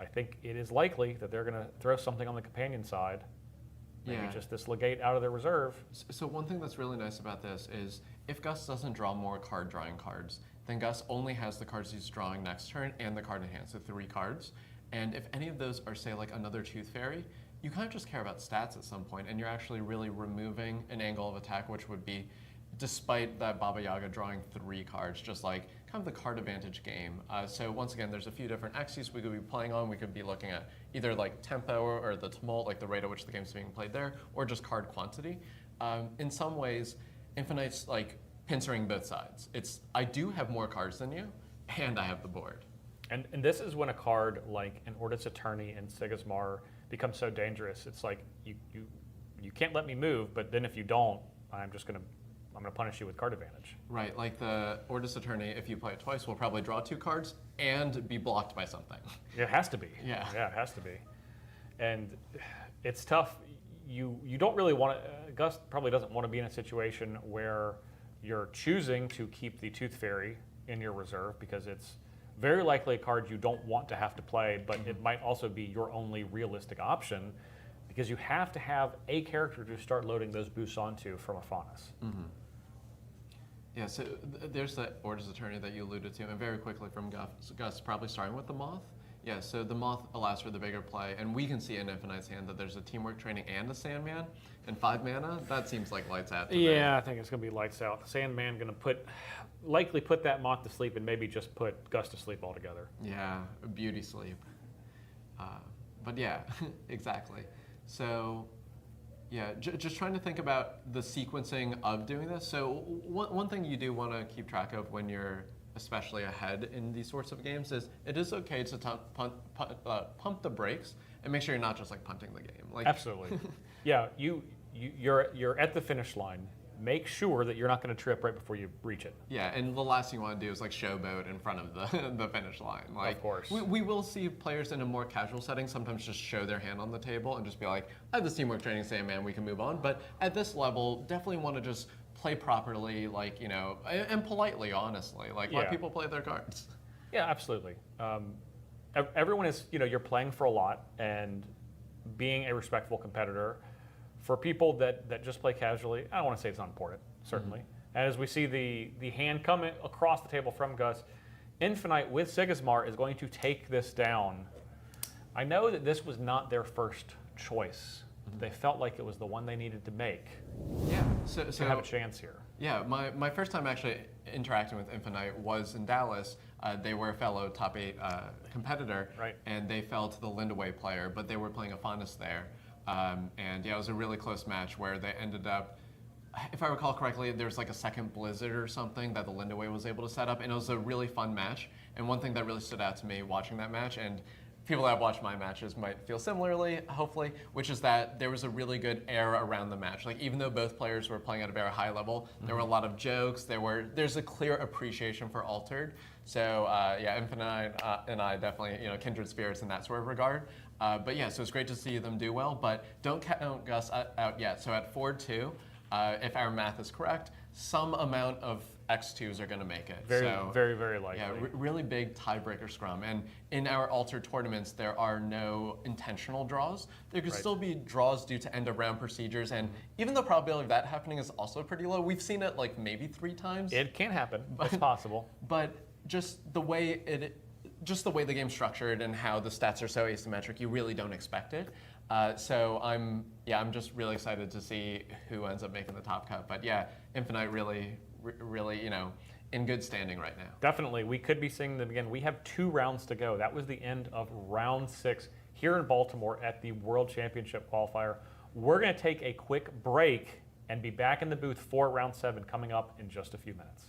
I think it is likely that they're going to throw something on the companion side. Maybe Yeah. just this Legate out of their reserve. So one thing that's really nice about this is if Gus doesn't draw more card drawing cards, then Gus only has the cards he's drawing next turn and the card in hand, so 3 cards. And if any of those are, say, like another Tooth Fairy, you kind of just care about stats at some point, and you're actually really removing an angle of attack, which would be, despite that Baba Yaga drawing 3 cards, just like kind of the card advantage game. So once again, there's a few different axes we could be playing on. We could be looking at either like tempo or the tumult, like the rate at which the game's being played there, or just card quantity. In some ways, Infinite's like pincering both sides. It's, I do have more cards than you, and I have the board. And this is when a card like an Ordis Attorney and Sigismar becomes so dangerous. It's like you can't let me move, but then if you don't, I'm gonna punish you with card advantage. Right, like the Ordis Attorney, if you play it twice, will probably draw 2 cards and be blocked by something. It has to be. Yeah. Yeah, it has to be. And it's tough. You don't really want to. Gus probably doesn't want to be in a situation where you're choosing to keep the Tooth Fairy in your reserve because it's very likely a card you don't want to have to play, but it might also be your only realistic option because you have to have a character to start loading those boosts onto from a Faunus. Yeah, so there's that Ordis Attorney that you alluded to, and very quickly from Gus, probably starting with the Moth. Yeah, so the Moth allows for the bigger play, and we can see in Infinite's hand that there's a Teamwork Training and a Sandman, and 5 mana, that seems like lights out to me. Yeah, I think it's going to be lights out. Sandman going to likely put that Moth to sleep and maybe just put Gus to sleep altogether. Yeah, Beauty Sleep. But yeah, exactly. So, yeah, just trying to think about the sequencing of doing this. So one thing you do want to keep track of when you're especially ahead in these sorts of games is it is okay to pump the brakes and make sure you're not just like punting the game. Like, Absolutely. Yeah, you're at the finish line. Make sure that you're not going to trip right before you reach it. yeah, and the last thing you want to do is like showboat in front of the finish line. Like, Of course. We will see players in a more casual setting sometimes just show their hand on the table and just be like, I have this Teamwork Training, Sandman, we can move on. But at this level, definitely want to just play properly, like, you know, and politely, honestly. Like, let Yeah. people play their cards. Yeah, absolutely. Everyone is, you're playing for a lot and being a respectful competitor. For people that just play casually, I don't want to say it's not important, certainly. And as we see the hand coming across the table from Gus, Infinite with Sigismar is going to take this down. I know that this was not their first choice. They felt like it was the one they needed to make Yeah, to have a chance here. Yeah, my first time actually interacting with Infinite was in Dallas. They were a fellow top 8 competitor, Right. and they fell to the Lindaway player, but they were playing a Faunus there. And yeah, it was a really close match where they ended up, if I recall correctly, there was like a second Blizzard or something that the Lindaway was able to set up, and it was a really fun match. And one thing that really stood out to me watching that match, and people that have watched my matches might feel similarly, hopefully, which is that there was a really good air around the match. Like, even though both players were playing at a very high level, there were a lot of jokes, there's a clear appreciation for Altered. So yeah, Infinite and I definitely, kindred spirits in that sort of regard. But yeah, so it's great to see them do well, but don't count Gus out yet. So at 4-2, if our math is correct, some amount of X2s are going to make it. Very, So, very, very likely. yeah, really big tiebreaker scrum. And in our Altered tournaments, there are no intentional draws. There could Right. still be draws due to end of round procedures. And even the probability of that happening is also pretty low. We've seen it like maybe 3 times. It can happen. It's possible. But just the way the game's structured and how the stats are so asymmetric, you really don't expect it. So I'm just really excited to see who ends up making the top cut. But yeah, Infinite really, in good standing right now. Definitely, we could be seeing them again. We have 2 rounds to go. That was the end of round 6 here in Baltimore at the World Championship Qualifier. We're going to take a quick break and be back in the booth for round 7 coming up in just a few minutes.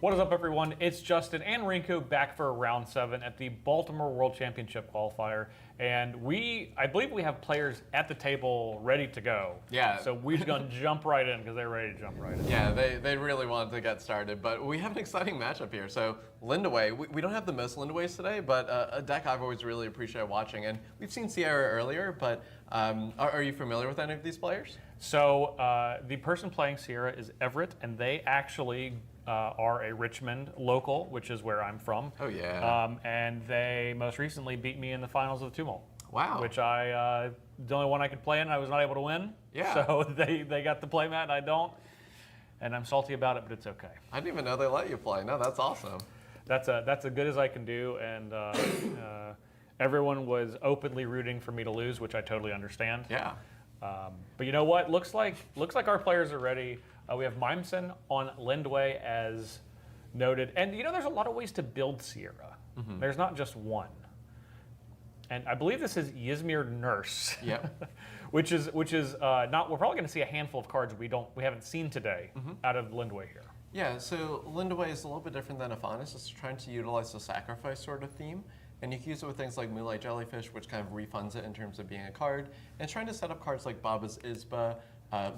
What is up, everyone? It's Justin and Rinku back for round 7 at the Baltimore World Championship Qualifier. And I believe we have players at the table ready to go. Yeah. So we're just going to jump right in because they're ready to jump right in. Yeah, they really wanted to get started, but we have an exciting matchup here. So Lindaway, we don't have the most Lindaways today, but a deck I've always really appreciated watching. And we've seen Sierra earlier, but are you familiar with any of these players? So the person playing Sierra is Everett, and they actually are a Richmond local, which is where I'm from. Oh, yeah. And they most recently beat me in the finals of the Tumult. Wow. Which the only one I could play in, I was not able to win. Yeah. So they got the playmat, and I don't. And I'm salty about it, but it's okay. I didn't even know they let you play. No, that's awesome. That's as good as I can do, and everyone was openly rooting for me to lose, which I totally understand. Yeah. But you know what? Looks like our players are ready. We have Mimson on Lindway as noted, and there's a lot of ways to build Sierra. Mm-hmm. There's not just one. And I believe this is Ysmir Nurse. Yep. which is not. We're probably going to see a handful of cards we haven't seen today out of Lindway here. Yeah. So Lindaway is a little bit different than Afanis. It's trying to utilize the sacrifice sort of theme. And you can use it with things like Moonlight Jellyfish, which kind of refunds it in terms of being a card. And it's trying to set up cards like Baba's Isba,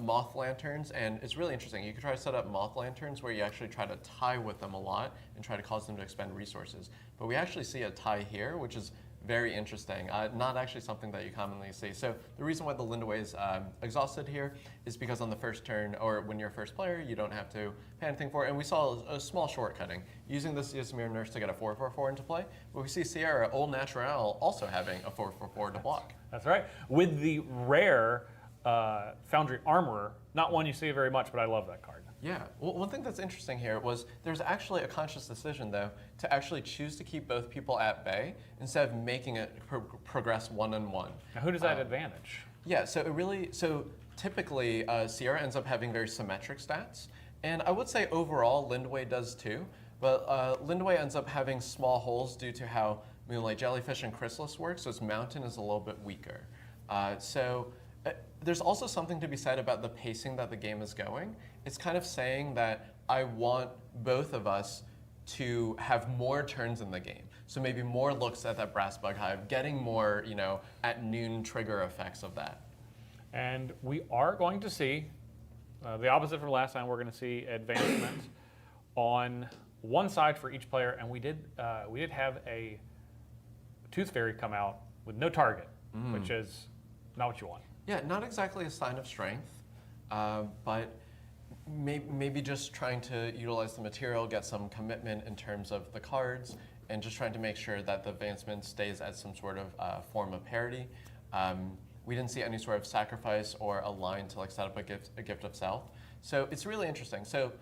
Moth Lanterns, and it's really interesting. You can try to set up Moth Lanterns where you actually try to tie with them a lot and try to cause them to expend resources. But we actually see a tie here, which is very interesting. Not actually something that you commonly see. So the reason why the Lindaway is exhausted here is because on the first turn, or when you're a first player, you don't have to pay anything for it. And we saw a small shortcutting, using this Ysmir Nurse to get a 4/4/4 into play. But we see Sierra, Old Natural, also having a 4/4/4 to block. That's right. With the rare Foundry Armorer, not one you see very much, but I love that card. Yeah. Well, one thing that's interesting here was there's actually a conscious decision, though, to actually choose to keep both people at bay instead of making it progress one-on-one. Now, who does that advantage? Yeah, so typically Sierra ends up having very symmetric stats. And I would say overall Lindaway does too, but Lindaway ends up having small holes due to how Moonlight Jellyfish and Chrysalis work, so its mountain is a little bit weaker. There's also something to be said about the pacing that the game is going. It's kind of saying that I want both of us to have more turns in the game. So maybe more looks at that Brass Bug Hive, getting more, at noon trigger effects of that. And we are going to see, the opposite from last time, we're going to see advancement on one side for each player, and we did have a Tooth Fairy come out with no target, which is not what you want. Yeah, not exactly a sign of strength, but maybe just trying to utilize the material, get some commitment in terms of the cards, and just trying to make sure that the advancement stays at some sort of form of parity. We didn't see any sort of sacrifice or a line to set up a gift of self. So it's really interesting. So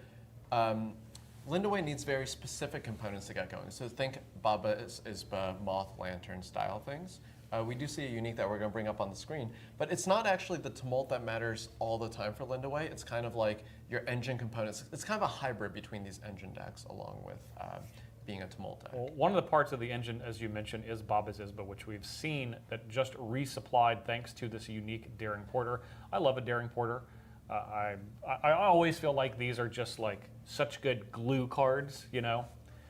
Lindaway needs very specific components to get going. So think Baba Isba, Moth Lantern style things. We do see a unique that we're going to bring up on the screen, but it's not actually the Tumult that matters all the time for Lindaway. It's kind of like your engine components. It's kind of a hybrid between these engine decks along with being a Tumult deck. Well, one of the parts of the engine, as you mentioned, is Baba's Isba, which we've seen that just resupplied thanks to this unique Daring Porter. I love a Daring Porter. I always feel like these are just like such good glue cards,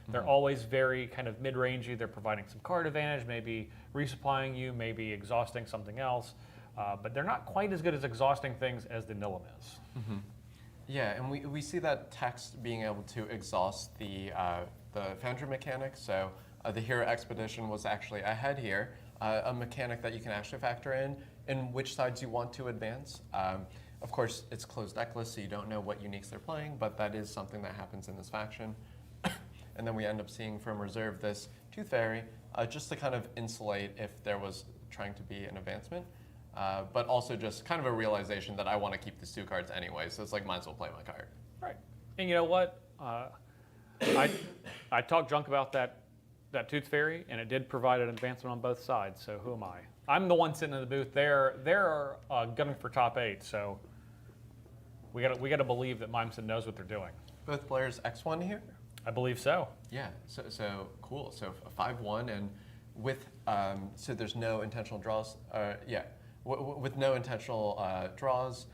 They're always very kind of mid-rangey. They're providing some card advantage, maybe resupplying you, maybe exhausting something else. But they're not quite as good as exhausting things as the Nilam is. Mm-hmm. Yeah, and we see that text being able to exhaust the Foundry mechanic. So the Hero Expedition was actually ahead here, a mechanic that you can actually factor in which sides you want to advance. Of course, it's closed deckless, so you don't know what uniques they're playing, but that is something that happens in this faction. And then we end up seeing from reserve this Tooth Fairy, just to kind of insulate if there was trying to be an advancement, but also just kind of a realization that I want to keep these two cards anyway, so it's like might as well play my card. Right. And you know what? I talked junk about that Tooth Fairy, and it did provide an advancement on both sides, so who am I? I'm the one sitting in the booth. They're gunning for top 8, so we got to believe that Mimson knows what they're doing. Both players X1 here? I believe so. Yeah, so cool. So 5-1, and with so there's no intentional draws. With no intentional draws,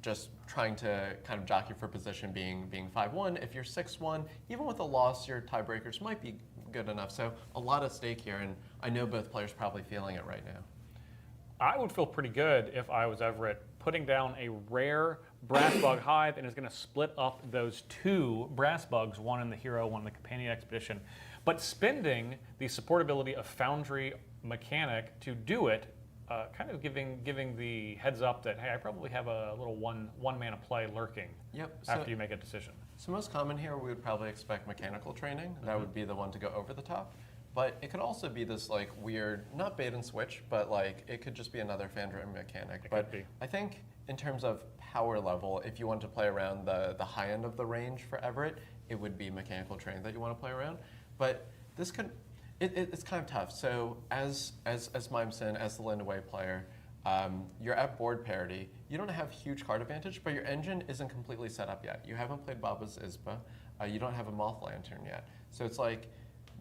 just trying to kind of jockey for position being 5-1. If you're 6-1, even with a loss, your tiebreakers might be good enough. So a lot at stake here, and I know both players probably feeling it right now. I would feel pretty good if I was Everett putting down a rare brass bug hive and is going to split up those 2 brass bugs, one in the hero, one in the companion expedition, but spending the supportability of Foundry mechanic to do it, kind of giving the heads up that, hey, I probably have a little one mana play lurking after you make a decision. So most common here, we would probably expect mechanical training. That would be the one to go over the top. But it could also be this like weird, not bait and switch, but like it could just be another Foundry mechanic. But I think in terms of power level, if you want to play around the high end of the range for Everett, it would be mechanical training that you want to play around. But this could, it's kind of tough. So as Mimeson, as the land away player, you're at board parity. You don't have huge card advantage, but your engine isn't completely set up yet. You haven't played Baba's Isba. You don't have a Moth Lantern yet. So it's like,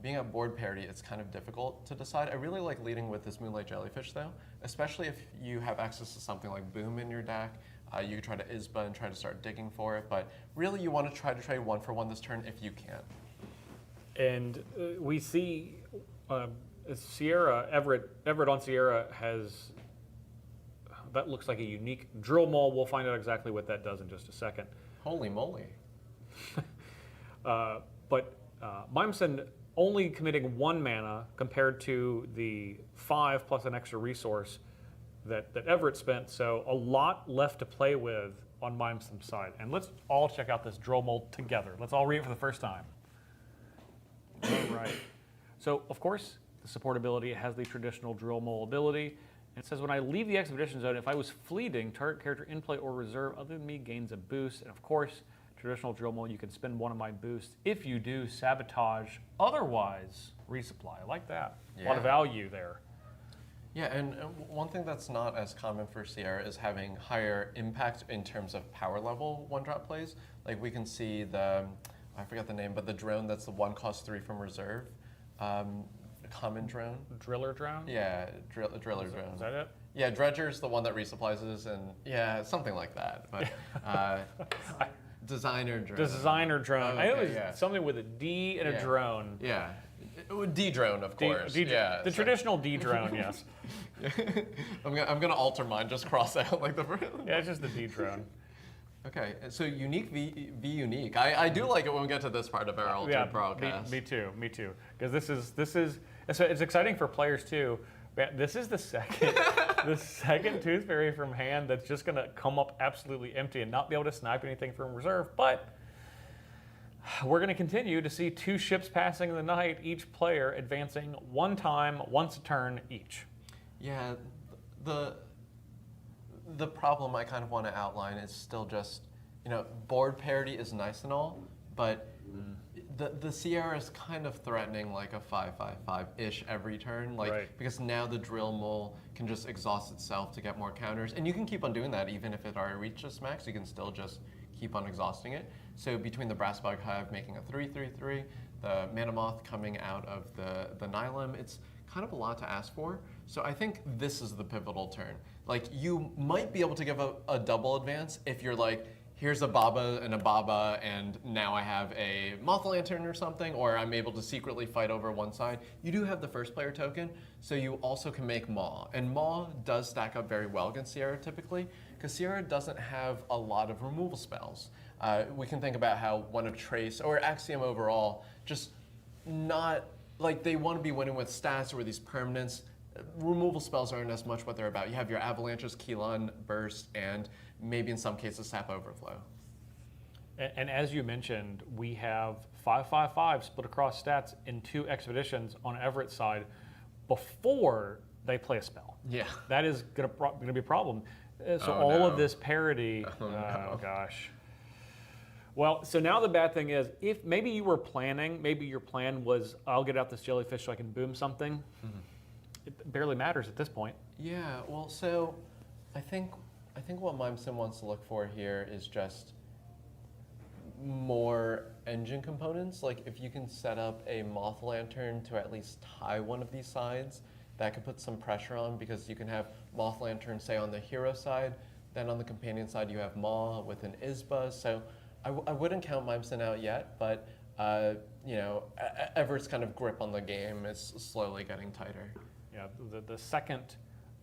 being at board parity, it's kind of difficult to decide. I really like leading with this Moonlight Jellyfish, though, especially if you have access to something like Boom in your deck. You can try to Isba and try to start digging for it, but really you want to try to trade 1-for-1 this turn if you can. And we see Sierra, Everett on Sierra has, that looks like a unique drill maul. We'll find out exactly what that does in just a second. Holy moly. But Mimeson only committing 1 mana compared to the 5 plus an extra resource that Everett spent. So a lot left to play with on Mimeson's side. And let's all check out this drill mold together. Let's all read it for the first time. All right. So of course, the supportability has the traditional drill mold ability. It says, when I leave the expedition zone, if I was fleeting, target character in play or reserve other than me gains a boost. And of course, traditional drill mold, you can spend 1 of my boosts. If you do, sabotage, otherwise resupply. I like that. A lot of value there. Yeah, and one thing that's not as common for Sierra is having higher impact in terms of power level 1-drop plays. Like we can see the, I forgot the name, but the drone that's the 1-cost 3 from reserve. Common drone. Driller drone? Yeah, driller drone. Is that it? Yeah, Dredger's the one that resupplies, and yeah, something like that. But designer drone. Designer drone. Oh, I know okay, it was something with a D and a drone. Yeah. D-drone, of course. The traditional D-drone, yes. I'm gonna alter mine, just cross out like the. Yeah, it's just the D-drone. Okay, so unique v unique. I do like it when we get to this part of our altered broadcast. Me too. Because this is it's exciting for players too. This is the second Tooth Fairy from hand that's just going to come up absolutely empty and not be able to snipe anything from reserve. But we're going to continue to see 2 ships passing in the night, each player advancing 1 time, once a turn each. Yeah, the problem I kind of want to outline is still just, board parity is nice and all, but the Sierra is kind of threatening like a 5/5/5-ish every turn, because now the drill mole can just exhaust itself to get more counters, and you can keep on doing that even if it already reaches max. You can still just keep on exhausting it. So between the Brass Bug Hive making a 3/3/3, the Mana Moth coming out of the Nylem, it's kind of a lot to ask for. So I think this is the pivotal turn. Like you might be able to give a double advance if you're like, here's a Baba, and now I have a Moth Lantern or something, or I'm able to secretly fight over one side. You do have the first player token, so you also can make Maw. And Maw does stack up very well against Sierra typically, because Sierra doesn't have a lot of removal spells. We can think about how one of Trace, or Axiom overall, just not, like they want to be winning with stats or these permanents. Removal spells aren't as much what they're about. You have your Avalanches, Keelan, Burst, and maybe in some cases Sap Overflow. And as you mentioned, we have 5/5/5 split across stats in 2 expeditions on Everett's side before they play a spell. Yeah. That is going to be a problem. So of this parity, oh gosh. Well, so now the bad thing is, if maybe you were planning, maybe your plan was, I'll get out this jellyfish so I can boom something. It barely matters at this point. Yeah, well, so I think what Mimeson wants to look for here is just more engine components. Like if you can set up a Moth Lantern to at least tie one of these sides, that could put some pressure on, because you can have Moth Lantern, say, on the hero side, Then on the companion side, you have Maw with an Isba. So I wouldn't count Mimeson out yet, but you know, Everett's kind of grip on the game is slowly getting tighter. Yeah, the second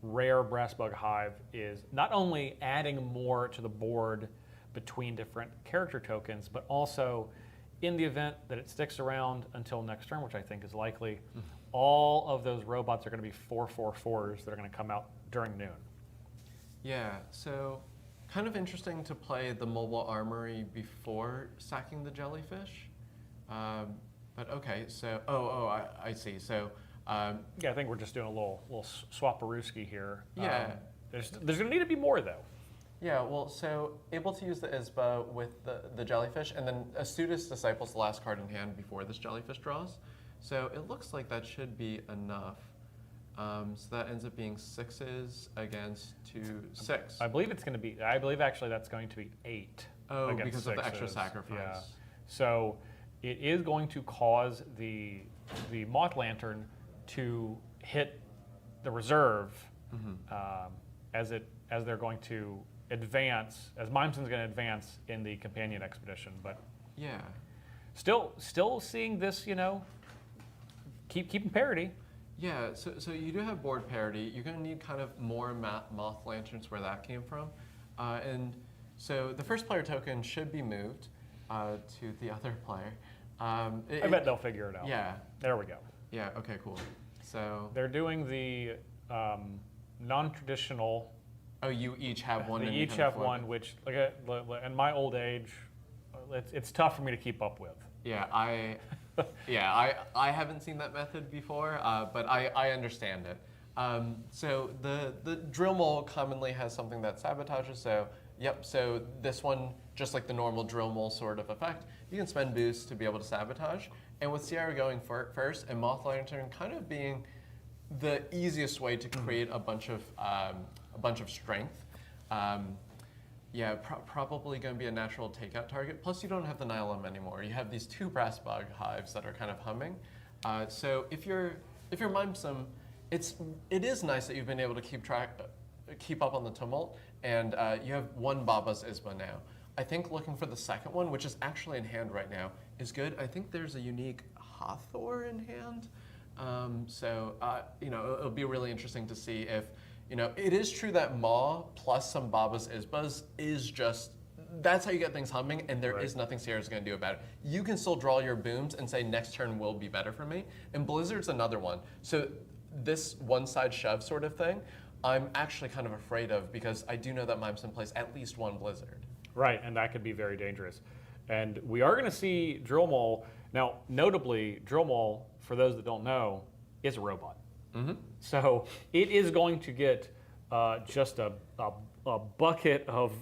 rare brass bug hive is not only adding more to the board between different character tokens, but also in the event that it sticks around until next turn, which I think is likely, all of those robots are going to be 4/4/4s that are going to come out during noon. Yeah, so kind of interesting to play the mobile armory before sacking the jellyfish. But okay, so, I see. So, Yeah, I think we're just doing a little swapperooski here. Yeah. There's going to need to be more, though. yeah, well, so able to use the Isba with the jellyfish, and then Astutous Disciple's the last card in hand before this jellyfish draws. So it looks like that should be enough. So that ends up being 6s against 2/6. I believe it's going to be, I believe actually that's going to be 8. Oh, against because of the extra 6s. sacrifice. Yeah. So it is going to cause the Moth Lantern to hit the reserve as they're going to advance, as Mimeson's going to advance in the companion expedition. But Yeah. still seeing this, you know, keeping parity. Yeah, so you do have board parity. You're going to need kind of more Moth Lanterns where that came from. And so the first player token should be moved to the other player. I bet they'll figure it out. Yeah, There we go. yeah, okay, cool. So, They're doing the non-traditional. oh, you each have one. They and you each kind of have flip one, it. which, like, in my old age, it's tough for me to keep up with. Yeah, I haven't seen that method before, but I understand it. So the drill mole commonly has something that sabotages. So yep. So this one, just like the normal drill mole sort of effect, you can spend boost to be able to sabotage. And with Sierra going first and Moth Lantern kind of being the easiest way to create a bunch of strength. Yeah, probably going to be a natural takeout target. Plus, you don't have the Nylum anymore. You have these 2 brass bug hives that are kind of humming. So if you're Mimesome, it is nice that you've been able to keep up on the tumult, and you have 1 Baba's Isba now. I think looking for the second one, which is actually in hand right now, is good. I think there's a unique Hathor in hand. So you know, it'll be really interesting to see if. You know, it is true that Maw plus some Baba's Isbas is just, that's how you get things humming, and there is nothing Sierra's going to do about it. You can still draw your booms and say next turn will be better for me, and Blizzard's another one. So this one-side shove sort of thing, I'm actually kind of afraid of because I do know that Mimeson plays at least 1 Blizzard. Right, and that could be very dangerous. And we are going to see Drill Mole. Now, notably, Drill Mole, for those that don't know, is a robot. So it is going to get just a bucket of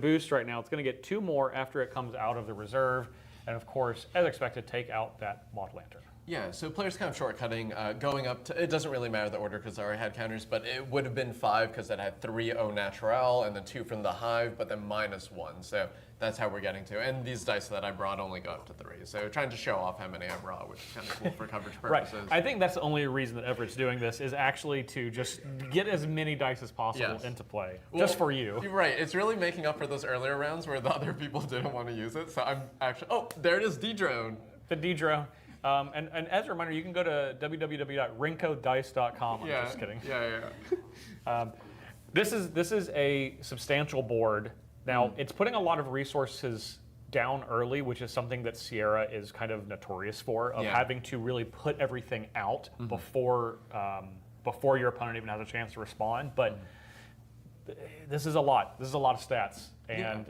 boost right now. It's going to get 2 more after it comes out of the reserve, and of course, as expected, take out that Moth Lantern. Yeah, so players kind of shortcutting, going up to, it doesn't really matter the order because I already had counters, but it would have been 5 because it had 3 au naturel and then 2 from the hive, but then -1. So that's how we're getting to. And these dice that I brought only go up to 3. So trying to show off how many I brought, which is kind of cool for coverage Right. purposes. I think that's the only reason that Everett's doing this is actually to just get as many dice as possible Yes. into play, Well, just for you. You're right. It's really making up for those earlier rounds where the other people didn't want to use it. So I'm actually, oh, there it is, D-Drone. The D-Drone. And as a reminder, you can go to www.rinkodice.com. I'm just kidding. Yeah. This is a substantial board. Now, it's putting a lot of resources down early, which is something that Sierra is kind of notorious for, of having to really put everything out before your opponent even has a chance to respond. But this is a lot. This is a lot of stats, and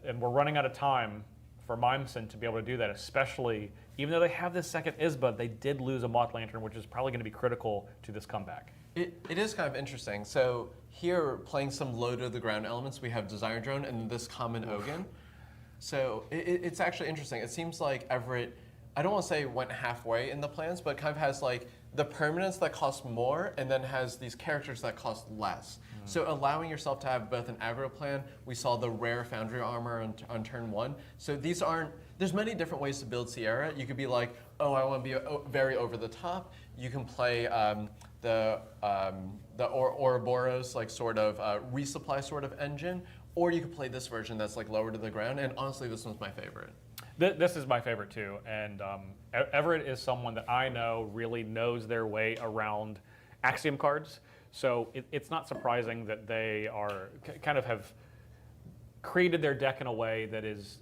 and we're running out of time for Mimeson to be able to do that, especially even though they have this second Isba, they did lose a Moth Lantern, which is probably going to be critical to this comeback. It is kind of interesting. So here, playing some low to the ground elements, we have Desire Drone and this common Ogun. So it's actually interesting. It seems like Everett I don't want to say went halfway in the plans, but kind of has like the permanents that cost more and then has these characters that cost less. So allowing yourself to have both an aggro plan, we saw the rare Foundry armor on turn 1. So these aren't, there's many different ways to build Sierra. You could be like, oh, I want to be very over the top. You can play the Ouroboros like sort of resupply sort of engine, or you could play this version that's like lower to the ground. And honestly, this one's my favorite. This is my favorite too, and Everett is someone that I know really knows their way around Axiom cards. So it's not surprising that they are kind of have created their deck in a way that is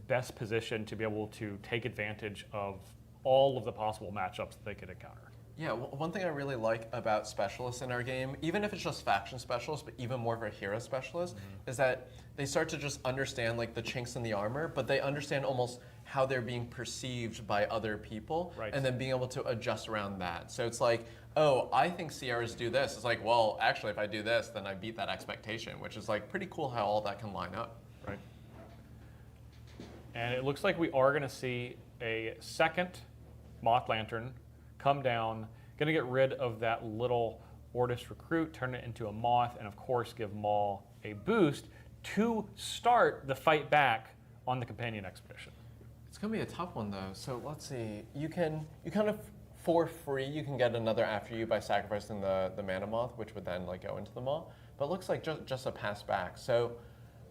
best positioned to be able to take advantage of all of the possible matchups that they could encounter. Yeah, one thing I really like about specialists in our game, even if it's just faction specialists, but even more of a hero specialist, is that they start to just understand like the chinks in the armor, but they understand almost how they're being perceived by other people, Right. and then being able to adjust around that. So it's like, oh, I think Sierras do this. It's like, well, actually, if I do this, then I beat that expectation, which is like pretty cool how all that can line up. Right. And it looks like we are going to see a second Moth Lantern come down, going to get rid of that little Ortis Recruit, turn it into a Moth, and of course give Maul a boost to start the fight back on the Companion Expedition. It's gonna be a tough one though. So let's see. You kind of for free you can get another after you by sacrificing the Mana Moth, which would then like go into the Maw. But it looks like just a pass back. So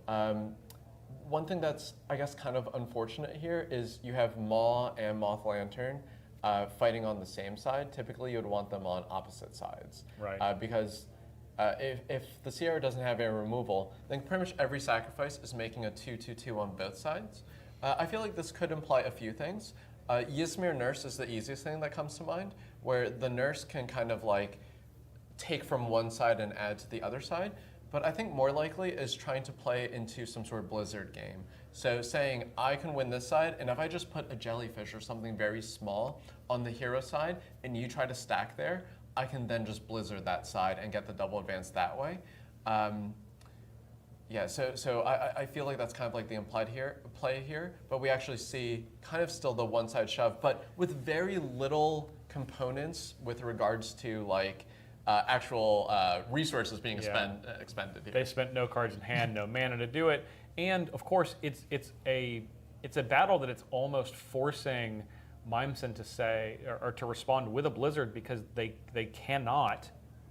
one thing that's I guess kind of unfortunate here is you have Maw and Moth Lantern fighting on the same side. Typically you would want them on opposite sides. Right. Because if the Sierra doesn't have air removal, then pretty much every sacrifice is making a 2/2/2 on both sides. I feel like this could imply a few things. Ysmir Nurse is the easiest thing that comes to mind, where the Nurse can kind of like take from one side and add to the other side. But I think more likely is trying to play into some sort of Blizzard game. So saying, I can win this side, and if I just put a jellyfish or something very small on the hero side, and you try to stack there, I can then just Blizzard that side and get the double advance that way. Yeah, so I feel like that's kind of like the implied play here, but we actually see kind of still the one side shove, but with very little components with regards to like actual resources being expended here. They spent no cards in hand, no mana to do it, and of course it's a battle that it's almost forcing Mimesen to say or to respond with a Blizzard because they cannot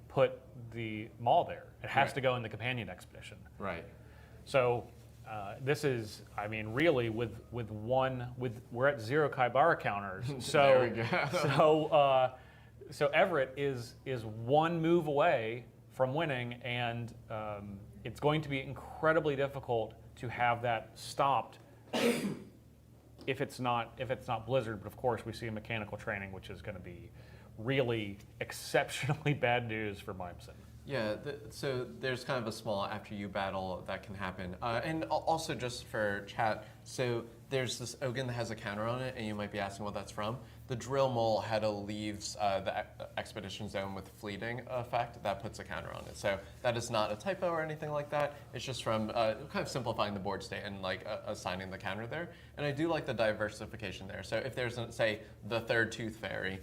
put the Maul there. It has Right. to go in the Companion Expedition. Right. So this is, I mean, really we're at 0 Kaibara counters. So There we go. so Everett is one move away from winning, and it's going to be incredibly difficult to have that stopped if it's not Blizzard. But of course, we see a mechanical training, which is going to be really exceptionally bad news for Mimesen. Yeah, so there's kind of a small after you battle that can happen. And also just for chat, so there's this Ogun that has a counter on it, and you might be asking what that's from. The Drill Mole had to leaves the expedition zone with fleeting effect. That puts a counter on it. So that is not a typo or anything like that. It's just from kind of simplifying the board state and like assigning the counter there. And I do like the diversification there. So if there's, say, the third Tooth Fairy,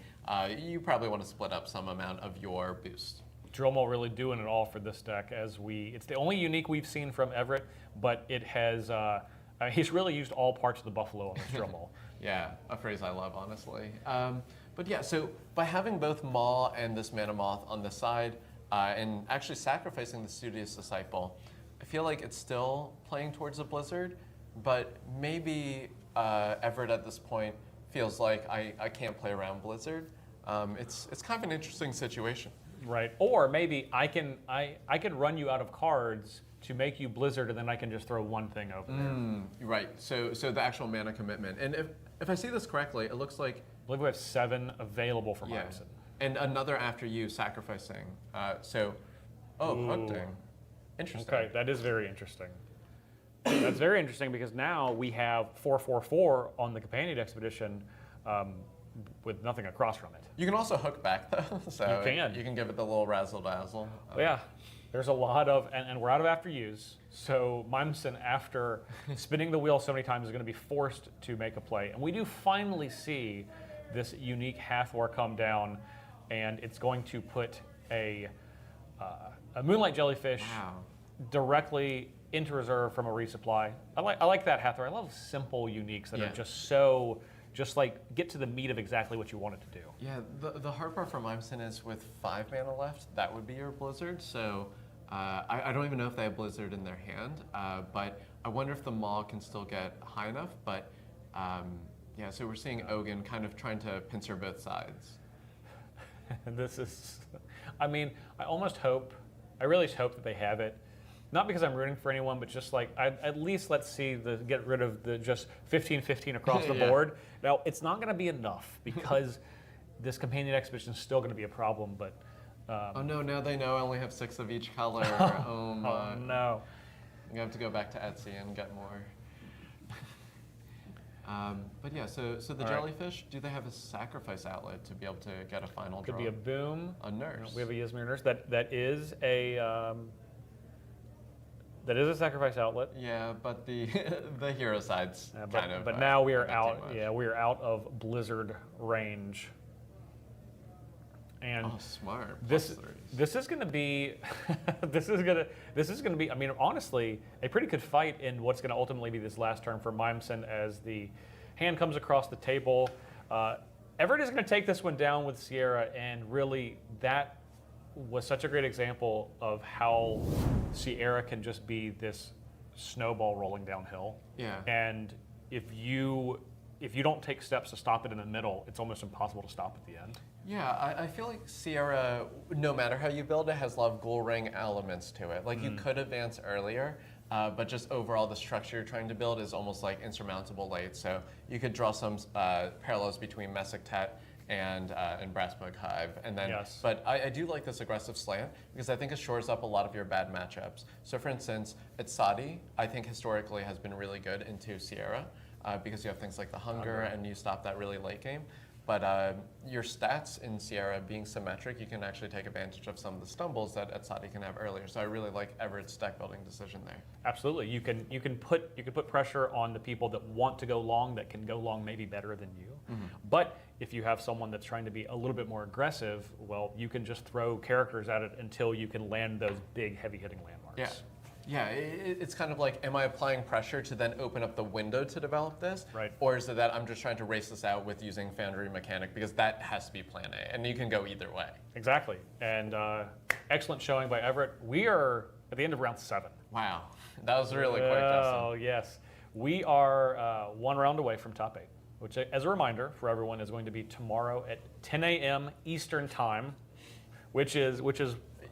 you probably want to split up some amount of your boost. Drillmole really doing it all for this deck it's the only unique we've seen from Everett, but it has, he's really used all parts of the buffalo on this Drillmole. Yeah, a phrase I love, honestly. But yeah, so by having both Maw and this Mana Moth on the side, and actually sacrificing the Studious Disciple, I feel like it's still playing towards a Blizzard, but maybe Everett at this point feels like I can't play around Blizzard. It's kind of an interesting situation. Right, or maybe I can run you out of cards to make you Blizzard, and then I can just throw one thing over there. Right, so the actual mana commitment. And if I see this correctly, it looks like... I believe we have 7 available for Mimesen. And another after you sacrificing. Hunting. Interesting. Okay, that is very interesting. That's very interesting because now we have 4/4/4 on the Companion Expedition with nothing across from it. You can also hook back though, so You can. you can give it the little razzle dazzle. Yeah, There's a lot of, and we're out of after use. So Mimesen, after spinning the wheel so many times, is going to be forced to make a play. And we do finally see this unique Hathor come down, and it's going to put a Moonlight Jellyfish directly into reserve from a resupply. I like that Hathor. I love simple uniques that are just so, just like get to the meat of exactly what you want it to do. Yeah, the hard part for Mimesen is with 5 mana left, that would be your Blizzard. So I don't even know if they have Blizzard in their hand, but I wonder if the Maul can still get high enough. But yeah, so we're seeing Ogun kind of trying to pincer both sides. This is, I mean, I really hope that they have it. Not because I'm rooting for anyone, but just like, at least let's see get rid of the just 15-15 across the board. Now, it's not going to be enough because this companion expedition is still going to be a problem, but... oh no, now they know I only have 6 of each color. Oh my. Oh no. I'm going to have to go back to Etsy and get more. But yeah, so the jellyfish, do they have a sacrifice outlet to be able to get a final draw? Could be a boom. A nurse. We have a Ysmir nurse. That is a sacrifice outlet. Yeah, but the hero side's kind of. But now we are out. Yeah, we are out of Blizzard range. And smart. This is going to be this is going to be. I mean, honestly, a pretty good fight in what's going to ultimately be this last turn for Mimesen as the hand comes across the table. Everett is going to take this one down with Sierra, and really that was such a great example of how Sierra can just be this snowball rolling downhill. Yeah. And if you don't take steps to stop it in the middle, it's almost impossible to stop at the end. Yeah, I feel like Sierra, no matter how you build it, has a lot of Ghoul Ring elements to it. Like you could advance earlier, but just overall the structure you're trying to build is almost like insurmountable late. So you could draw some parallels between Messick Tet and Brassbug Hive. And then, but I do like this aggressive slant because I think it shores up a lot of your bad matchups. So for instance, itsRinku, I think historically has been really good into Sierra because you have things like the hunger and you stop that really late game. But your stats in Sierra being symmetric, you can actually take advantage of some of the stumbles that itsRinku can have earlier. So I really like Everett's deck building decision there. Absolutely, you can put pressure on the people that want to go long, that can go long maybe better than you. But if you have someone that's trying to be a little bit more aggressive, well, you can just throw characters at it until you can land those big heavy hitting landmarks. Yeah. Yeah, it's kind of like, am I applying pressure to then open up the window to develop this? Right. Or is it that I'm just trying to race this out with using Foundry Mechanic? Because that has to be plan A, and you can go either way. Exactly. And excellent showing by Everett. We are at the end of round 7. Wow, that was really quick, Justin. Oh, yes. We are 1 round away from top 8, which, as a reminder for everyone, is going to be tomorrow at 10 a.m. Eastern Time, which is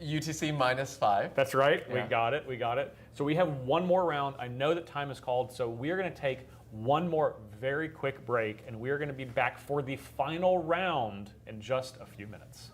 UTC -5. That's right. Yeah. We got it. So we have 1 more round. I know that time is called, so we are going to take 1 more very quick break, and we are going to be back for the final round in just a few minutes.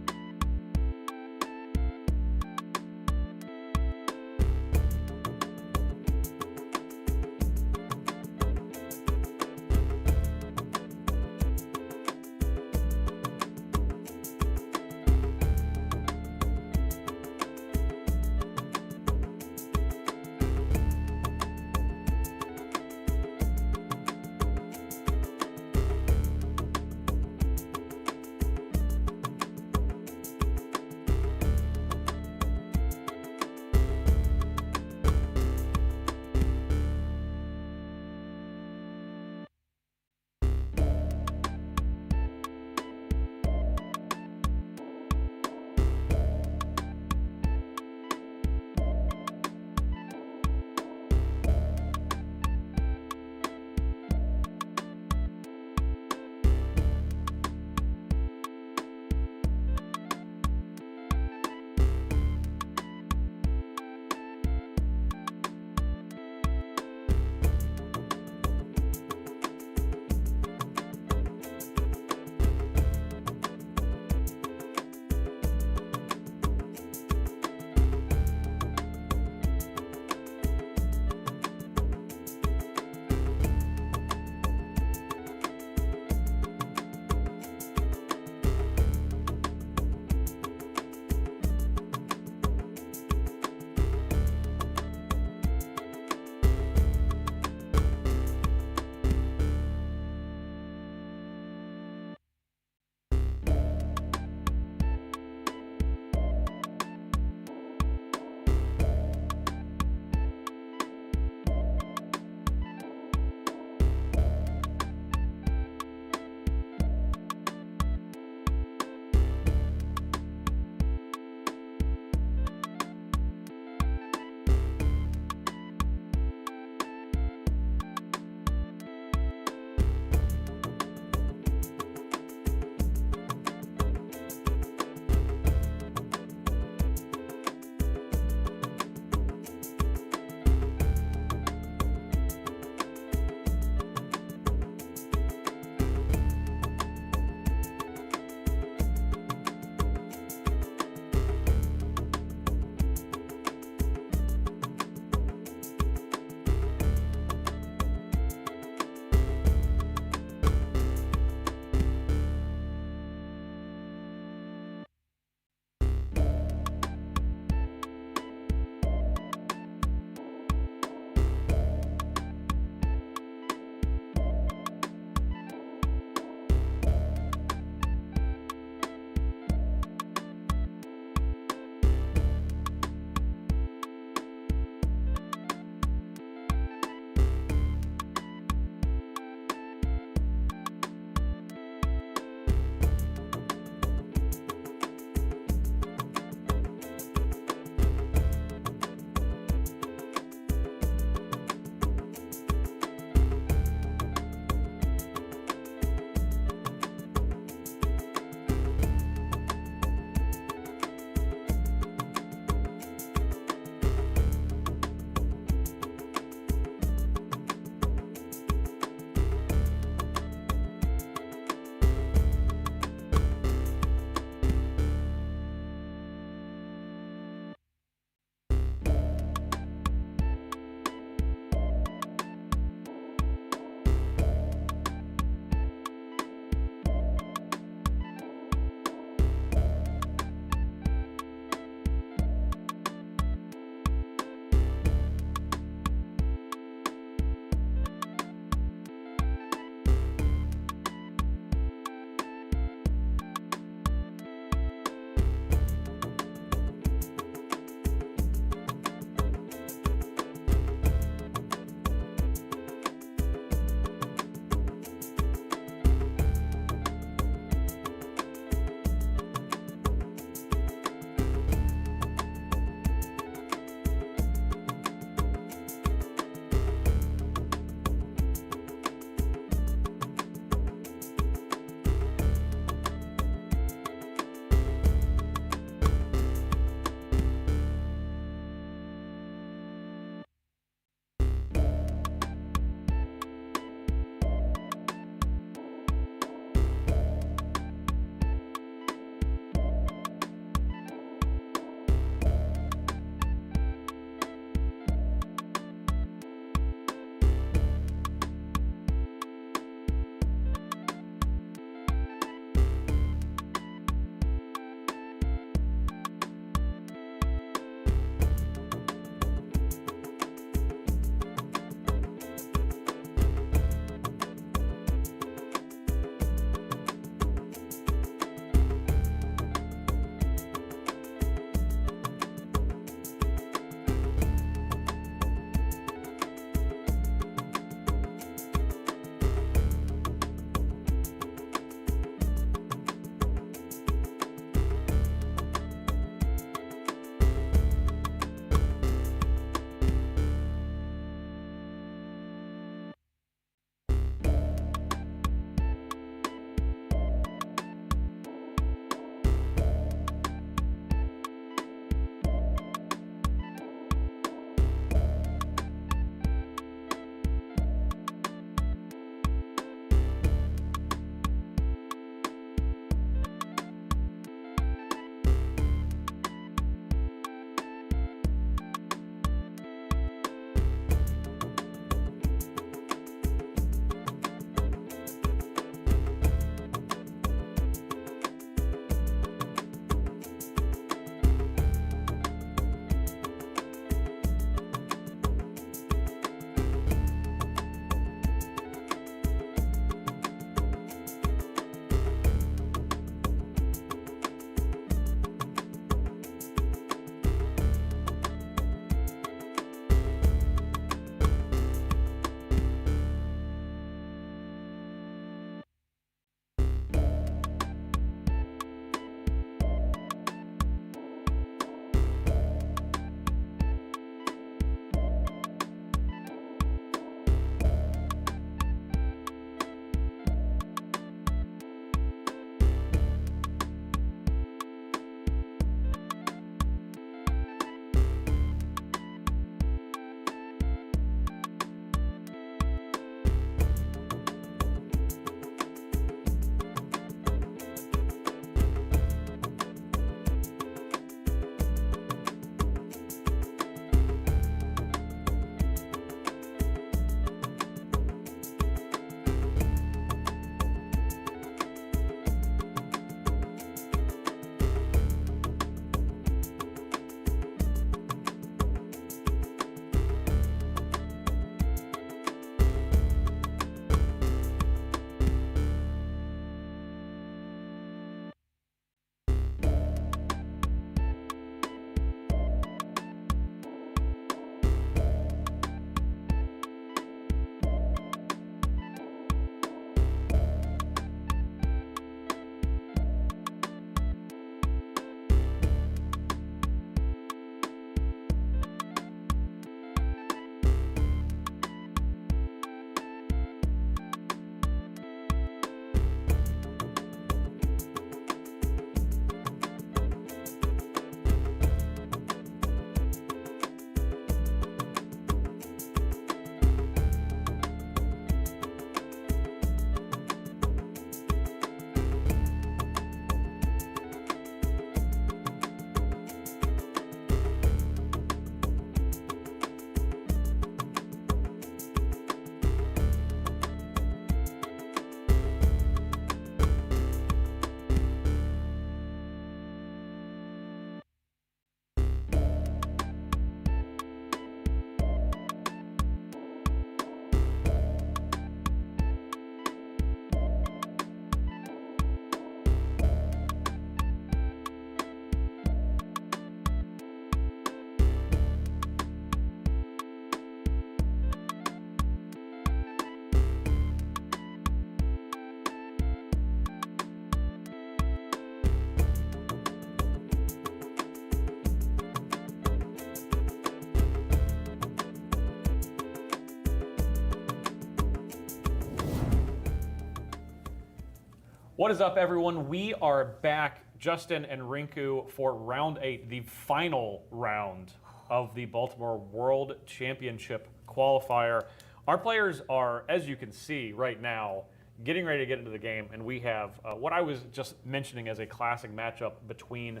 What is up, everyone? We are back, Justin and Rinku, for round 8, the final round of the Baltimore World Championship qualifier. Our players are, as you can see right now, getting ready to get into the game, and we have what I was just mentioning as a classic matchup between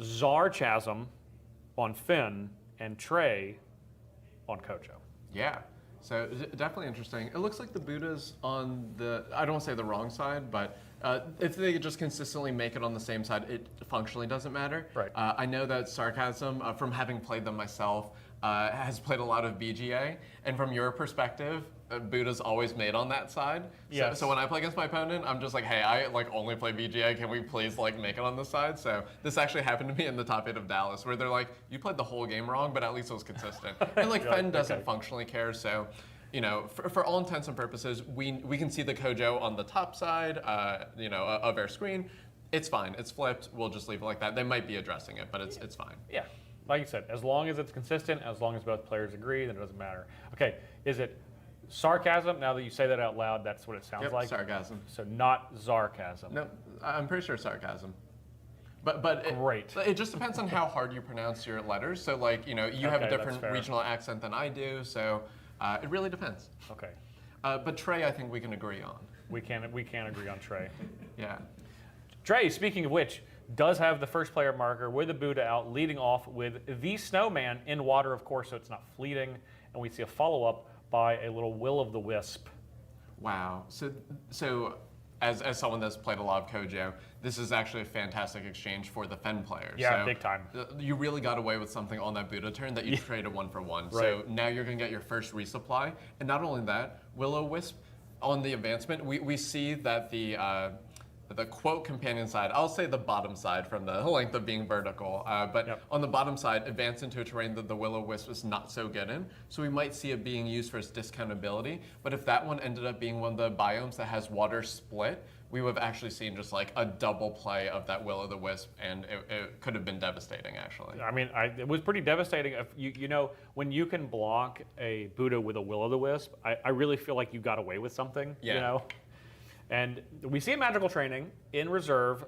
Zarchasm on Finn and Trey on Kojo. Yeah. So definitely interesting. It looks like the Buddha's on the, I don't want to say the wrong side, but if they just consistently make it on the same side, it functionally doesn't matter. Right. I know that Sarcasm, from having played them myself, has played a lot of BGA. And from your perspective, Buddha's always made on that side. Yes. So when I play against my opponent, I'm just like, hey, I only play BGA. Can we please make it on this side? So this actually happened to me in the top 8 of Dallas, where they're like, you played the whole game wrong, but at least it was consistent. And Fen doesn't functionally care. So, for all intents and purposes, we can see the Kojo on the top side, of our screen. It's fine. It's flipped. We'll just leave it like that. They might be addressing it, but it's fine. Yeah, like you said, as long as it's consistent, as long as both players agree, then it doesn't matter. Okay, is it Sarcasm? Now that you say that out loud, that's what it sounds like. Sarcasm. So not Zarchasm. No, I'm pretty sure sarcasm. But Great. It just depends on how hard you pronounce your letters. So you have a Okay, different that's fair. regional accent than I do. So it really depends. Okay, But Trey, I think we can agree on. we can agree on Trey. Yeah. Trey, speaking of which, does have the first player marker with the Buddha out, leading off with the Snowman in water, of course, so it's not fleeting. And we see a follow-up by a little Will-o'-the-Wisp. Wow. So as someone that's played a lot of Kojo, this is actually a fantastic exchange for the Fen players. Yeah, so big time. You really got away with something on that Buddha turn that you traded 1-for-1. So Right. now you're going to get your first resupply. And not only that, Will-o'-Wisp, on the advancement, we see that the quote companion side, I'll say the bottom side from the length of being vertical, but Yep. on the bottom side, advance into a terrain that the Will-o'-Wisp is not so good in. So we might see it being used for its discountability. But if that one ended up being one of the biomes that has water split, we would have actually seen just a double play of that Will-o'-the-Wisp, and it could have been devastating, actually. I mean, it was pretty devastating. If when you can block a Buddha with a Will-o'-the-Wisp, I really feel like you got away with something. Yeah. And we see a magical training in reserve,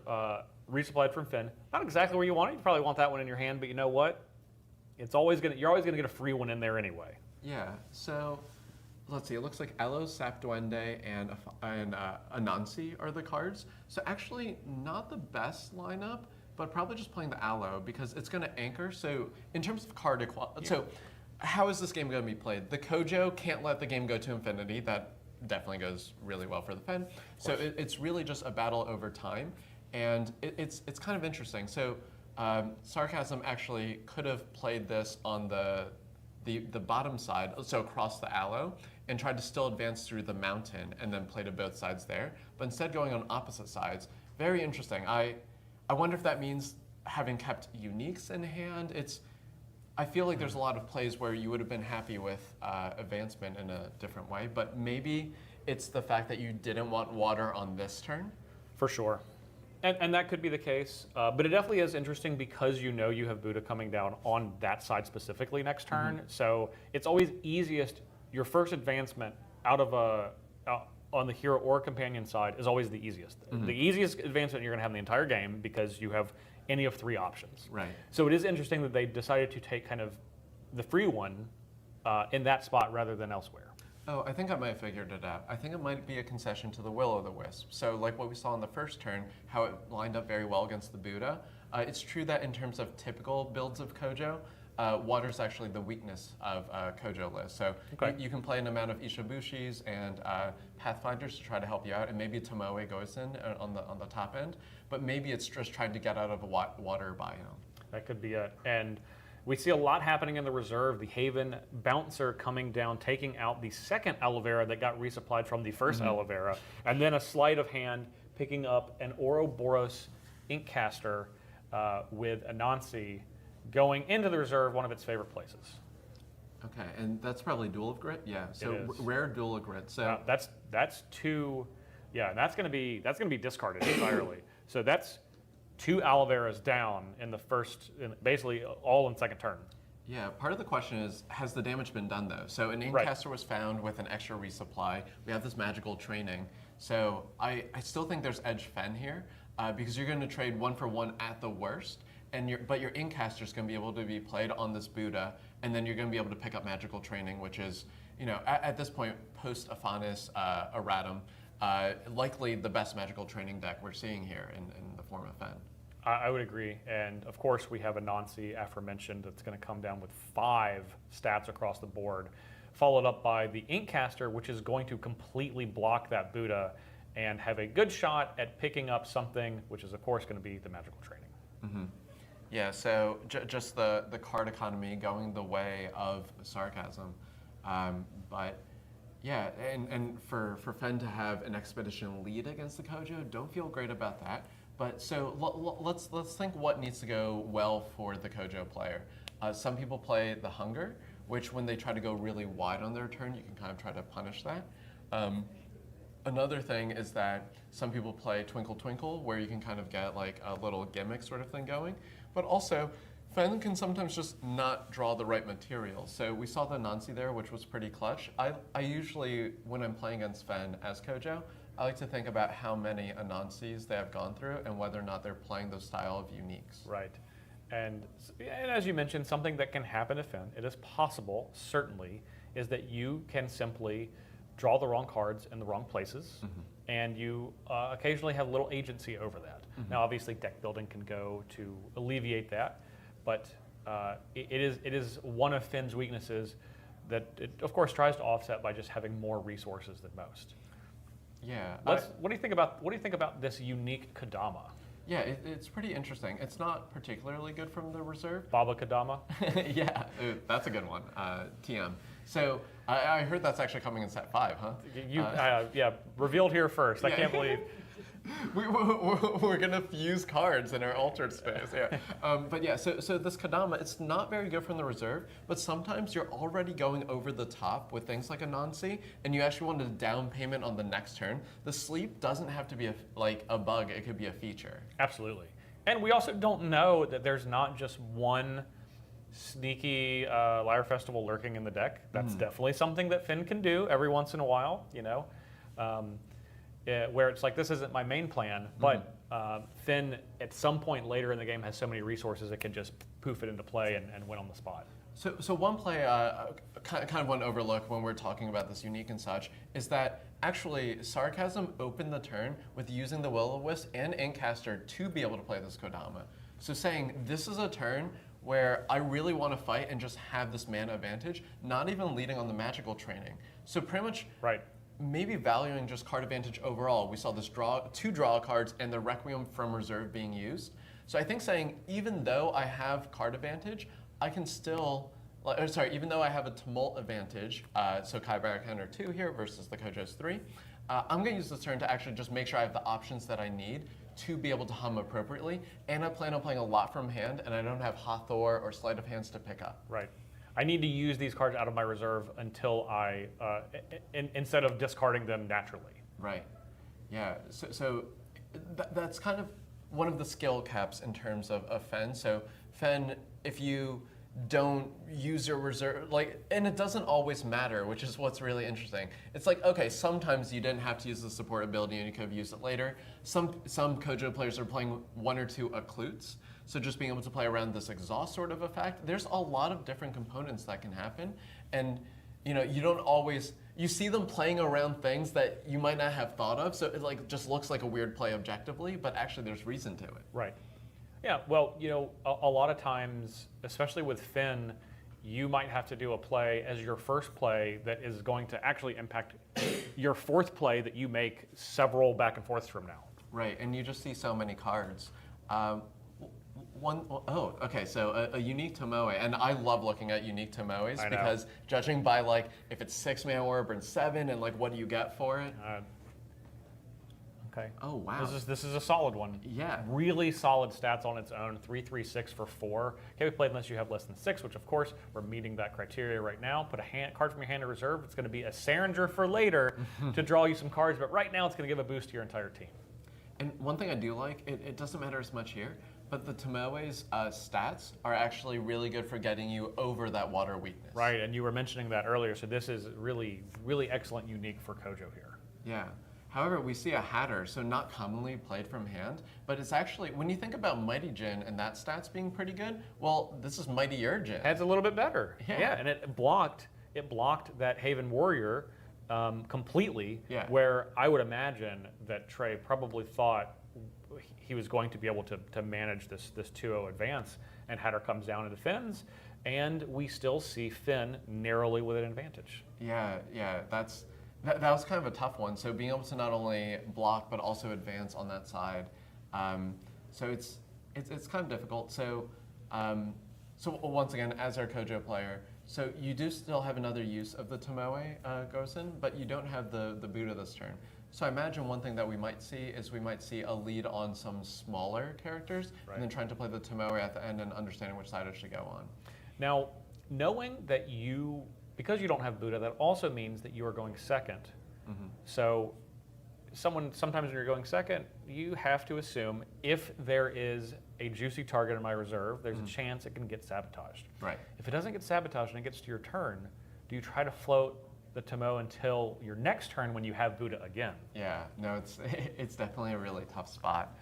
resupplied from Finn. Not exactly where you want it. You probably want that one in your hand, but you know what? You're always gonna get a free one in there anyway. Yeah, so let's see. It looks like Elos, Sap Duende, and Anansi are the cards. So actually, not the best lineup, but probably just playing the Aloe because it's going to anchor. So in terms of card equality, so how is this game going to be played? The Kojo can't let the game go to infinity. That definitely goes really well for the Fen. So it's really just a battle over time, and it's kind of interesting. So Sarcasm actually could have played this on the bottom side, so across the Aloe, and tried to still advance through the mountain and then play to both sides there. But instead going on opposite sides, very interesting. I wonder if that means having kept uniques in hand. I feel like there's a lot of plays where you would have been happy with advancement in a different way, but maybe it's the fact that you didn't want water on this turn. For sure. And that could be the case, but it definitely is interesting because you have Buddha coming down on that side specifically next turn. So it's always easiest, your first advancement out of on the hero or companion side is always the easiest. The easiest advancement you're going to have in the entire game because you have any of 3 options. Right. So it is interesting that they decided to take kind of the free one in that spot rather than elsewhere. Oh, I think I might have figured it out. I think it might be a concession to the Will-o'-the-Wisp. So like what we saw in the first turn, how it lined up very well against the Buddha. It's true that in terms of typical builds of Kojo, water is actually the weakness of Kojo list. So you can play an amount of Ishibushis and Pathfinders to try to help you out, and maybe Tomoe goes in on the top end, but maybe it's just trying to get out of a water biome. That could be it. And we see a lot happening in the reserve. The Haven Bouncer coming down, taking out the second aloe vera that got resupplied from the first aloe vera, and then a sleight of hand picking up an Ouroboros Inkcaster with Anansi going into the reserve, one of its favorite places. Okay, and that's probably Duel of Grit? Yeah, so It is. rare Duel of Grit. So That's 2, yeah, that's gonna be discarded entirely. So that's 2 aloe veras down in the first, basically all in second turn. Yeah, part of the question is, has the damage been done though? So an Inkcaster was found with an extra resupply. We have this magical training. So I still think there's edge Fen here because you're going to trade 1-for-1 at the worst, but your Incaster is going to be able to be played on this Buddha, and then you're going to be able to pick up Magical Training, which is, at this point, post Aphanis, Erratum, likely the best Magical Training deck we're seeing here in the form of Fen. I would agree, and of course we have Anansi, aforementioned, that's going to come down with 5 stats across the board, followed up by the Inkcaster, which is going to completely block that Buddha and have a good shot at picking up something, which is of course going to be the Magical Training. Mm-hmm. Yeah, so just the card economy going the way of Sarcasm, but yeah, and for Fen to have an expedition lead against the Kojo, don't feel great about that. But so let's think what needs to go well for the Kojo player. Some people play the Hunger, which when they try to go really wide on their turn, you can kind of try to punish that. Another thing is that some people play Twinkle Twinkle, where you can kind of get like a little gimmick sort of thing going. But also, Fen can sometimes just not draw the right material. So we saw the Nancy there, which was pretty clutch. I usually, when I'm playing against Fen as Kojo, I like to think about how many Anansis they have gone through and whether or not they're playing those style of uniques. Right. And as you mentioned, something that can happen to Fen, it is possible, certainly, is that you can simply draw the wrong cards in the wrong places, and you occasionally have little agency over that. Now, obviously, deck building can go to alleviate that, but it is one of Fen's weaknesses that it, of course, tries to offset by just having more resources than most. Yeah. What do you think about this unique Kadama? Yeah, it's pretty interesting. It's not particularly good from the reserve. Baba Kadama? Yeah, that's a good one. TM. So I heard that's actually coming in set 5, huh? Yeah, revealed here first. I can't believe. We're gonna fuse cards in our altered space. Yeah, but yeah. So this Kadama, it's not very good from the reserve, but sometimes you're already going over the top with things like a Nancy, and you actually want a down payment on the next turn. The sleep doesn't have to be a bug; it could be a feature. Absolutely, and we also don't know that there's not just one sneaky Lyre Festival lurking in the deck. That's definitely something that Finn can do every once in a while. Where it's like, this isn't my main plan, but Finn at some point later in the game has so many resources it can just poof it into play and win on the spot. So one play, kind of one overlook when we're talking about this unique and such, is that actually Sarcasm opened the turn with using the Will-O-Wisp and Inkcaster to be able to play this Kodama. So saying, this is a turn where I really want to fight and just have this mana advantage, not even leading on the magical training. So pretty much, right, maybe valuing just card advantage overall. We saw this two draw cards and the Requiem from reserve being used. So I think saying, even though I have card advantage, I can still, even though I have a Tumult advantage, so Kyber Hunter 2 here versus the Kojo's 3, I'm going to use this turn to actually just make sure I have the options that I need to be able to hum appropriately, and I plan on playing a lot from hand, and I don't have Hathor or Sleight of Hands to pick up. Right. I need to use these cards out of my reserve until I, instead of discarding them naturally. Right. Yeah. So that's kind of one of the skill caps in terms of Fen. So Fen, if you don't use your reserve, and it doesn't always matter, which is what's really interesting. It's like, okay, sometimes you didn't have to use the support ability and you could have used it later. Some Kojo players are playing 1 or 2 Occlutes, so just being able to play around this exhaust sort of effect. There's a lot of different components that can happen, and you don't always, you see them playing around things that you might not have thought of, so it just looks like a weird play objectively, but actually there's reason to it. Right. Yeah, well, a lot of times, especially with Finn, you might have to do a play as your first play that is going to actually impact your 4th play that you make several back and forths from now. Right, and you just see so many cards. So a unique Tomoe, and I love looking at unique Tomoes because judging by if it's 6-mana or burn 7 and what do you get for it? Okay. Oh wow. This is a solid one. Yeah. Really solid stats on its own. 3/3/6 for 4. Can't be played unless you have less than 6, which of course we're meeting that criteria right now. Put a card from your hand to reserve. It's going to be a Saringer for later to draw you some cards, but right now it's going to give a boost to your entire team. And one thing I do like, it doesn't matter as much here, but the Tomoe's stats are actually really good for getting you over that water weakness. Right, and you were mentioning that earlier, so this is really, really excellent unique for Kojo here. Yeah. However, we see a Hatter, so not commonly played from hand, but it's actually, when you think about Mighty Jin and that stats being pretty good, well, this is Mightier Jin. It's a little bit better. Yeah. And it blocked that Haven Warrior completely, Yeah. where I would imagine that Trey probably thought he was going to be able to manage this 2-0 advance, and Hatter comes down and defends, and we still see Finn narrowly with an advantage. Yeah, that was kind of a tough one. So being able to not only block but also advance on that side, so it's kind of difficult. So once again, as our Kojo player, so you do still have another use of the Tomoe Gosen, but you don't have the Buddha this turn. So I imagine one thing that we might see is we might see a lead on some smaller characters, Right. and then trying to play the Tomoe at the end and understanding which side it should go on. Now, knowing that because you don't have Buddha, that also means that you are going second. Mm-hmm. So sometimes when you're going second, you have to assume if there is a juicy target in my reserve, there's a chance it can get sabotaged. Right. If it doesn't get sabotaged and it gets to your turn, do you try to float the Tomoe until your next turn when you have Buddha again? Yeah, no, it's definitely a really tough spot.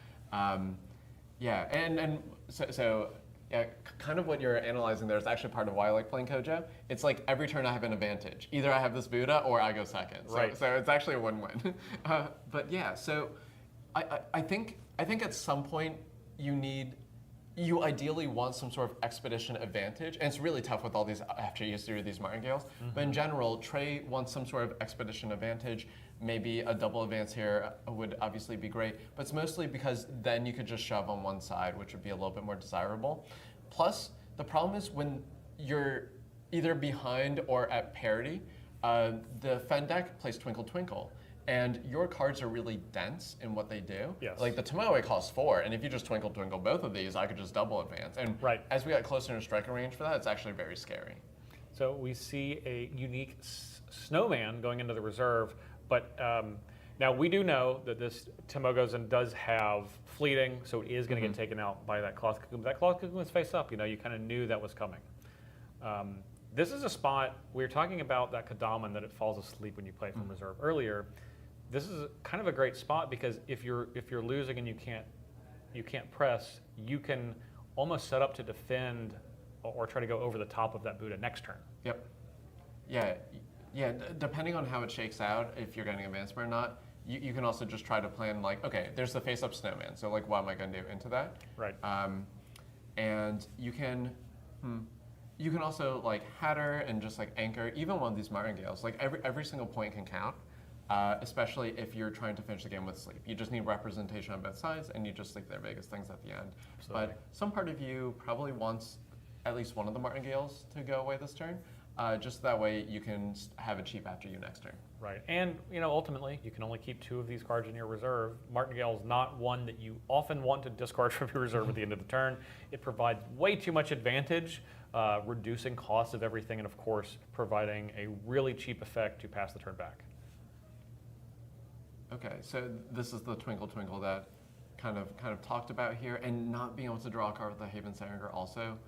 Yeah, and so yeah, kind of what you're analyzing there is actually part of why I like playing Kojo. It's like every turn I have an advantage. Either I have this Buddha or I go second. So, Right. so it's actually a win-win. But yeah, so I think at some point you ideally want some sort of expedition advantage, and it's really tough with all these after you through these martingales. But in general, Trey wants some sort of expedition advantage. Maybe a double advance here would obviously be great, but it's mostly because then you could just shove on one side, which would be a little bit more desirable. Plus, the problem is when you're either behind or at parity, the Fen deck plays Twinkle Twinkle. And your cards are really dense in what they do. Yes. Like the Tomoe costs 4, and if you just Twinkle Twinkle both of these, I could just double advance. And Right. as we got closer to striking range for that, it's actually very scary. So we see a unique snowman going into the reserve, but now we do know that this Tomogozen does have fleeting, so it is going to get taken out by that cloth cocoon. That cloth cocoon was face up, you kind of knew that was coming. This is a spot, we were talking about that Kadaman, that it falls asleep when you play from reserve earlier. This is kind of a great spot because if you're losing and you can't press, you can almost set up to defend or try to go over the top of that Buddha next turn. Yep. Yeah. Depending on how it shakes out, if you're getting advancement or not, you can also just try to plan like, okay, there's the face-up snowman, so like, what am I going to do into that? Right. And you can also like Hatter and just like anchor even one of these martingales. Like every single point can count. Especially if you're trying to finish the game with sleep. You just need representation on both sides, and you just sleep their biggest things at the end. Absolutely. But some part of you probably wants at least one of the martingales to go away this turn, just that way you can have it cheap after you next turn. Right, and ultimately you can only keep 2 of these cards in your reserve. Martingale is not one that you often want to discard from your reserve at the end of the turn. It provides way too much advantage, reducing costs of everything, and of course providing a really cheap effect to pass the turn back. Okay, so this is the Twinkle Twinkle that kind of talked about here, and not being able to draw a card with the Haven Saringer also.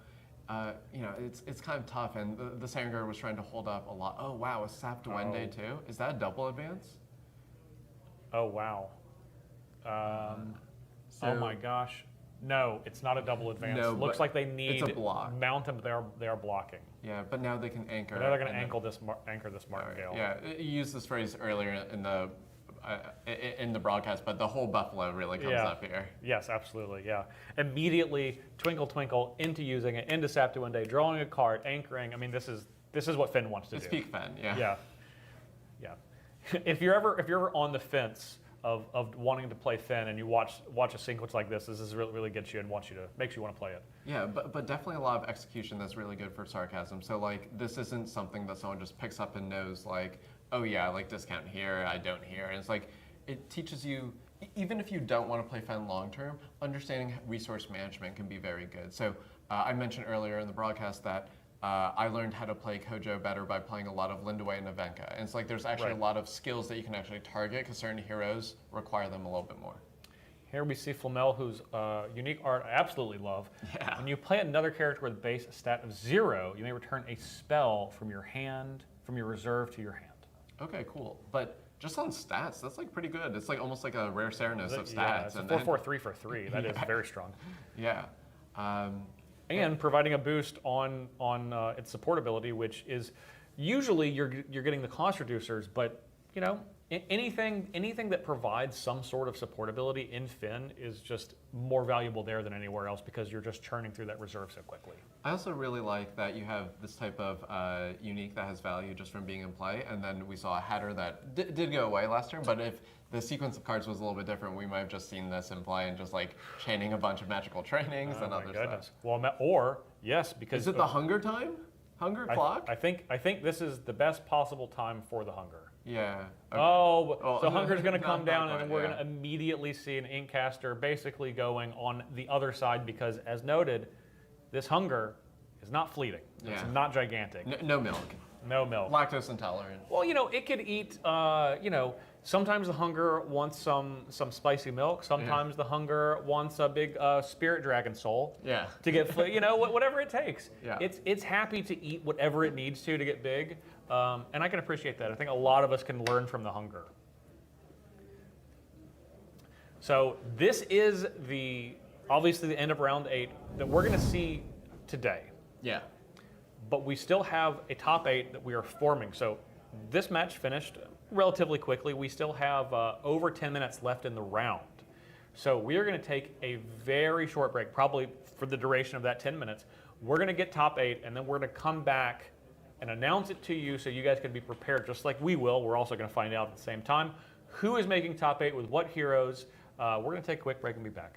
It's kind of tough, and the Saringer was trying to hold up a lot. Oh wow, a Sap Duende too? Is that a double advance? Oh wow. Oh So- my gosh. No, it's not a double advance. No, Looks but like they need it's a block. mount them, they are blocking. Yeah, but now they can anchor. But now they're going to and then- anchor this Martingale. Yeah, you used this phrase earlier in the broadcast, but the whole buffalo really comes up here. Yes, absolutely, yeah. Immediately, Twinkle Twinkle into using it, into Sap Duende, drawing a card, anchoring. I mean, this is what Finn wants to It's do. peak Fen, yeah. Yeah. If you're ever on the fence of wanting to play Finn and you watch a sequence like this is really gets you and makes you want to play it. Yeah, but definitely a lot of execution that's really good for sarcasm. So like, this isn't something that someone just picks up and knows like, oh yeah, I like discount here, I don't here. And it's like, it teaches you, even if you don't want to play Fen long term, understanding resource management can be very good. So I mentioned earlier in the broadcast that I learned how to play Kojo better by playing a lot of Lindaway and Avenka. And it's like there's actually Right. a lot of skills that you can actually target because certain heroes require them a little bit more. Here we see Flamel, whose unique art I absolutely love. Yeah. When you play another character with a base stat of 0, you may return a spell from your reserve to your hand. Okay, cool. But just on stats, that's like pretty good. It's like almost like a rare Serenus of stats. Yeah, it's a and 4/4/3 for 3. That is very strong. Yeah. And providing a boost on its support ability, which is usually you're getting the cost reducers, but you know anything that provides some sort of support ability in Finn is just more valuable there than anywhere else because you're just churning through that reserve so quickly. I also really like that you have this type of unique that has value just from being in play, and then we saw a Hatter that did go away last turn, but if the sequence of cards was a little bit different, we might have just seen this in play and just like chaining a bunch of magical trainings and other stuff. Well, or yes, because Is it the hunger time? Hunger clock? I think this is the best possible time for the hunger. Yeah. Okay. Oh, so Oh, hunger's going to not come down, quite, and then we're yeah. going to immediately see an Inkcaster basically going on the other side because, as noted, this hunger is not fleeting. It's Yeah. not gigantic. No milk. No milk. Lactose intolerant. Well, you know, it could eat. Sometimes the hunger wants some spicy milk. Sometimes the hunger wants a big spirit dragon soul. Yeah. To get, whatever it takes. Yeah. It's happy to eat whatever it needs to get big, and I can appreciate that. I think a lot of us can learn from the hunger. So this is obviously the end of round 8 that we're going to see today. Yeah. But we still have a top 8 that we are forming. So this match finished relatively quickly. We still have over 10 minutes left in the round. So we are going to take a very short break, probably for the duration of that 10 minutes. We're going to get top 8, and then we're going to come back and announce it to you so you guys can be prepared just like we will. We're also going to find out at the same time who is making top 8 with what heroes. We're going to take a quick break and be back.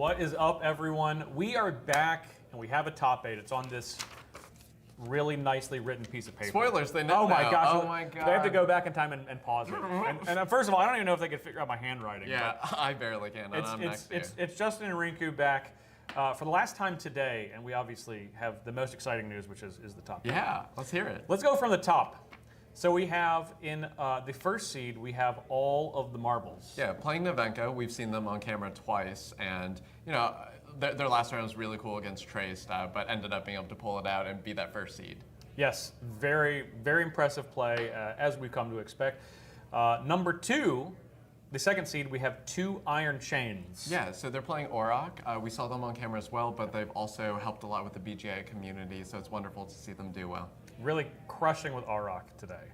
What is up, everyone? We are back, and we have a top 8. It's on this really nicely written piece of paper. Spoilers, they know Oh my now. gosh. Oh my god. They have to go back in time and pause it. And first of all, I don't even know if they could figure out my handwriting. Yeah, I barely can. And I'm next to you. It's Justin and Rinku back for the last time today, and we obviously have the most exciting news, which is the top 8. Yeah, let's hear it. Let's go from the top. So we have in the first seed, we have all of the marbles. Yeah, playing Nevenka, we've seen them on camera twice, and you know their last round was really cool against Traced, but ended up being able to pull it out and be that first seed. Yes, very, very impressive play, as we've come to expect. Number 2, the second seed, we have 2 Iron Chains. Yeah, so they're playing Auroch. We saw them on camera as well, but they've also helped a lot with the BGA community, so it's wonderful to see them do well. Really crushing with Auroch today.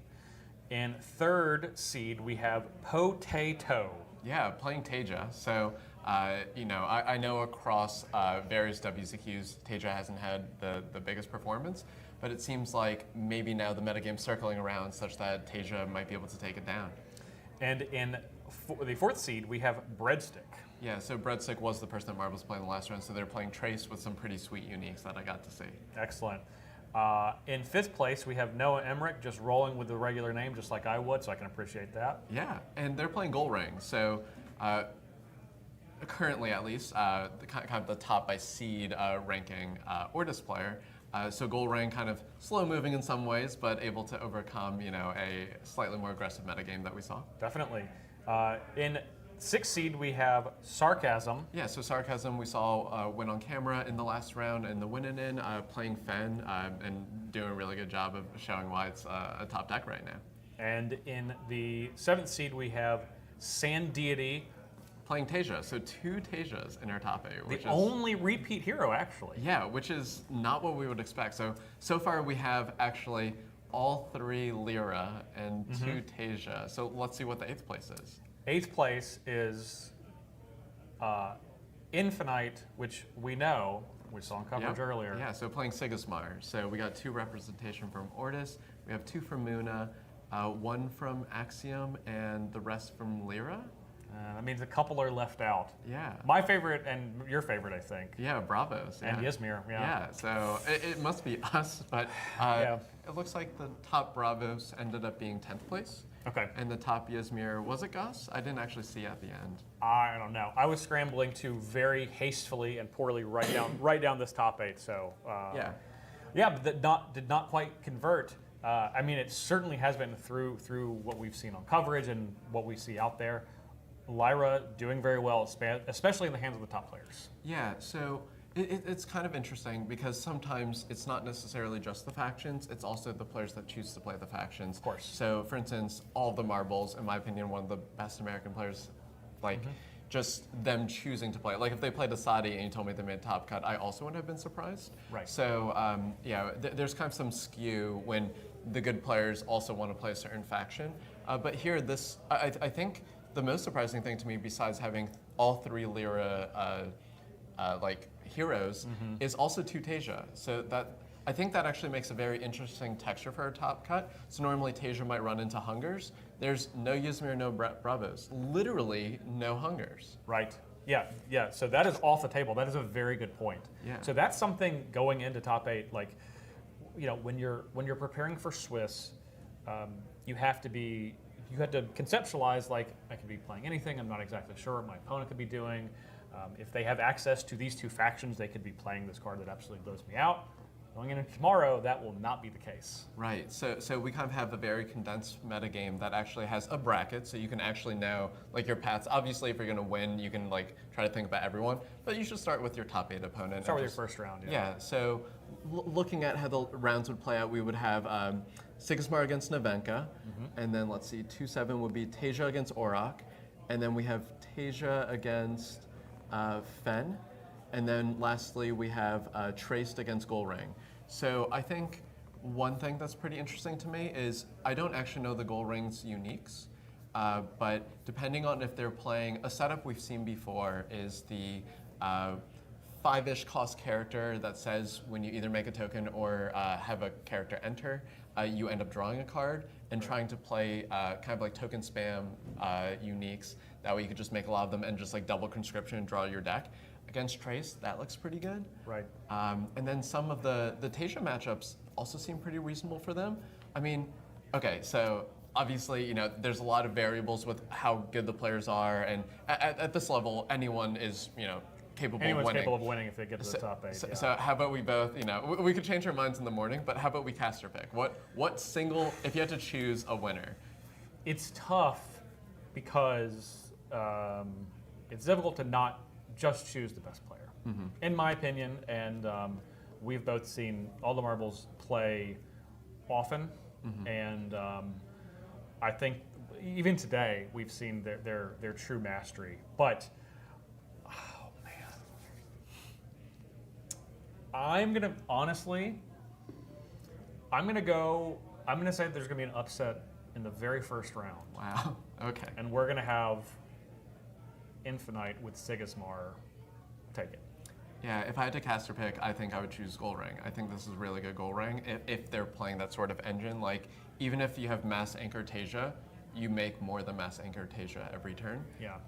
In third seed, we have Potato. Yeah, playing Taja. So, you know, I know across various WCQs, Taja hasn't had the biggest performance, but it seems like maybe now the metagame's circling around such that Taja might be able to take it down. And in the fourth seed, we have Breadstick. Yeah, so Breadstick was the person that Marbles played in the last round, so they're playing Trace with some pretty sweet uniques that I got to see. Excellent. In fifth place, we have Noah Emmerich, just rolling with the regular name, just like I would, so I can appreciate that. Yeah, and they're playing Gold Ring, so currently at least, kind of the top by seed ranking Ortis player. So Gold Ring kind of slow moving in some ways, but able to overcome, you know, a slightly more aggressive metagame that we saw. Definitely. In sixth seed, we have Sarcasm. Yeah, so Sarcasm we saw win on camera in the last round in the win-in, playing Fen and doing a really good job of showing why it's a top deck right now. And in the seventh seed, we have Sand Deity. Playing Taja, so 2 Tajas in our top 8. The Which only repeat hero, actually. Yeah, which is not what we would expect. So far we have actually all 3 Lyra and 2 Taja. So let's see what the 8th place is. 8th place is Infinite, which we know, we saw in coverage earlier. Yeah, so playing Sigismar. So we got 2 representation from Ortis, we have 2 from Muna, 1 from Axiom, and the rest from Lyra. That means a couple are left out. Yeah. My favorite and your favorite, I think. Yeah, Bravos. Yeah. And Ysmir, Yeah, so it must be us, but it looks like the top Bravos ended up being 10th place. Okay. And the top Ysmir, was it Gus? I didn't actually see at the end. I don't know. I was scrambling to very hastily and poorly write down this top 8. So yeah, but that did not quite convert. I mean, it certainly has been through what we've seen on coverage and what we see out there. Lyra doing very well, especially in the hands of the top players. Yeah, so it's kind of interesting because sometimes it's not necessarily just the factions, it's also the players that choose to play the factions. Of course. So, for instance, all of the Marbles, in my opinion, one of the best American players, like, just them choosing to play. Like, if they played Asadi and you told me they made top cut, I also wouldn't have been surprised. Right. So, yeah, there's kind of some skew when the good players also want to play a certain faction. But here, I think the most surprising thing to me, besides having all 3 Lyra like heroes, is also 2 Taja. So that I think that actually makes a very interesting texture for a top cut. So normally Taja might run into Hungers. There's no Ysmir, no Bravos. Literally no Hungers. Right. Yeah. So that is off the table. That is a very good point. Yeah. So that's something going into top 8. Like, you know, when you're preparing for Swiss, you have to conceptualize, like, I could be playing anything. I'm not exactly sure what my opponent could be doing. If they have access to these 2 factions, they could be playing this card that absolutely blows me out. Going into tomorrow, that will not be the case. Right. So we kind of have a very condensed metagame that actually has a bracket, so you can actually know like your paths. Obviously, if you're going to win, you can like try to think about everyone, but you should start with your top 8 opponent. Start with your first round. Yeah. So looking at how the rounds would play out, we would have Sigismar against Nevenka, and then let's see, 2-7 would be Taja against Auroch, and then we have Taja against Fen. And then lastly, we have Traced against Gold Ring. So I think one thing that's pretty interesting to me is I don't actually know the Gold Ring's uniques, but depending on if they're playing, a setup we've seen before is the 5-ish cost character that says when you either make a token or have a character enter, you end up drawing a card and trying to play kind of like token spam uniques. That way you could just make a lot of them and just like double conscription and draw your deck. against Trace, that looks pretty good. Right. And then some of the Tasia matchups also seem pretty reasonable for them. I mean, okay, so obviously, you know, there's a lot of variables with how good the players are, and at this level, anyone is, you know, capable Anyone's of winning. capable of winning if they get to the top 8. So how about we both, you know, we could change our minds in the morning, but how about we caster pick? What single, if you had to choose a winner? It's tough because it's difficult to not just choose the best player, in my opinion. And we've both seen all the marbles play often, and I think even today we've seen their true mastery. But oh man, I'm gonna say there's gonna be an upset in the very first round. Wow. Okay. And we're going to have Infinite with Sigismar take it. Yeah, if I had to caster pick, I think I would choose Goal Ring. I think this is really good Goal Ring if they're playing that sort of engine. Like, even if you have Mass Anchor Tasia, you make more than Mass Anchor Tasia every turn. Yeah.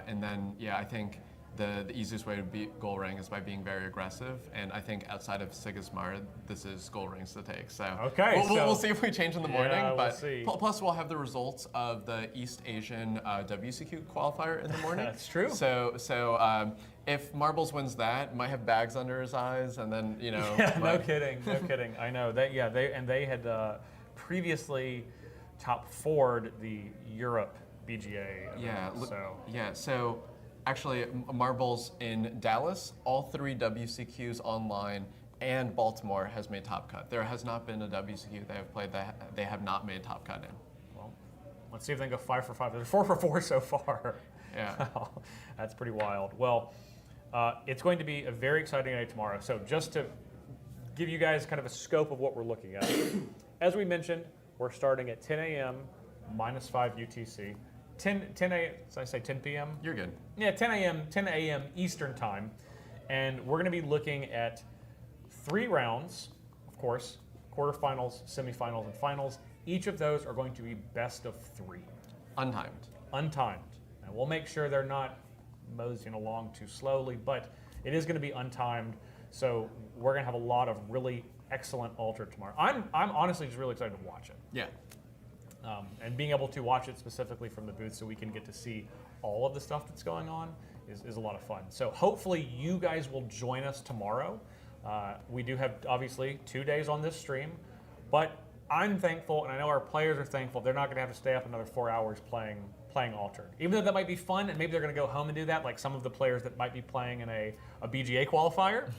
And then, yeah, I think the easiest way to beat Goal Ring is by being very aggressive. And I think outside of Sigismar, this is Goal Rings to take. So Okay, we'll see if we change in the morning. Yeah, we'll But see. Plus, we'll have the results of the East Asian WCQ qualifier in the morning. That's true. So if Marbles wins that, might have bags under his eyes, and then, you know. Yeah, no kidding, no kidding. I know they had previously top 4'd the Europe BGA event, So actually, Marbles in Dallas, all 3 WCQs online, and Baltimore has made top cut. There has not been a WCQ they have played that they have not made top cut in. well, let's see if they can go 5 for 5. They're 4 for 4 so far. Yeah. That's pretty wild. Well, it's going to be a very exciting night tomorrow. So just to give you guys kind of a scope of what we're looking at, as we mentioned, we're starting at 10 a.m. -5 UTC. 10 a.m. Did I say 10 p.m.? You're good. Yeah, 10 a.m. Eastern time. And we're going to be looking at 3 rounds, of course, quarterfinals, semifinals, and finals. Each of those are going to be best of 3. Untimed. Untimed. And we'll make sure they're not moseying along too slowly, but it is going to be untimed. So we're going to have a lot of really excellent Altered tomorrow. I'm honestly just really excited to watch it. Yeah. And being able to watch it specifically from the booth so we can get to see all of the stuff that's going on is a lot of fun. So hopefully you guys will join us tomorrow. We do have, obviously, 2 days on this stream, but I'm thankful, and I know our players are thankful, they're not going to have to stay up another 4 hours playing Altered. Even though that might be fun, and maybe they're going to go home and do that, like some of the players that might be playing in a BGA qualifier.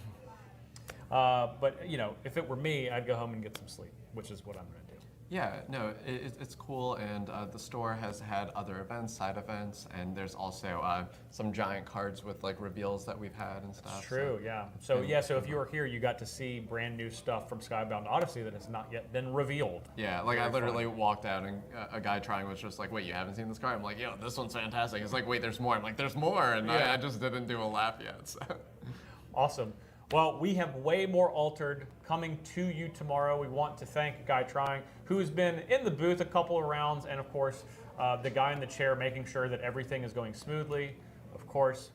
But, you know, if it were me, I'd go home and get some sleep, which is what I'm going to do. Yeah, no, it's cool, and the store has had other events, side events, and there's also some giant cards with like reveals that we've had and stuff. True, yeah. So if you were here, you got to see brand new stuff from Skybound Odyssey that has not yet been revealed. Yeah, like I literally walked out and aguytrying was just like, wait, you haven't seen this card? I'm like, yo, this one's fantastic. It's like, wait, there's more. I'm like, there's more, and Yeah. I just didn't do a lap yet. So. Awesome. Well, we have way more Altered coming to you tomorrow. We want to thank aguytrying, who's been in the booth a couple of rounds, and of course, the guy in the chair making sure that everything is going smoothly. Of course,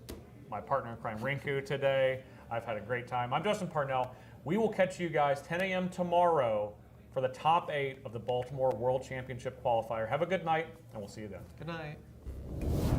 my partner in crime, Rinku, today. I've had a great time. I'm Justin Parnell. We will catch you guys 10 a.m. tomorrow for the top 8 of the Baltimore World Championship Qualifier. Have a good night, and we'll see you then. Good night.